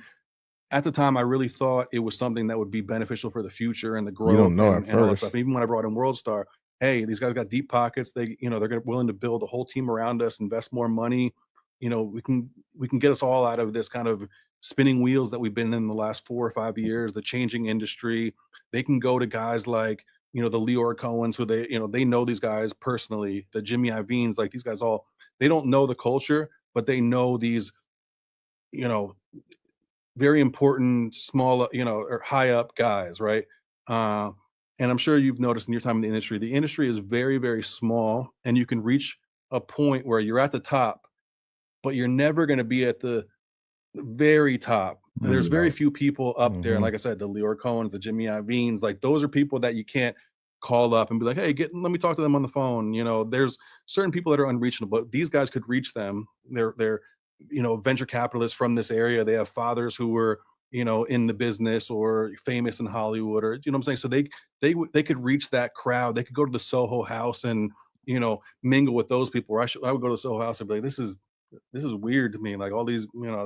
[SPEAKER 15] At the time, I really thought it was something that would be beneficial for the future and the growth.
[SPEAKER 2] You don't know
[SPEAKER 15] and
[SPEAKER 2] at
[SPEAKER 15] all that
[SPEAKER 2] first.
[SPEAKER 15] stuff. And even when I brought in WorldStar, hey, these guys got deep pockets. They, you know, they're willing to build a whole team around us, invest more money. You know, we can get us all out of this kind of spinning wheels that we've been in the last 4 or 5 years, the changing industry. They can go to guys like, you know, the Leor Cohens, who they, you know, they know these guys personally, the Jimmy Iovine's, like these guys all, they don't know the culture, but they know these, you know, very important, small, you know, or high up guys, right? And I'm sure you've noticed in your time in the industry is very, very small, and you can reach a point where you're at the top, but you're never going to be at the very top. There's very few people up there. And like I said, the Leor Cohen, the Jimmy Iovine's, like those are people that you can't call up and be like, hey, let me talk to them on the phone. You know, there's certain people that are unreachable, but these guys could reach them. They're you know, venture capitalists from this area. They have fathers who were, you know, in the business or famous in Hollywood, or, you know what I'm saying? So they could reach that crowd. They could go to the Soho House and, you know, mingle with those people. Or I would go to the Soho House and be like, this is weird to me. Like all these, you know,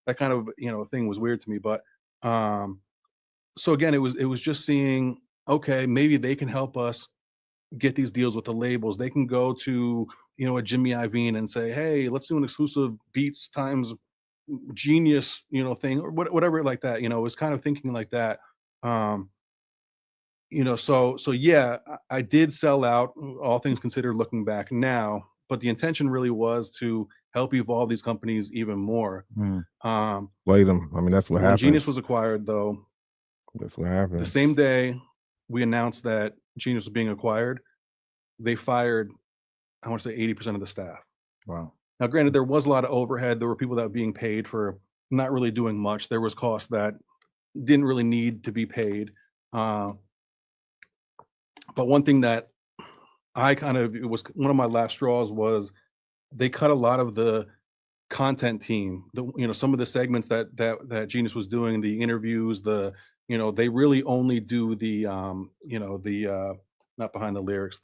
[SPEAKER 15] that kind of, you know, thing was weird to me. But so again, it was just seeing, okay, maybe they can help us get these deals with the labels. They can go to, you know, a Jimmy Iovine and say, hey, let's do an exclusive Beats times Genius, you know, thing, or whatever like that. You know, it was kind of thinking like that. You know, so yeah, I did sell out, all things considered, looking back now, but the intention really was to help evolve these companies even more.
[SPEAKER 2] Play them. I mean, that's what
[SPEAKER 15] when
[SPEAKER 2] happens.
[SPEAKER 15] Genius was acquired, though,
[SPEAKER 2] that's what happened.
[SPEAKER 15] the same day we announced that Genius was being acquired, they fired, I want to say 80% of the staff.
[SPEAKER 16] Wow.
[SPEAKER 15] Now, granted, there was a lot of overhead. There were people that were being paid for not really doing much. There was costs that didn't really need to be paid. But one thing that it was one of my last straws was they cut a lot of the content team. Some of the segments that Genius was doing, the interviews, they really only do the not behind the lyrics,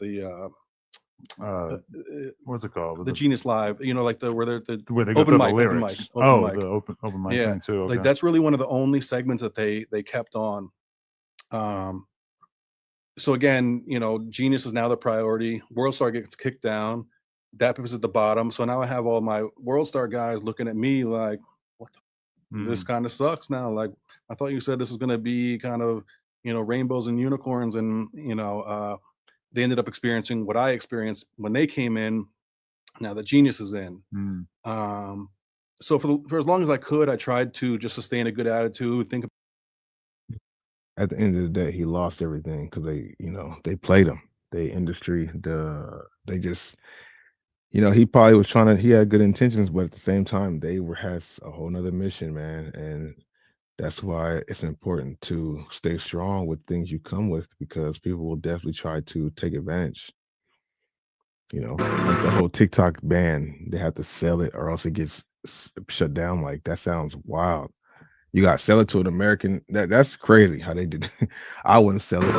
[SPEAKER 16] what's it called?
[SPEAKER 15] The Genius Live, like where they
[SPEAKER 16] go
[SPEAKER 15] open
[SPEAKER 16] through
[SPEAKER 15] mic,
[SPEAKER 16] the lyrics. The open mic thing too. Okay.
[SPEAKER 15] Like that's really one of the only segments that they kept on. So again, Genius is now the priority. WorldStar gets kicked down. DAPIP is at the bottom. So now I have all my WorldStar guys looking at me like, what this kind of sucks now. Like, I thought you said this was going to be kind of, rainbows and unicorns. And, they ended up experiencing what I experienced when they came in. Now that Genius is in. So for as long as I could, I tried to just sustain a good attitude, think
[SPEAKER 2] at the end of the day, he lost everything because they played him. They industry, they just, he probably was he had good intentions, but at the same time, has a whole nother mission, man. And that's why it's important to stay strong with things you come with, because people will definitely try to take advantage. Like the whole TikTok ban, they have to sell it or else it gets shut down. Like, that sounds wild. You got to sell it to an American. That's crazy how they did it. I wouldn't sell it.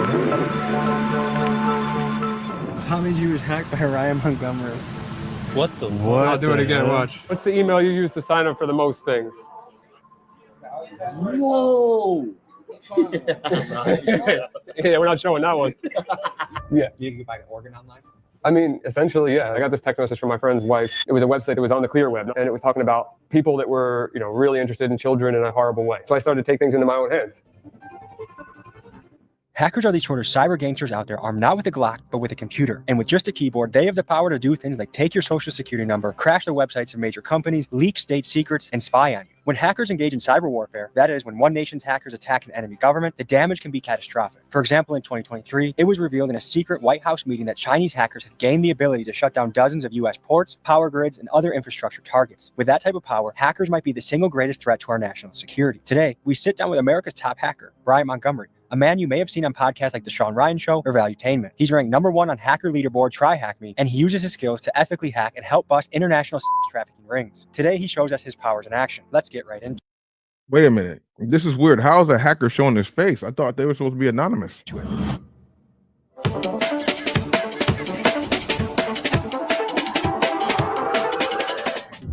[SPEAKER 17] Tommy G was hacked by Ryan Montgomery.
[SPEAKER 18] What the?
[SPEAKER 17] What?
[SPEAKER 18] I'll do it again.
[SPEAKER 17] hell?
[SPEAKER 18] Watch. What's the email you use to sign up for the most things?
[SPEAKER 7] Whoa.
[SPEAKER 18] Yeah, we're not showing that one. Yeah.
[SPEAKER 17] You can buy an organ online?
[SPEAKER 18] I mean, essentially, yeah. I got this text message from my friend's wife. It was a website that was on the clear web, and it was talking about people that were, really interested in children in a horrible way. So I started to take things into my own hands.
[SPEAKER 17] Hackers are these sort of cyber gangsters out there armed not with a Glock, but with a computer. And with just a keyboard, they have the power to do things like take your social security number, crash the websites of major companies, leak state secrets, and spy on you. When hackers engage in cyber warfare, that is, when one nation's hackers attack an enemy government, the damage can be catastrophic. For example, in 2023, it was revealed in a secret White House meeting that Chinese hackers had gained the ability to shut down dozens of U.S. ports, power grids, and other infrastructure targets. With that type of power, hackers might be the single greatest threat to our national security. Today, we sit down with America's top hacker, Ryan Montgomery, a man you may have seen on podcasts like The Sean Ryan Show or Valuetainment. He's ranked #1 on hacker leaderboard Try Hack Me, and he uses his skills to ethically hack and help bust international trafficking rings. Today, he shows us his powers in action. Let's get right into it.
[SPEAKER 2] Wait a minute. This is weird. How is a hacker showing his face? I thought they were supposed to be anonymous.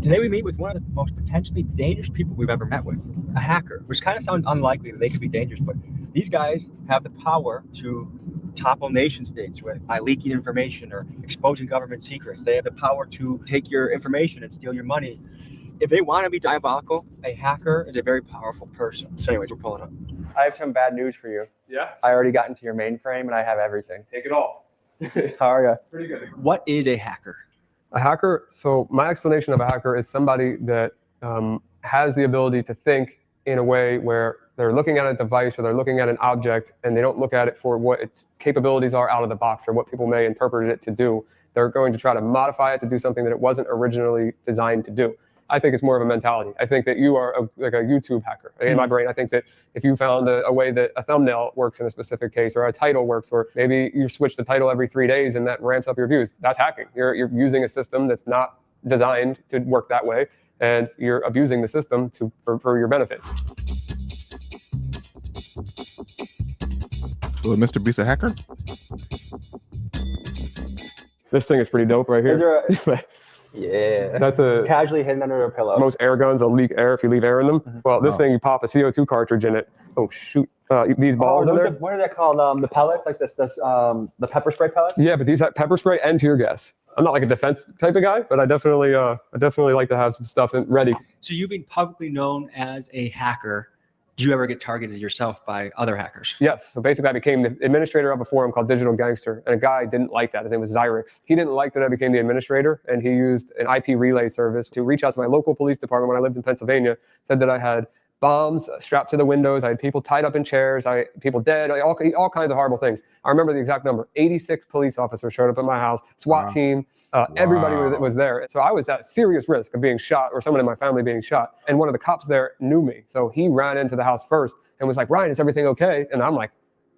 [SPEAKER 17] Today we meet with one of the most potentially dangerous people we've ever met with, a hacker, which kind of sounds unlikely that they could be dangerous, but these guys have the power to topple nation states by leaking information or exposing government secrets. They have the power to take your information and steal your money. If they want to be diabolical, a hacker is a very powerful person. So anyways, we're pulling up. I have some bad news for you.
[SPEAKER 18] Yeah?
[SPEAKER 17] I already got into your mainframe and I have everything.
[SPEAKER 18] Take it all.
[SPEAKER 17] How are you?
[SPEAKER 18] Pretty good.
[SPEAKER 17] What is a hacker?
[SPEAKER 18] A hacker, so my explanation of a hacker is somebody that has the ability to think in a way where they're looking at a device or they're looking at an object and they don't look at it for what its capabilities are out of the box or what people may interpret it to do. They're going to try to modify it to do something that it wasn't originally designed to do. I think it's more of a mentality. I think that you are like a YouTube hacker. In my brain, I think that if you found a way that a thumbnail works in a specific case or a title works, or maybe you switch the title every 3 days and that ramps up your views, that's hacking. You're using a system that's not designed to work that way, and you're abusing the system for your benefit.
[SPEAKER 2] So Mr. Beast a hacker?
[SPEAKER 18] This thing is pretty dope right here.
[SPEAKER 17] Yeah.
[SPEAKER 18] That's a
[SPEAKER 17] casually hidden under a pillow.
[SPEAKER 18] Most air guns will leak air if you leave air in them. Well, this thing, you pop a CO2 cartridge in it. Oh shoot! These balls in there.
[SPEAKER 17] What are they called? The pellets, like the pepper spray pellets.
[SPEAKER 18] Yeah, but these have pepper spray and tear gas. I'm not like a defense type of guy, but I definitely like to have some stuff ready.
[SPEAKER 17] So you've been publicly known as a hacker. Did you ever get targeted yourself by other hackers?
[SPEAKER 18] Yes. So basically, I became the administrator of a forum called Digital Gangster, and a guy didn't like that. His name was Zyrix. He didn't like that I became the administrator, and he used an IP relay service to reach out to my local police department when I lived in Pennsylvania, said that I had bombs strapped to the windows. I had people tied up in chairs. People dead. All kinds of horrible things. I remember the exact number. 86 police officers showed up at my house. SWAT team. Everybody was there. So I was at serious risk of being shot or someone in my family being shot. And one of the cops there knew me. So he ran into the house first and was like, "Ryan, is everything okay?" And I'm like,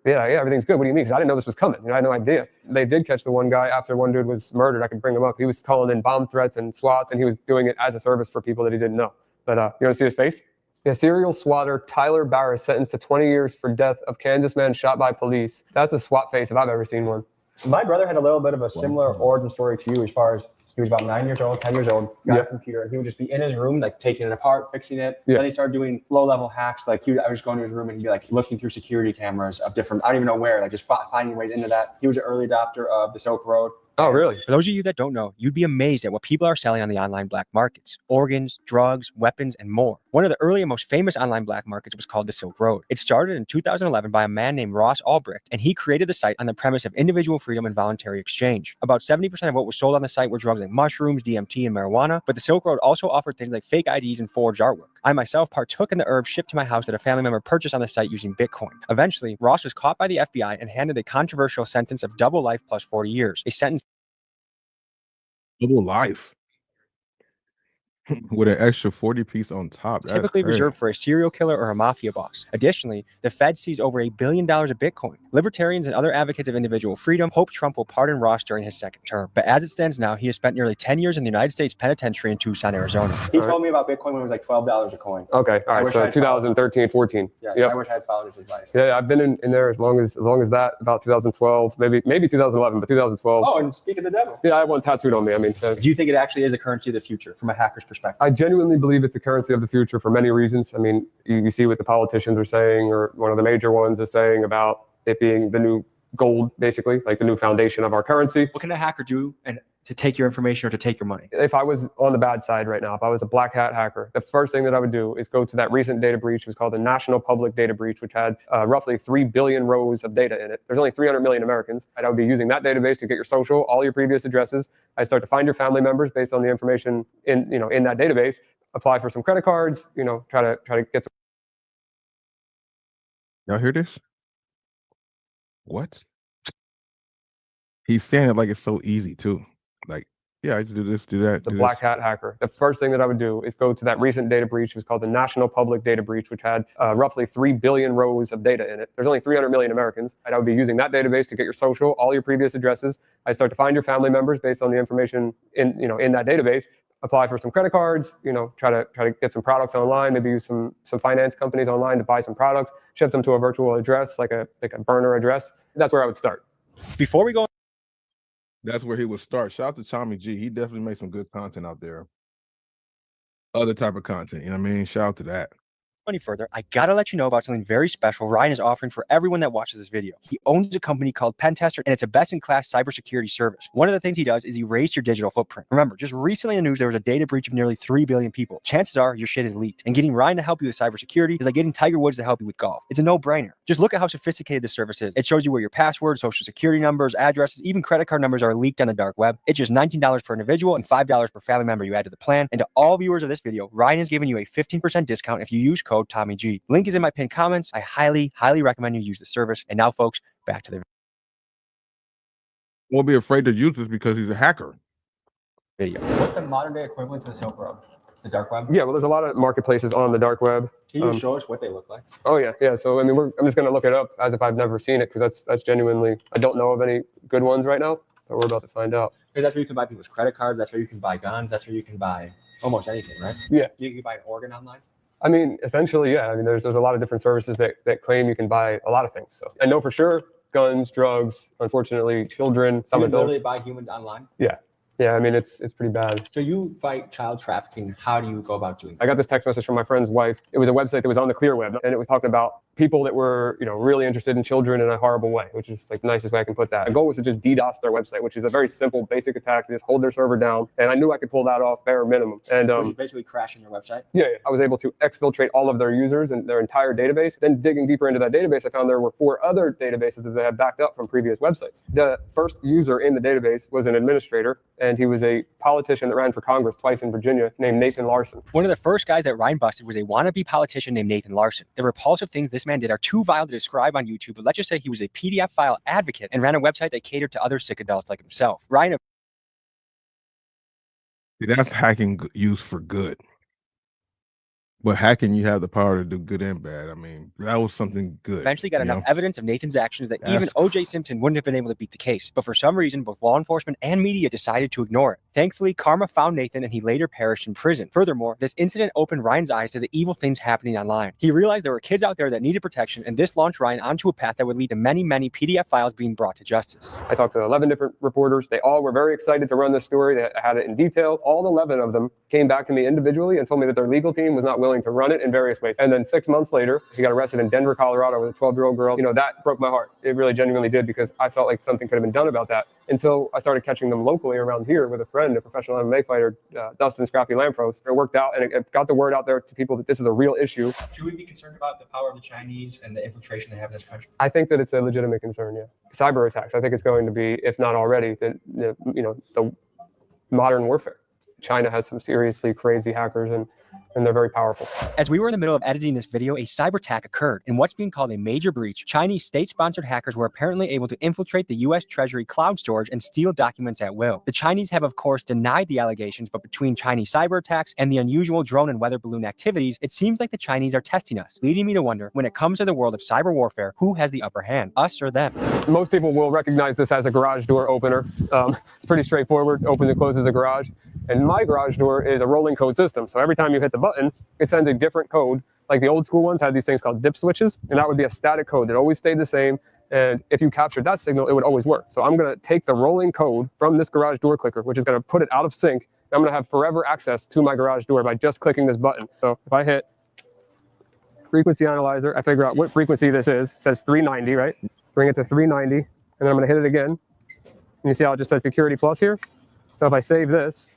[SPEAKER 18] yeah, everything's good. What do you mean? Because I didn't know this was coming. I had no idea. They did catch the one guy after one dude was murdered. I could bring him up. He was calling in bomb threats and SWATs, and he was doing it as a service for people that he didn't know. But you want to see his face? Yeah, serial swatter Tyler Barris sentenced to 20 years for death of Kansas man shot by police. That's a SWAT face if I've ever seen one.
[SPEAKER 17] My brother had a little bit of a similar origin story to you, as far as he was about 9 years old, 10 years old, got a computer, and he would just be in his room, like taking it apart, fixing it. Then he started doing low-level hacks. Like I was going to his room and he'd be like looking through security cameras of different, I don't even know where, like just finding ways into that. He was an early adopter of the Silk Road.
[SPEAKER 18] Oh, really?
[SPEAKER 17] For those of you that don't know, you'd be amazed at what people are selling on the online black markets: organs, drugs, weapons, and more. One of the early and most famous online black markets was called the Silk Road. It started in 2011 by a man named Ross Albrecht, and he created the site on the premise of individual freedom and voluntary exchange. About 70% of what was sold on the site were drugs like mushrooms, DMT, and marijuana, but the Silk Road also offered things like fake IDs and forged artwork. I myself partook in the herbs shipped to my house that a family member purchased on the site using Bitcoin. Eventually, Ross was caught by the FBI and handed a controversial sentence of double life plus 40 years, a sentence
[SPEAKER 2] Double life with an extra 40 piece on top. That's
[SPEAKER 17] typically
[SPEAKER 2] crazy.
[SPEAKER 17] reserved for a serial killer or a mafia boss. Additionally, the Fed seized over $1 billion of Bitcoin. Libertarians and other advocates of individual freedom hope Trump will pardon Ross during his second term. But as it stands now, he has spent nearly 10 years in the United States Penitentiary in Tucson, Arizona. He told me about Bitcoin when it was like $12 a coin.
[SPEAKER 18] Okay, all right, so 2013, 14.
[SPEAKER 17] Yes, I wish I had followed his advice.
[SPEAKER 18] Yeah, I've been in there as long as that, about 2012, maybe 2011, but 2012.
[SPEAKER 17] Oh, and speak of the devil.
[SPEAKER 18] Yeah, I have one tattooed on me. I mean,
[SPEAKER 17] do you think it actually is a currency of the future from a hacker's perspective?
[SPEAKER 18] I genuinely believe it's a currency of the future for many reasons. I mean, you see what the politicians are saying, or one of the major ones is saying about it being the new gold, basically, like the new foundation of our currency.
[SPEAKER 17] What can a hacker do to take your information or to take your money?
[SPEAKER 18] If I was on the bad side right now, if I was a black hat hacker, the first thing that I would do is go to that recent data breach. It was called the National Public Data Breach, which had roughly 3 billion rows of data in it. There's only 300 million Americans. And I would be using that database to get your social, all your previous addresses. I start to find your family members based on the information in that database. Apply for some credit cards. Try to get some.
[SPEAKER 2] Y'all hear this? What? He's saying it like it's so easy too. Like, yeah, I just do this, do that.
[SPEAKER 18] The black hat hacker. The first thing that I would do is go to that recent data breach. It was called the National Public Data Breach, which had roughly 3 billion rows of data in it. There's only 300 million Americans. And I would be using that database to get your social, all your previous addresses. I start to find your family members based on the information in that database. Apply for some credit cards. Try to get some products online. Maybe use some finance companies online to buy some products. Ship them to a virtual address, like a burner address. That's where I would start.
[SPEAKER 17] Before we go.
[SPEAKER 2] That's where he would start. Shout out to Tommy G. He definitely made some good content out there. Other type of content, you know what I mean? Shout out to that.
[SPEAKER 17] Any further, I gotta let you know about something very special Ryan is offering for everyone that watches this video. He owns a company called Pentester, and it's a best-in-class cybersecurity service. One of the things he does is erase your digital footprint. Remember, just recently in the news, there was a data breach of nearly 3 billion people. Chances are your shit is leaked, and getting Ryan to help you with cybersecurity is like getting Tiger Woods to help you with golf. It's a no-brainer. Just look at how sophisticated this service is. It shows you where your passwords, social security numbers, addresses, even credit card numbers are leaked on the dark web. It's just $19 per individual and $5 per family member you add to the plan. And to all viewers of this video, Ryan is giving you a 15% discount if you use code TommyG. Link is in my pinned comments. I highly, highly recommend you use the service. And now, folks, back to the
[SPEAKER 2] Won't be afraid to use this because he's a hacker.
[SPEAKER 17] video. What's the modern day equivalent to the Silk Road? The dark web?
[SPEAKER 18] Yeah, well, there's a lot of marketplaces on the dark web.
[SPEAKER 17] Can you show us what they look like?
[SPEAKER 18] Oh yeah. So I mean, I'm just gonna look it up as if I've never seen it, because that's genuinely, I don't know of any good ones right now, but we're about to find out.
[SPEAKER 17] Because that's where you can buy people's credit cards. That's where you can buy guns. That's where you can buy almost anything, right?
[SPEAKER 18] Yeah.
[SPEAKER 17] You can buy an organ online.
[SPEAKER 18] I mean, essentially, yeah. I mean, there's a lot of different services that claim you can buy a lot of things. So I know for sure, guns, drugs, unfortunately, children, some
[SPEAKER 17] you can
[SPEAKER 18] adults.
[SPEAKER 17] literally buy humans online.
[SPEAKER 18] Yeah. I mean, it's pretty bad.
[SPEAKER 17] So you fight child trafficking. How do you go about doing that?
[SPEAKER 18] I got this text message from my friend's wife. It was a website that was on the clear web, and it was talking about people that were, really interested in children in a horrible way, which is like the nicest way I can put that. The goal was to just DDoS their website, which is a very simple, basic attack to just hold their server down. And I knew I could pull that off bare minimum. And
[SPEAKER 17] basically crashing their website.
[SPEAKER 18] Yeah, I was able to exfiltrate all of their users and their entire database. Then digging deeper into that database, I found there were 4 other databases that they had backed up from previous websites. The first user in the database was an administrator, and he was a politician that ran for Congress twice in Virginia named Nathan Larson.
[SPEAKER 17] One of the first guys that Ryan busted was a wannabe politician named Nathan Larson. The repulsive things this man did are too vile to describe on YouTube, but let's just say he was a PDF file advocate and ran a website that catered to other sick adults like himself. Ryan.
[SPEAKER 2] That's hacking used for good. But hacking, you have the power to do good and bad. I mean, that was something good.
[SPEAKER 17] Eventually got enough evidence of Nathan's actions that even O.J. Simpson wouldn't have been able to beat the case. But for some reason, both law enforcement and media decided to ignore it. Thankfully, karma found Nathan and he later perished in prison. Furthermore, this incident opened Ryan's eyes to the evil things happening online. He realized there were kids out there that needed protection, and this launched Ryan onto a path that would lead to many, many PDF files being brought to justice.
[SPEAKER 18] I talked to 11 different reporters. They all were very excited to run this story. They had it in detail. All 11 of them came back to me individually and told me that their legal team was not willing to run it in various ways. And then 6 months later, he got arrested in Denver, Colorado with a 12-year-old girl. That broke my heart. It really genuinely did, because I felt like something could have been done about that, until I started catching them locally around here with a friend, a professional MMA fighter, Dustin Scrappy Lampros. It worked out, and it got the word out there to people that this is a real issue.
[SPEAKER 17] Should we be concerned about the power of the Chinese and the infiltration they have in this country?
[SPEAKER 18] I think that it's a legitimate concern, yeah. Cyber attacks, I think it's going to be, if not already, the modern warfare. China has some seriously crazy hackers, and they're very powerful.
[SPEAKER 17] As we were in the middle of editing this video, a cyber attack occurred. In what's being called a major breach, Chinese state-sponsored hackers were apparently able to infiltrate the U.S. Treasury cloud storage and steal documents at will. The Chinese have, of course, denied the allegations, but between Chinese cyber attacks and the unusual drone and weather balloon activities, it seems like the Chinese are testing us, leading me to wonder, when it comes to the world of cyber warfare, who has the upper hand, us or them?
[SPEAKER 18] Most people will recognize this as a garage door opener. It's pretty straightforward. Open and closes a garage. And my garage door is a rolling code system. So every time you hit the button, it sends a different code. Like the old school ones had these things called dip switches, and that would be a static code that always stayed the same. And if you captured that signal, it would always work. So I'm going to take the rolling code from this garage door clicker, which is going to put it out of sync. I'm going to have forever access to my garage door by just clicking this button. So if I hit frequency analyzer, I figure out what frequency this is. It says 390, right? Bring it to 390, and then I'm going to hit it again. And you see how it just says security plus here? So if I save this,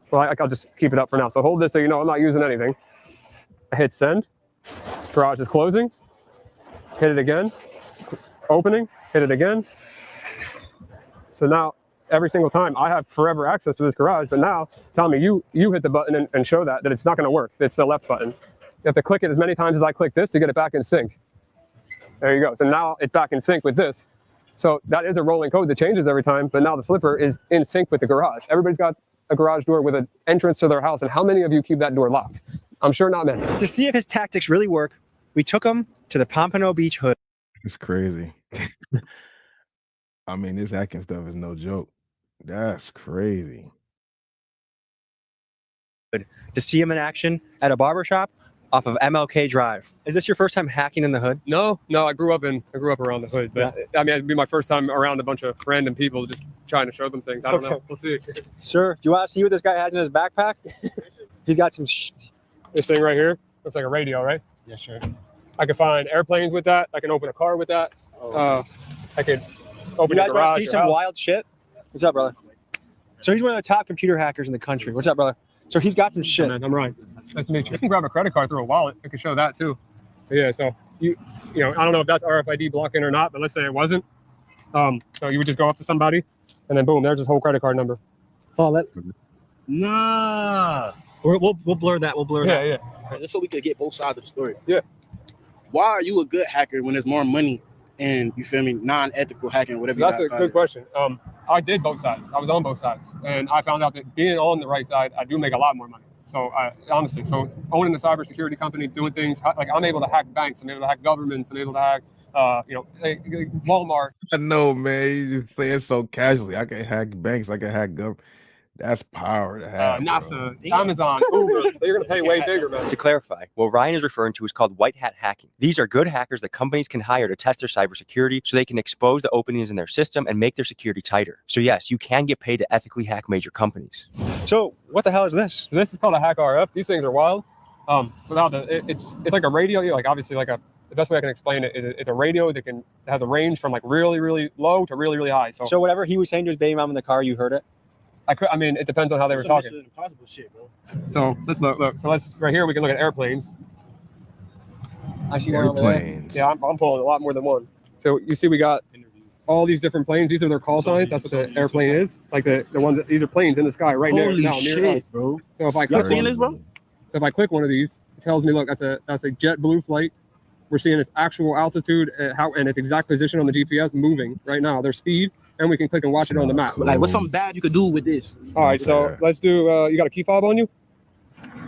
[SPEAKER 18] well, I'll just keep it up for now. So hold this so you know I'm not using anything. I hit send. Garage is closing. Hit it again. Opening. Hit it again. So now, every single time, I have forever access to this garage. But now, Tommy, you hit the button and show that it's not going to work. It's the left button. You have to click it as many times as I click this to get it back in sync. There you go. So now it's back in sync with this. So that is a rolling code that changes every time. But now the flipper is in sync with the garage. Everybody's got a garage door with an entrance to their house, and how many of you keep that door locked? I'm sure not many.
[SPEAKER 17] To see if his tactics really work, we took him to the Pompano Beach hood.
[SPEAKER 2] It's crazy. I mean, this hacking stuff is no joke. That's crazy.
[SPEAKER 17] To see him in action at a barbershop off of MLK Drive. Is this your first time hacking in the hood?
[SPEAKER 18] No, I grew up around the hood, but I mean, it'd be my first time around a bunch of random people just trying to show them things. I don't know. We'll see.
[SPEAKER 17] Sir, do you want to see what this guy has in his backpack? He's got some
[SPEAKER 18] this thing right here looks like a radio, right?
[SPEAKER 19] Yeah, sure.
[SPEAKER 18] I can find airplanes with that. I can open a car with that. I could open
[SPEAKER 17] you
[SPEAKER 18] a
[SPEAKER 17] guys
[SPEAKER 18] garage.
[SPEAKER 17] want to see some wild shit? What's up, brother? So he's one of the top computer hackers in the country. What's up, brother? So he's got some shit.
[SPEAKER 18] Man, I'm right. Nice to meet you. You can grab a credit card through a wallet. I can show that too. But yeah, so you know, I don't know if that's RFID blocking or not, but let's say it wasn't. So you would just go up to somebody, and then boom, there's his whole credit card number.
[SPEAKER 17] Oh, that.
[SPEAKER 19] Nah. We'll blur that. We'll blur that.
[SPEAKER 18] Yeah.
[SPEAKER 19] Right, just so we could get both sides of the story.
[SPEAKER 18] Yeah.
[SPEAKER 19] Why are you a good hacker when there's more money and, you feel me, non-ethical hacking, whatever?
[SPEAKER 18] So that's a good question. I did both sides. I was on both sides, and I found out that being on the right side, I do make a lot more money. So honestly, owning the cybersecurity company, doing things like I'm able to hack banks, I'm able to hack governments, I'm able to hack, Walmart.
[SPEAKER 2] I know, man. You just say it so casually. I can hack banks. I can hack government. That's power to have.
[SPEAKER 18] NASA, Amazon, Uber. They're going to pay way bigger, man.
[SPEAKER 17] To clarify, what Ryan is referring to is called white hat hacking. These are good hackers that companies can hire to test their cybersecurity so they can expose the openings in their system and make their security tighter. So yes, you can get paid to ethically hack major companies. So what the hell is this?
[SPEAKER 18] So this is called a hack RF. These things are wild. Without it's like a radio, like obviously like a the best way I can explain it is it's a radio that has a range from like really, really low to really, really high.
[SPEAKER 17] So whatever he was saying to his baby mom in the car, you heard it?
[SPEAKER 18] I mean, it depends on how they were talking.
[SPEAKER 19] Mission Impossible shit, bro.
[SPEAKER 18] So let's look. So right here, we can look at airplanes.
[SPEAKER 17] I see one over there.
[SPEAKER 2] Airplanes.
[SPEAKER 18] Yeah, I'm pulling a lot more than one. So you see we got all these different planes. These are their call signs. That's what the airplane is. Like the ones these are planes in the sky right
[SPEAKER 19] Holy
[SPEAKER 18] now
[SPEAKER 19] shit,
[SPEAKER 18] near us.
[SPEAKER 19] bro.
[SPEAKER 18] So if I
[SPEAKER 19] Y'all
[SPEAKER 18] click
[SPEAKER 19] seeing
[SPEAKER 18] one,
[SPEAKER 19] this, bro?
[SPEAKER 18] so if I click one of these, it tells me, look, that's a JetBlue flight. We're seeing its actual altitude and its exact position on the GPS moving right now, their speed, and we can click and watch it on the map.
[SPEAKER 19] But like, what's something bad you could do with this?
[SPEAKER 18] All right, so let's do, you got a key fob on you?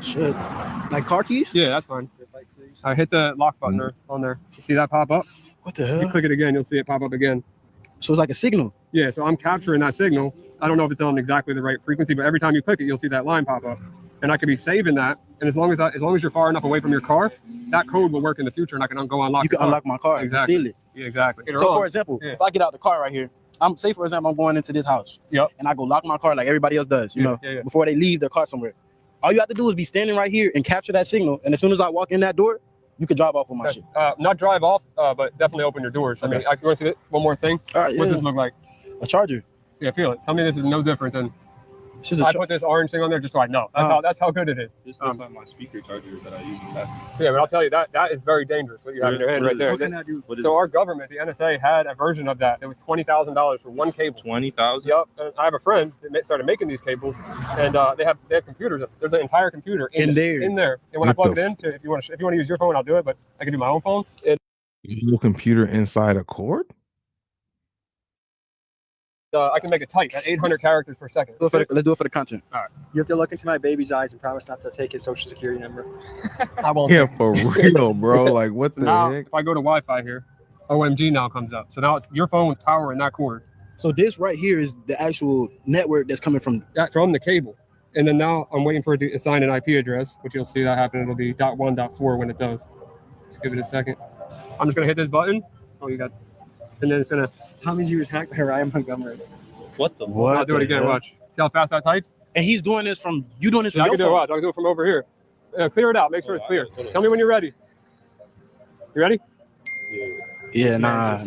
[SPEAKER 19] Shit. Like car keys?
[SPEAKER 18] Yeah, that's fine. I hit the lock button on there. You see that pop up?
[SPEAKER 19] What the hell?
[SPEAKER 18] You click it again, you'll see it pop up again.
[SPEAKER 19] So it's like a signal?
[SPEAKER 18] Yeah, so I'm capturing that signal. I don't know if it's on exactly the right frequency, but every time you click it, you'll see that line pop up. And I could be saving that. And as long as you're far enough away from your car, that code will work in the future, and I can go unlock.
[SPEAKER 19] You can unlock my car and steal it.
[SPEAKER 18] Yeah, exactly.
[SPEAKER 19] So for example, if I get out the car right here, I'm going into this house.
[SPEAKER 18] Yep.
[SPEAKER 19] And I go lock my car like everybody else does, before they leave their car somewhere. All you have to do is be standing right here and capture that signal. And as soon as I walk in that door, you can drive off with my shit.
[SPEAKER 18] Not drive off, but definitely open your doors.
[SPEAKER 19] Okay.
[SPEAKER 18] I mean, you want to see one more thing? What's this look like?
[SPEAKER 19] A charger.
[SPEAKER 18] Yeah, feel it. Tell me this is no different than. I put this orange thing on there just so I know. That's how good it is.
[SPEAKER 11] This looks like my speaker charger that I use in the bathroom.
[SPEAKER 18] Yeah, but I'll tell you that is very dangerous. What you have in your hand right there.
[SPEAKER 11] What can I do?
[SPEAKER 18] So our government, the NSA, had a version of that. It was $20,000 for one cable.
[SPEAKER 11] 20,000.
[SPEAKER 18] Yep. And I have a friend that started making these cables, and they have computers. There's an entire computer in there. And when I plug it in, if you want to use your phone, I'll do it. But I can do my own phone.
[SPEAKER 2] Little computer inside a cord.
[SPEAKER 18] I can make it tight at 800 characters per second.
[SPEAKER 19] Let's do it for the content.
[SPEAKER 18] All right.
[SPEAKER 17] You have to look into my baby's eyes and promise not to take his social security number.
[SPEAKER 18] I won't.
[SPEAKER 2] Yeah, for real, bro. Like, what the
[SPEAKER 18] now,
[SPEAKER 2] heck?
[SPEAKER 18] if I go to Wi-Fi here, OMG now comes up. So now it's your phone with power in that cord.
[SPEAKER 19] So this right here is the actual network that's coming from
[SPEAKER 18] the cable. And then now I'm waiting for it to assign an IP address, which you'll see that happen. It'll be .1.4 when it does. Just give it a second. I'm just gonna hit this button. Oh, you got, and then it's gonna.
[SPEAKER 17] How many years hacked by Ryan Montgomery?
[SPEAKER 11] What the?
[SPEAKER 19] What?
[SPEAKER 18] I'll do it again. Watch. See how fast that types?
[SPEAKER 19] And he's doing this from you doing this from
[SPEAKER 18] I
[SPEAKER 19] your
[SPEAKER 18] can do it.
[SPEAKER 19] phone.
[SPEAKER 18] Watch. I can do it from over here. Clear it out. Make sure it's clear. Tell me when you're ready. You ready?
[SPEAKER 19] Yeah, nah.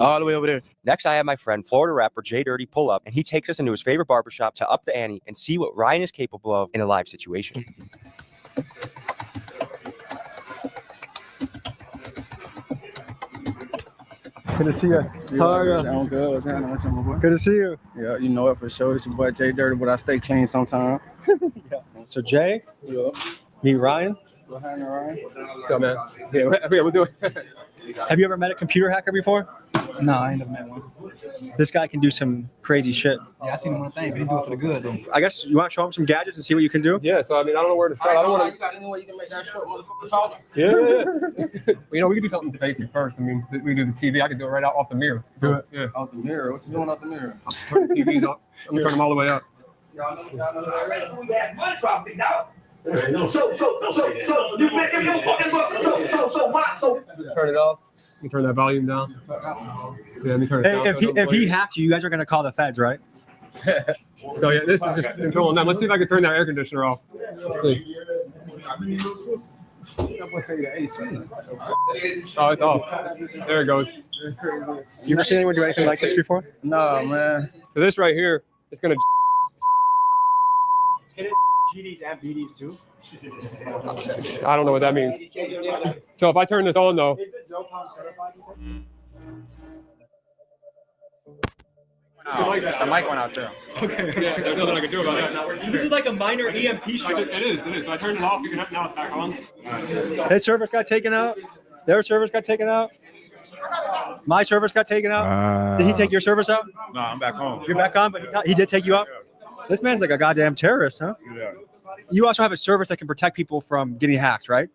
[SPEAKER 19] All the way over there.
[SPEAKER 17] Next, I have my friend, Florida rapper J Dirty, pull up, and he takes us into his favorite barbershop to up the ante and see what Ryan is capable of in a live situation. Good to see you. How are you?
[SPEAKER 20] I'm good.
[SPEAKER 17] Good to see you.
[SPEAKER 20] Yeah, you know it for sure. It's your boy Jay Dirty, but I stay clean sometimes.
[SPEAKER 17] So Jay,
[SPEAKER 20] Yeah.
[SPEAKER 17] meet Ryan.
[SPEAKER 20] What's happening, Ryan?
[SPEAKER 18] What's up, man? Yeah, we'll do it.
[SPEAKER 17] Have you ever met a computer hacker before?
[SPEAKER 20] No, I ain't never met one.
[SPEAKER 17] This guy can do some crazy shit.
[SPEAKER 20] Yeah, I seen him on the thing, but he do it for the good though.
[SPEAKER 17] I guess you want to show him some gadgets and see what you can do?
[SPEAKER 18] Yeah, so I mean, I don't know where to start. I don't want to.
[SPEAKER 20] You got any way you can make that short motherfucker taller?
[SPEAKER 18] Yeah. You know, we can do something basic first. I mean, we do the TV. I can do it right out off the mirror.
[SPEAKER 17] Do it.
[SPEAKER 18] Yeah.
[SPEAKER 20] Out the mirror? What you doing out the mirror?
[SPEAKER 18] Turn the TVs up. I'm gonna turn them all the way up.
[SPEAKER 20] Y'all know that.
[SPEAKER 18] Turn it off. Let me turn that volume down. Yeah, let me turn it down.
[SPEAKER 17] If he hacked you guys are going to call the feds, right?
[SPEAKER 18] So yeah, this is just controlling them. Let's see if I can turn that air conditioner off. Let's see. Oh, it's off. There it goes.
[SPEAKER 17] You ever seen anyone do anything like this before?
[SPEAKER 20] No, man.
[SPEAKER 18] So this right here is gonna.
[SPEAKER 17] GDs and BDs too?
[SPEAKER 18] I don't know what that means. So if I turn this on though.
[SPEAKER 20] The mic went out too.
[SPEAKER 18] Okay. Yeah, there's nothing I can do about that.
[SPEAKER 17] This is like a minor EMP shot.
[SPEAKER 18] It is. So I turned it off. You can now it's back on.
[SPEAKER 17] His service got taken out. Their service got taken out. My service got taken out. Did he take your service out?
[SPEAKER 11] No, I'm back home.
[SPEAKER 17] You're back on, but he did take you out? This man's like a goddamn terrorist, huh?
[SPEAKER 11] Yeah.
[SPEAKER 17] You also have a service that can protect people from getting hacked, right?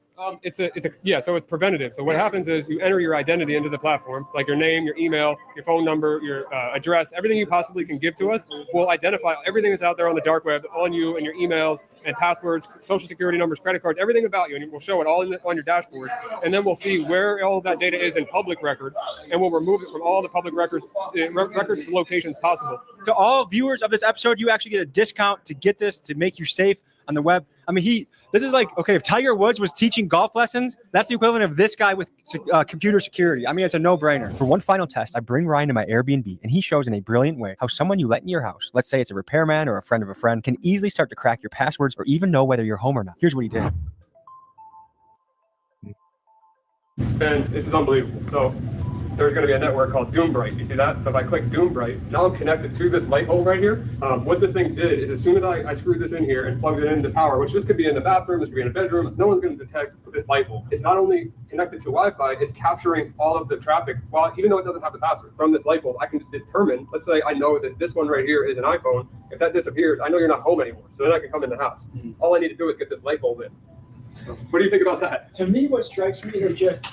[SPEAKER 18] So it's preventative. So what happens is you enter your identity into the platform, like your name, your email, your phone number, your address, everything you possibly can give to us. We'll identify everything that's out there on the dark web on you and your emails and passwords, social security numbers, credit cards, everything about you, and we'll show it all on your dashboard. And then we'll see where all of that data is in public record, and we'll remove it from all the public records locations possible.
[SPEAKER 17] To all viewers of this episode, you actually get a discount to get this to make you safe on the web. I mean, this is like, okay, if Tiger Woods was teaching golf lessons, that's the equivalent of this guy with computer security. I mean, it's a no-brainer. For one final test, I bring Ryan to my Airbnb, and he shows in a brilliant way how someone you let in your house, let's say it's a repairman or a friend of a friend, can easily start to crack your passwords or even know whether you're home or not. Here's what he did.
[SPEAKER 18] And this is unbelievable. So there's going to be a network called Doombright. You see that? So if I click Doombright, now I'm connected to this light bulb right here. What this thing did is as soon as I screwed this in here and plugged it into power, which this could be in the bathroom, this could be in a bedroom, no one's going to detect this light bulb. It's not only connected to Wi-Fi, it's capturing all of the traffic. Well, even though it doesn't have the password from this light bulb, I can determine, let's say I know that this one right here is an iPhone. If that disappears, I know you're not home anymore. So then I can come in the house. All I need to do is get this light bulb in. What do you think about that?
[SPEAKER 17] To me, what strikes me is just,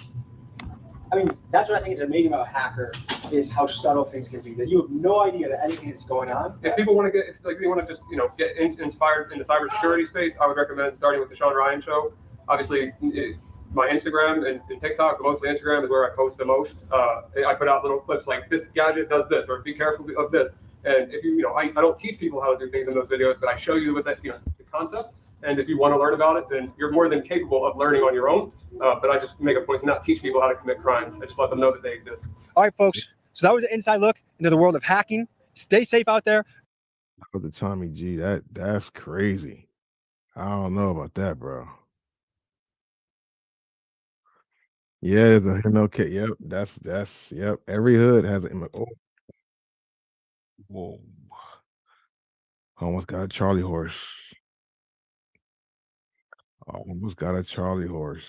[SPEAKER 17] I mean, that's what I think is amazing about a hacker, is how subtle things can be. That you have no idea that anything is going on.
[SPEAKER 18] If people want to get, like, they want to just, get inspired in the cybersecurity space, I would recommend starting with the Sean Ryan Show. Obviously, my Instagram and TikTok, but mostly Instagram is where I post the most. I put out little clips like, this gadget does this, or be careful of this. And if I don't teach people how to do things in those videos, but I show you the concept. And if you want to learn about it, then you're more than capable of learning on your own. But I just make a point to not teach people how to commit crimes. I just let them know that they exist.
[SPEAKER 17] All right, folks. So that was an inside look into the world of hacking. Stay safe out there.
[SPEAKER 2] The Tommy G, that's crazy. I don't know about that, bro. Yeah, there's a okay. Yep, that's yep. Every hood has an whoa. Almost got a Charlie horse. Almost got a Charlie horse.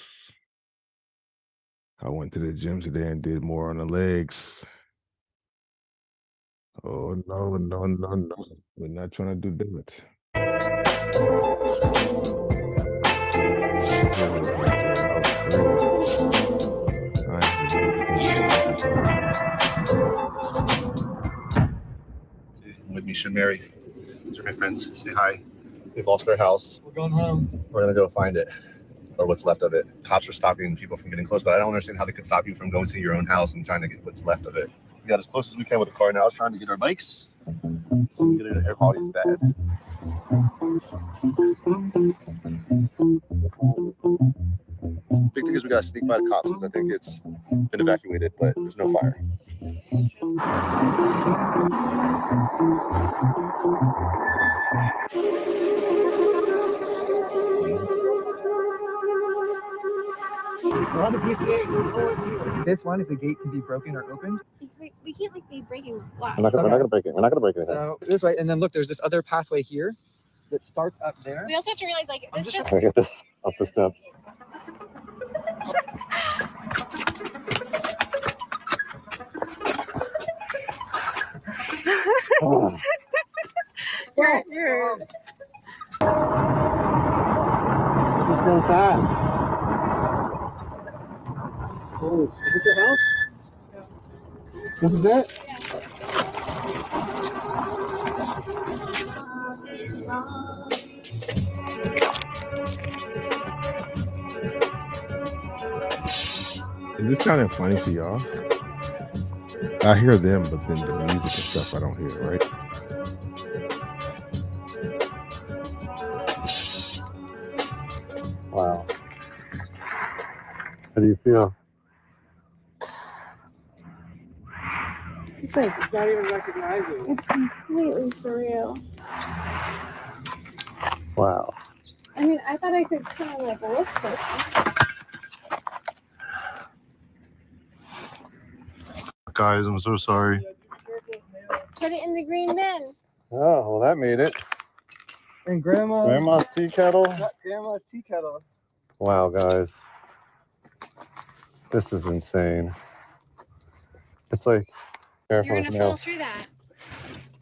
[SPEAKER 2] I went to the gym today and did more on the legs. Oh no, no, no, no. We're not trying to do that.
[SPEAKER 7] With me, Shamari. These are my friends. Say hi. They've lost their house.
[SPEAKER 20] We're going home.
[SPEAKER 7] We're gonna go find it, or what's left of it. Cops are stopping people from getting close, but I don't understand how they could stop you from going to your own house and trying to get what's left of it. We got as close as we can with the car now. I was trying to get our bikes. So we get it. Air quality is bad. Big thing is we got to sneak by the cops because I think it's been evacuated, but there's no fire.
[SPEAKER 20] This one, if the gate can be broken or opened.
[SPEAKER 21] We can't be breaking glass.
[SPEAKER 7] We're not gonna break it. We're not gonna break anything.
[SPEAKER 20] So this way, and then look, there's this other pathway here that starts up there.
[SPEAKER 21] We also have to realize this just.
[SPEAKER 7] I get this up the steps. Oh.
[SPEAKER 21] You're.
[SPEAKER 7] It's so sad. Oh, is this your house? Yeah. This is it?
[SPEAKER 2] Is this kind of funny to y'all? I hear them, but then the music and stuff I don't hear, right?
[SPEAKER 7] Wow. How do you feel?
[SPEAKER 21] It's like
[SPEAKER 20] not even recognizable.
[SPEAKER 21] It's completely surreal.
[SPEAKER 7] Wow.
[SPEAKER 21] I mean, I thought I could kind of look for it.
[SPEAKER 7] Guys, I'm so sorry.
[SPEAKER 21] Put it in the green bin.
[SPEAKER 7] Oh, well, that made it.
[SPEAKER 20] And
[SPEAKER 7] Grandma's tea kettle.
[SPEAKER 20] Grandma's tea kettle.
[SPEAKER 7] Wow, guys. This is insane. It's like, careful
[SPEAKER 21] You're
[SPEAKER 7] with
[SPEAKER 21] gonna fall
[SPEAKER 7] nails.
[SPEAKER 21] through that.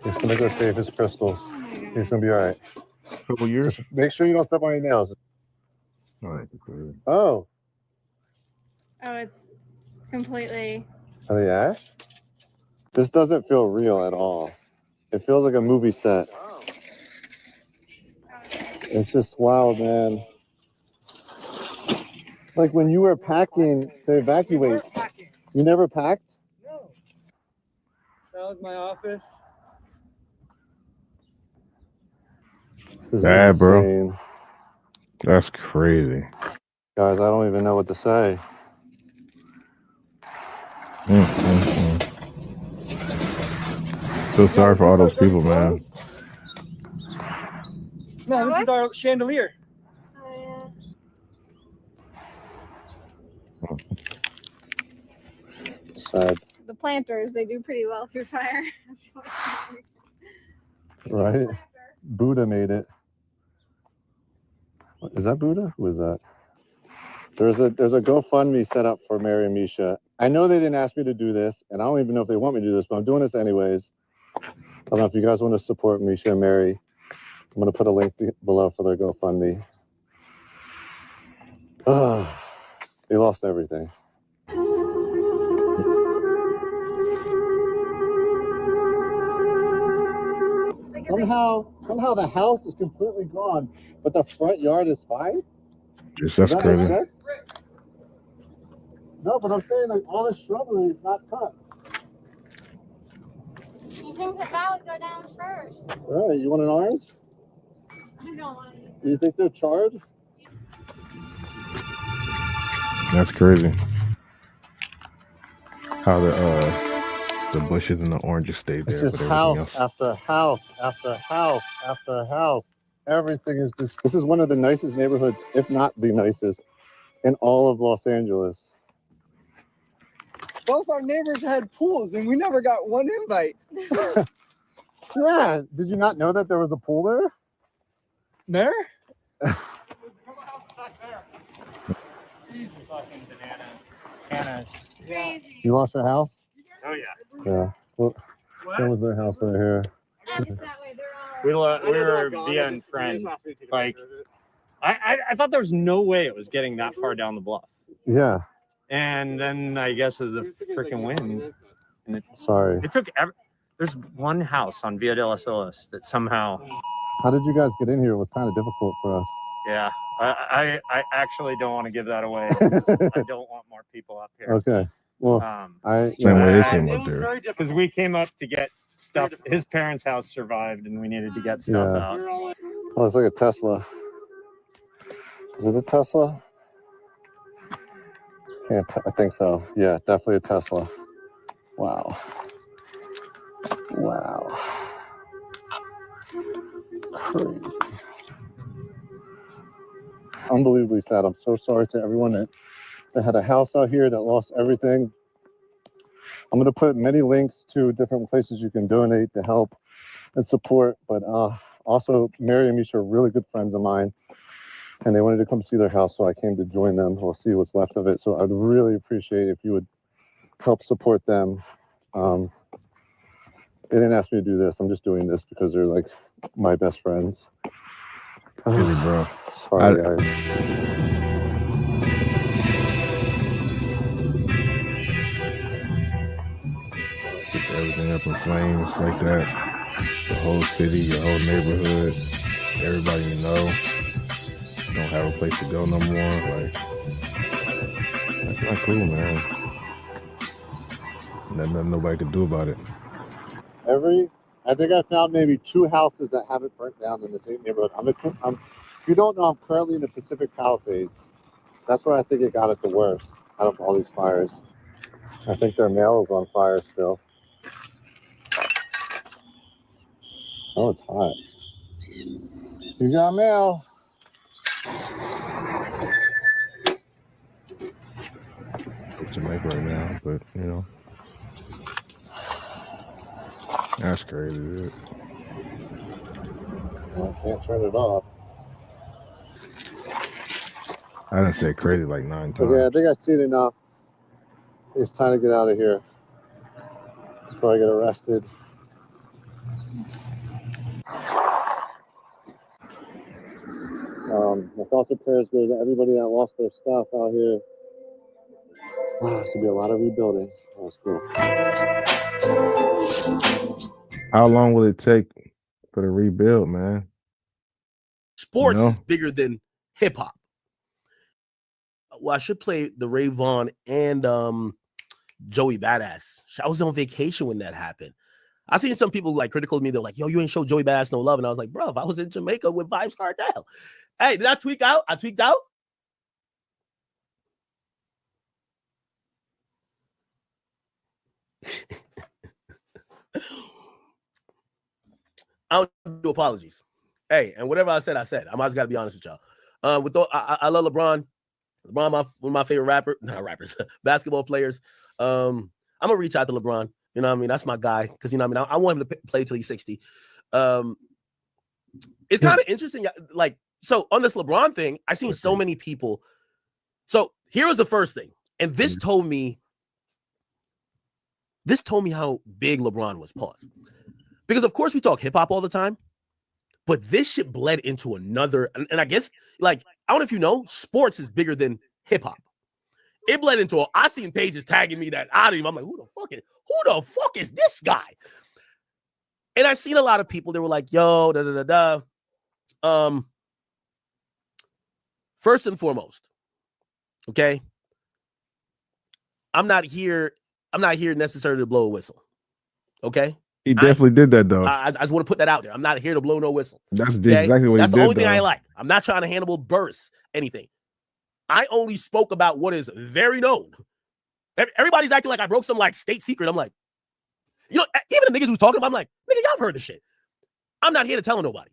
[SPEAKER 7] He's gonna go save his crystals. He's gonna be all right.
[SPEAKER 2] Couple years.
[SPEAKER 7] Just make sure you don't step on your nails.
[SPEAKER 2] All right.
[SPEAKER 7] Oh,
[SPEAKER 21] Oh, it's completely.
[SPEAKER 7] are they ash? This doesn't feel real at all. It feels like a movie set. It's just wild, man. Like when you were packing to evacuate, you never packed?
[SPEAKER 20] No. That was my office.
[SPEAKER 7] This is
[SPEAKER 2] Bad, bro.
[SPEAKER 7] insane.
[SPEAKER 2] That's crazy.
[SPEAKER 7] Guys, I don't even know what to say.
[SPEAKER 2] Feel sorry for all those people, man.
[SPEAKER 17] No, this is our chandelier.
[SPEAKER 7] Sad,
[SPEAKER 21] The planters, they do pretty well for fire.
[SPEAKER 7] right? Buddha made it. Is that Buddha? Who is that? There's a GoFundMe set up for Mary and Misha. I know they didn't ask me to do this, and I don't even know if they want me to do this, but I'm doing this anyways. I don't know if you guys want to support Misha and Mary. I'm going to put a link below for their GoFundMe. They lost everything. Somehow the house is completely gone, but the front yard is fine?
[SPEAKER 2] Just that's
[SPEAKER 7] Does that make
[SPEAKER 2] crazy.
[SPEAKER 7] sense? No, but I'm saying like all this shrubbery is not cut.
[SPEAKER 21] You think that would go down first?
[SPEAKER 7] All right, you want an orange?
[SPEAKER 21] I don't want it.
[SPEAKER 7] Do you think they're charged?
[SPEAKER 2] That's crazy. How the bushes and the oranges stayed
[SPEAKER 7] It's
[SPEAKER 2] there,
[SPEAKER 7] just
[SPEAKER 2] but everything
[SPEAKER 7] house
[SPEAKER 2] else.
[SPEAKER 7] after house after house after house. Everything is just. This is one of the nicest neighborhoods, if not the nicest, in all of Los Angeles.
[SPEAKER 17] Both our neighbors had pools, and we never got one invite.
[SPEAKER 7] Yeah, did you not know that there was a pool there?
[SPEAKER 17] There?
[SPEAKER 1] Hannah's.
[SPEAKER 21] Crazy.
[SPEAKER 7] You lost your house?
[SPEAKER 1] Oh yeah.
[SPEAKER 7] Yeah. Well, that was their house right here.
[SPEAKER 1] We were being friends. Like, I thought there was no way it was getting that far down the bluff.
[SPEAKER 7] Yeah.
[SPEAKER 1] And then I guess it was a freaking wind. And
[SPEAKER 7] Sorry.
[SPEAKER 1] it took there's one house on Via de las Olas that somehow.
[SPEAKER 7] How did you guys get in here? It was kind of difficult for us.
[SPEAKER 1] Yeah. I actually don't want to give that away. I don't want more people up here.
[SPEAKER 7] Okay. Well,
[SPEAKER 2] Same way they came up there.
[SPEAKER 1] Because we came up to get stuff. His parents' house survived, and we needed to get stuff out.
[SPEAKER 7] Oh, it's like a Tesla. Is it a Tesla? I think so. Yeah, definitely a Tesla. Wow. Wow. Crazy. Unbelievably sad. I'm so sorry to everyone that had a house out here that lost everything. I'm going to put many links to different places you can donate to help and support. But also, Mary and Misha are really good friends of mine, and they wanted to come see their house, so I came to join them. We'll see what's left of it. So I'd really appreciate if you would help support them. They didn't ask me to do this. I'm just doing this because they're like my best friends.
[SPEAKER 2] Really, bro.
[SPEAKER 7] Sorry, guys.
[SPEAKER 2] Gets everything up in flames like that. The whole city, your whole neighborhood, everybody you know don't have a place to go no more. Like, that's not cool, man. Nothing nobody could do about it.
[SPEAKER 7] I think I found maybe 2 houses that haven't burnt down in the same neighborhood. If you don't know, I'm currently in the Pacific Palisades. That's where I think it got it the worst out of all these fires. I think their mail is on fire still. Oh, it's hot. You got mail.
[SPEAKER 2] It's Jamaica right now, but you know. That's crazy, dude.
[SPEAKER 7] Well, I can't turn it off.
[SPEAKER 2] I didn't say crazy like 9 times.
[SPEAKER 7] Okay, I think I've seen enough. It's time to get out of here before I get arrested. My thoughts and prayers go to everybody that lost their stuff out here. This will be a lot of rebuilding. That's cool.
[SPEAKER 2] How long will it take for the rebuild, man?
[SPEAKER 22] Sports is bigger than hip hop. Well, I should play the Ray Vaughn and Joey Badass. I was on vacation when that happened. I seen some people like critical of me. They're like, yo, you ain't show Joey Badass no love. And I was like, bro, if I was in Jamaica with Vibes Cartel. Hey, did I tweak out? I tweaked out. I don't do apologies. Hey, and whatever I said, I said. I just got to be honest with y'all. I love LeBron. LeBron, one of my favorite basketball players. I'm gonna reach out to LeBron. You know what I mean? That's my guy because you know what I mean. I want him to play till he's 60. It's kind of interesting. Like, so on this LeBron thing, I've seen so many people. So here was the first thing, and this told me how big LeBron was. Pause. Because of course we talk hip hop all the time, but this shit bled into another. And I guess, like, I don't know if you know, sports is bigger than hip hop. It bled into I seen pages tagging me that I don't even. I'm like, who the fuck is this guy? And I've seen a lot of people that were like, yo, da da da da. First and foremost, okay, I'm not here necessarily to blow a whistle. Okay.
[SPEAKER 2] He definitely did that though.
[SPEAKER 22] I just want to put that out there. I'm not here to blow no whistle.
[SPEAKER 2] That's exactly what he did.
[SPEAKER 22] That's the only thing
[SPEAKER 2] though.
[SPEAKER 22] I like. I'm not trying to Hannibal burst anything. I only spoke about what is very known. Everybody's acting like I broke some like state secret. I'm like, you know, even the niggas who's talking about, I'm like, nigga, y'all have heard this shit. I'm not here to tell nobody.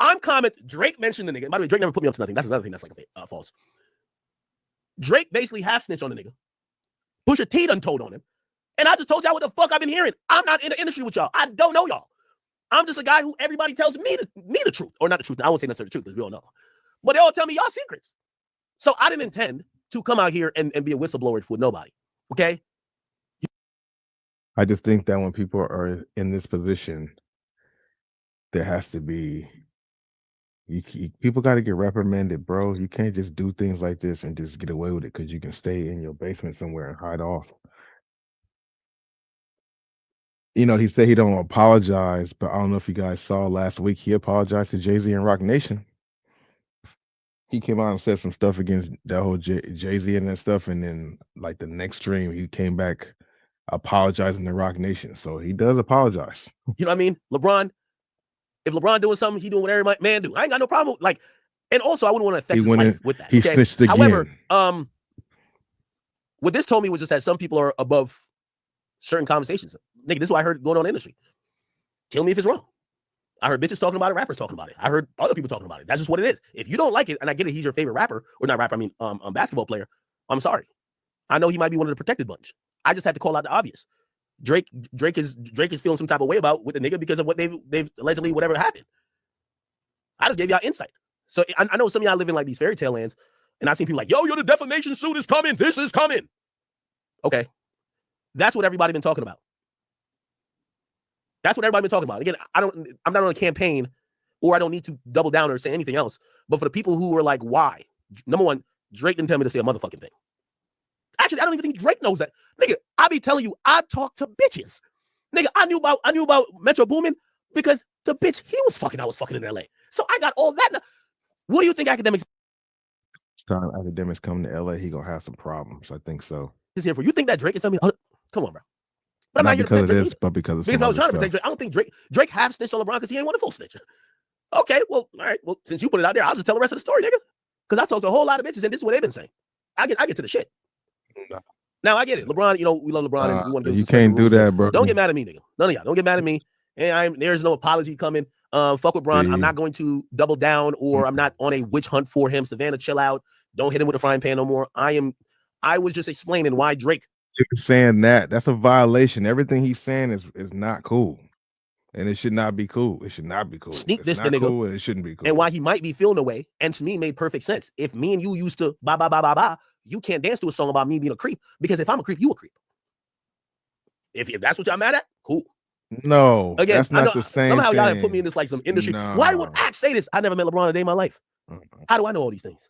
[SPEAKER 22] I'm commenting. Drake mentioned the nigga. By the way, Drake never put me up to nothing. That's another thing that's like false. Drake basically half snitched on the nigga. Pusha T done told on him. And I just told y'all what the fuck I've been hearing. I'm not in the industry with y'all. I don't know y'all. I'm just a guy who everybody tells me the truth. Or not the truth. I won't say necessarily the truth because we all know. But they all tell me y'all secrets. So I didn't intend to come out here and be a whistleblower for nobody. Okay?
[SPEAKER 2] I just think that when people are in this position, there has to be people got to get reprimanded, bro. You can't just do things like this and just get away with it because you can stay in your basement somewhere and hide off. You know, he said he don't apologize, but I don't know if you guys saw last week, he apologized to Jay-Z and Rock Nation. He came out and said some stuff against that whole Jay-Z and that stuff, and then like the next stream, he came back apologizing to Rock Nation. So he does apologize.
[SPEAKER 22] You know what I mean? LeBron, if LeBron doing something, he doing what every man do. I ain't got no problem. Like, and also I wouldn't want to affect his life with that.
[SPEAKER 2] He snitched again.
[SPEAKER 22] However, what this told me was just that some people are above certain conversations. Nigga, this is what I heard going on in the industry. Kill me if it's wrong. I heard bitches talking about it, rappers talking about it. I heard other people talking about it. That's just what it is. If you don't like it, and I get it, he's your favorite rapper, or not rapper, I mean basketball player, I'm sorry. I know he might be one of the protected bunch. I just had to call out the obvious. Drake is feeling some type of way about with the nigga because of what they've allegedly whatever happened. I just gave y'all insight. So I know some of y'all live in like these fairy tale lands, and I seen people like, yo, the defamation suit is coming. This is coming. Okay. That's what everybody been talking about. That's what everybody been talking about. Again, I'm not on a campaign, or I don't need to double down or say anything else. But for the people who are like, why? Number one, Drake didn't tell me to say a motherfucking thing. Actually, I don't even think Drake knows that. Nigga, I be telling you, I talk to bitches. Nigga, I knew about Metro Boomin because the bitch he was fucking, I was fucking in LA. So I got all that. What do you think academics?
[SPEAKER 2] Time academics come to LA, he gonna have some problems. I think so.
[SPEAKER 22] Is here for you think that Drake is something? Come on, bro. But I'm
[SPEAKER 2] not
[SPEAKER 22] not here
[SPEAKER 2] because
[SPEAKER 22] to
[SPEAKER 2] of
[SPEAKER 22] protect
[SPEAKER 2] this,
[SPEAKER 22] Drake
[SPEAKER 2] but because of
[SPEAKER 22] because
[SPEAKER 2] some
[SPEAKER 22] I was trying
[SPEAKER 2] other
[SPEAKER 22] to protect
[SPEAKER 2] stuff.
[SPEAKER 22] Drake. I don't think Drake half snitched on LeBron because he ain't want to full snitch. Okay, well, all right. Well, since you put it out there, I'll just tell the rest of the story, nigga. Because I talked to a whole lot of bitches, and this is what they've been saying. I get to the shit.
[SPEAKER 2] No.
[SPEAKER 22] Now I get it. LeBron, you know, we love LeBron and we want to do
[SPEAKER 2] you can't do that, bro.
[SPEAKER 22] Don't get mad at me, nigga. None of y'all. Don't get mad at me. And there's no apology coming. Fuck with Bron. I'm not going to double down, or I'm not on a witch hunt for him. Savannah, chill out. Don't hit him with a frying pan no more. I was just explaining why Drake.
[SPEAKER 2] You're saying that's a violation. Everything he's saying is not cool. And it should not be cool. It should not be cool.
[SPEAKER 22] Sneak
[SPEAKER 2] it's
[SPEAKER 22] this
[SPEAKER 2] not
[SPEAKER 22] the nigga.
[SPEAKER 2] cool, and it shouldn't be cool.
[SPEAKER 22] And why he might be feeling away. And to me, made perfect sense. If me and you used to ba, you can't dance to a song about me being a creep. Because if I'm a creep, you a creep. If that's what y'all mad at, cool.
[SPEAKER 2] No,
[SPEAKER 22] again,
[SPEAKER 2] that's not the same
[SPEAKER 22] somehow
[SPEAKER 2] thing.
[SPEAKER 22] y'all have put me in this like some industry.
[SPEAKER 2] No.
[SPEAKER 22] Why would Axe say this? I never met LeBron a day in my life. How do I know all these things?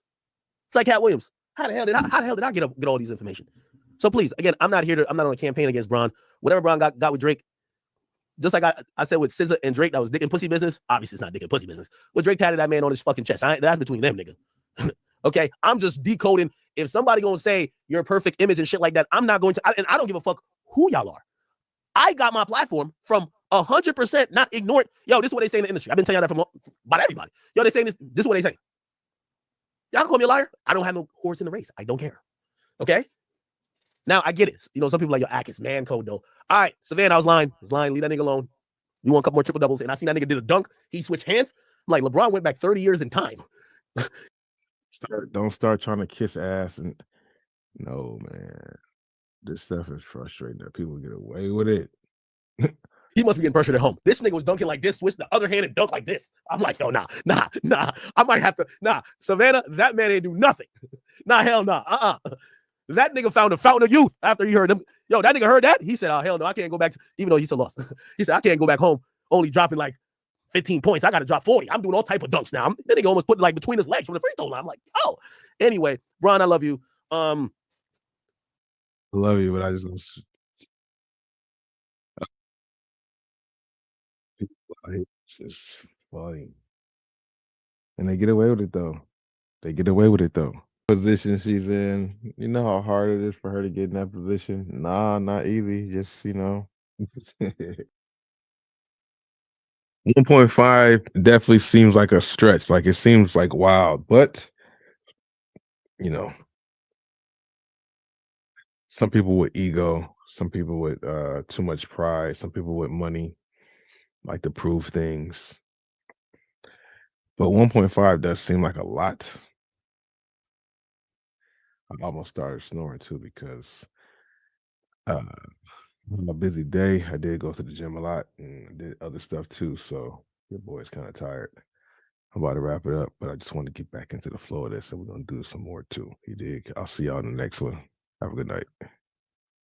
[SPEAKER 22] It's like Cat Williams. How the hell did I get all these information? So please, again, I'm not on a campaign against Bron. Whatever Bron got with Drake, just like I said with SZA and Drake, that was dick and pussy business. Obviously, it's not dick and pussy business. But Drake patted that man on his fucking chest. That's between them, nigga. Okay, I'm just decoding. If somebody gonna say you're a perfect image and shit like that, I'm not going to. And I don't give a fuck who y'all are. I got my platform from 100% not ignoring. Yo, this is what they say in the industry. I've been telling you that from about everybody. Yo, they saying this. This is what they say. Y'all call me a liar. I don't have no horse in the race. I don't care. Okay. Now I get it. You know, some people like, yo, Ack, it's man code though. All right, Savannah, I was lying. Leave that nigga alone. You want a couple more triple doubles? And I seen that nigga did a dunk. He switched hands. I'm like, LeBron went back 30 years in time.
[SPEAKER 2] Don't start trying to kiss ass and no, man. This stuff is frustrating that people get away with it.
[SPEAKER 22] He must be getting pressured at home. This nigga was dunking like this, switch the other hand and dunk like this. I'm like, yo, nah. I might have to, Savannah, that man ain't do nothing. Hell nah. That nigga found a fountain of youth after he heard him. Yo, that nigga heard that. He said, oh, hell no, I can't go back, even though he still lost. He said, I can't go back home only dropping like 15 points. I got to drop 40. I'm doing all type of dunks now. That nigga almost put it like between his legs from the free throw line. I'm like, oh. Anyway, Bron, I love you.
[SPEAKER 2] I love you, but I just don't. It's just funny. And they get away with it though. Position she's in, you know how hard it is for her to get in that position. Nah, not easy. Just 1.5 definitely seems like a stretch. Like it seems like wild, but some people with ego, some people with too much pride, some people with money like to prove things. But 1.5 does seem like a lot. I almost started snoring too because on a busy day, I did go to the gym a lot and did other stuff too. So your boy's kind of tired. I'm about to wrap it up, but I just wanted to get back into the flow of this, and we're gonna do some more too. You dig? I'll see y'all in the next one. Have a good night.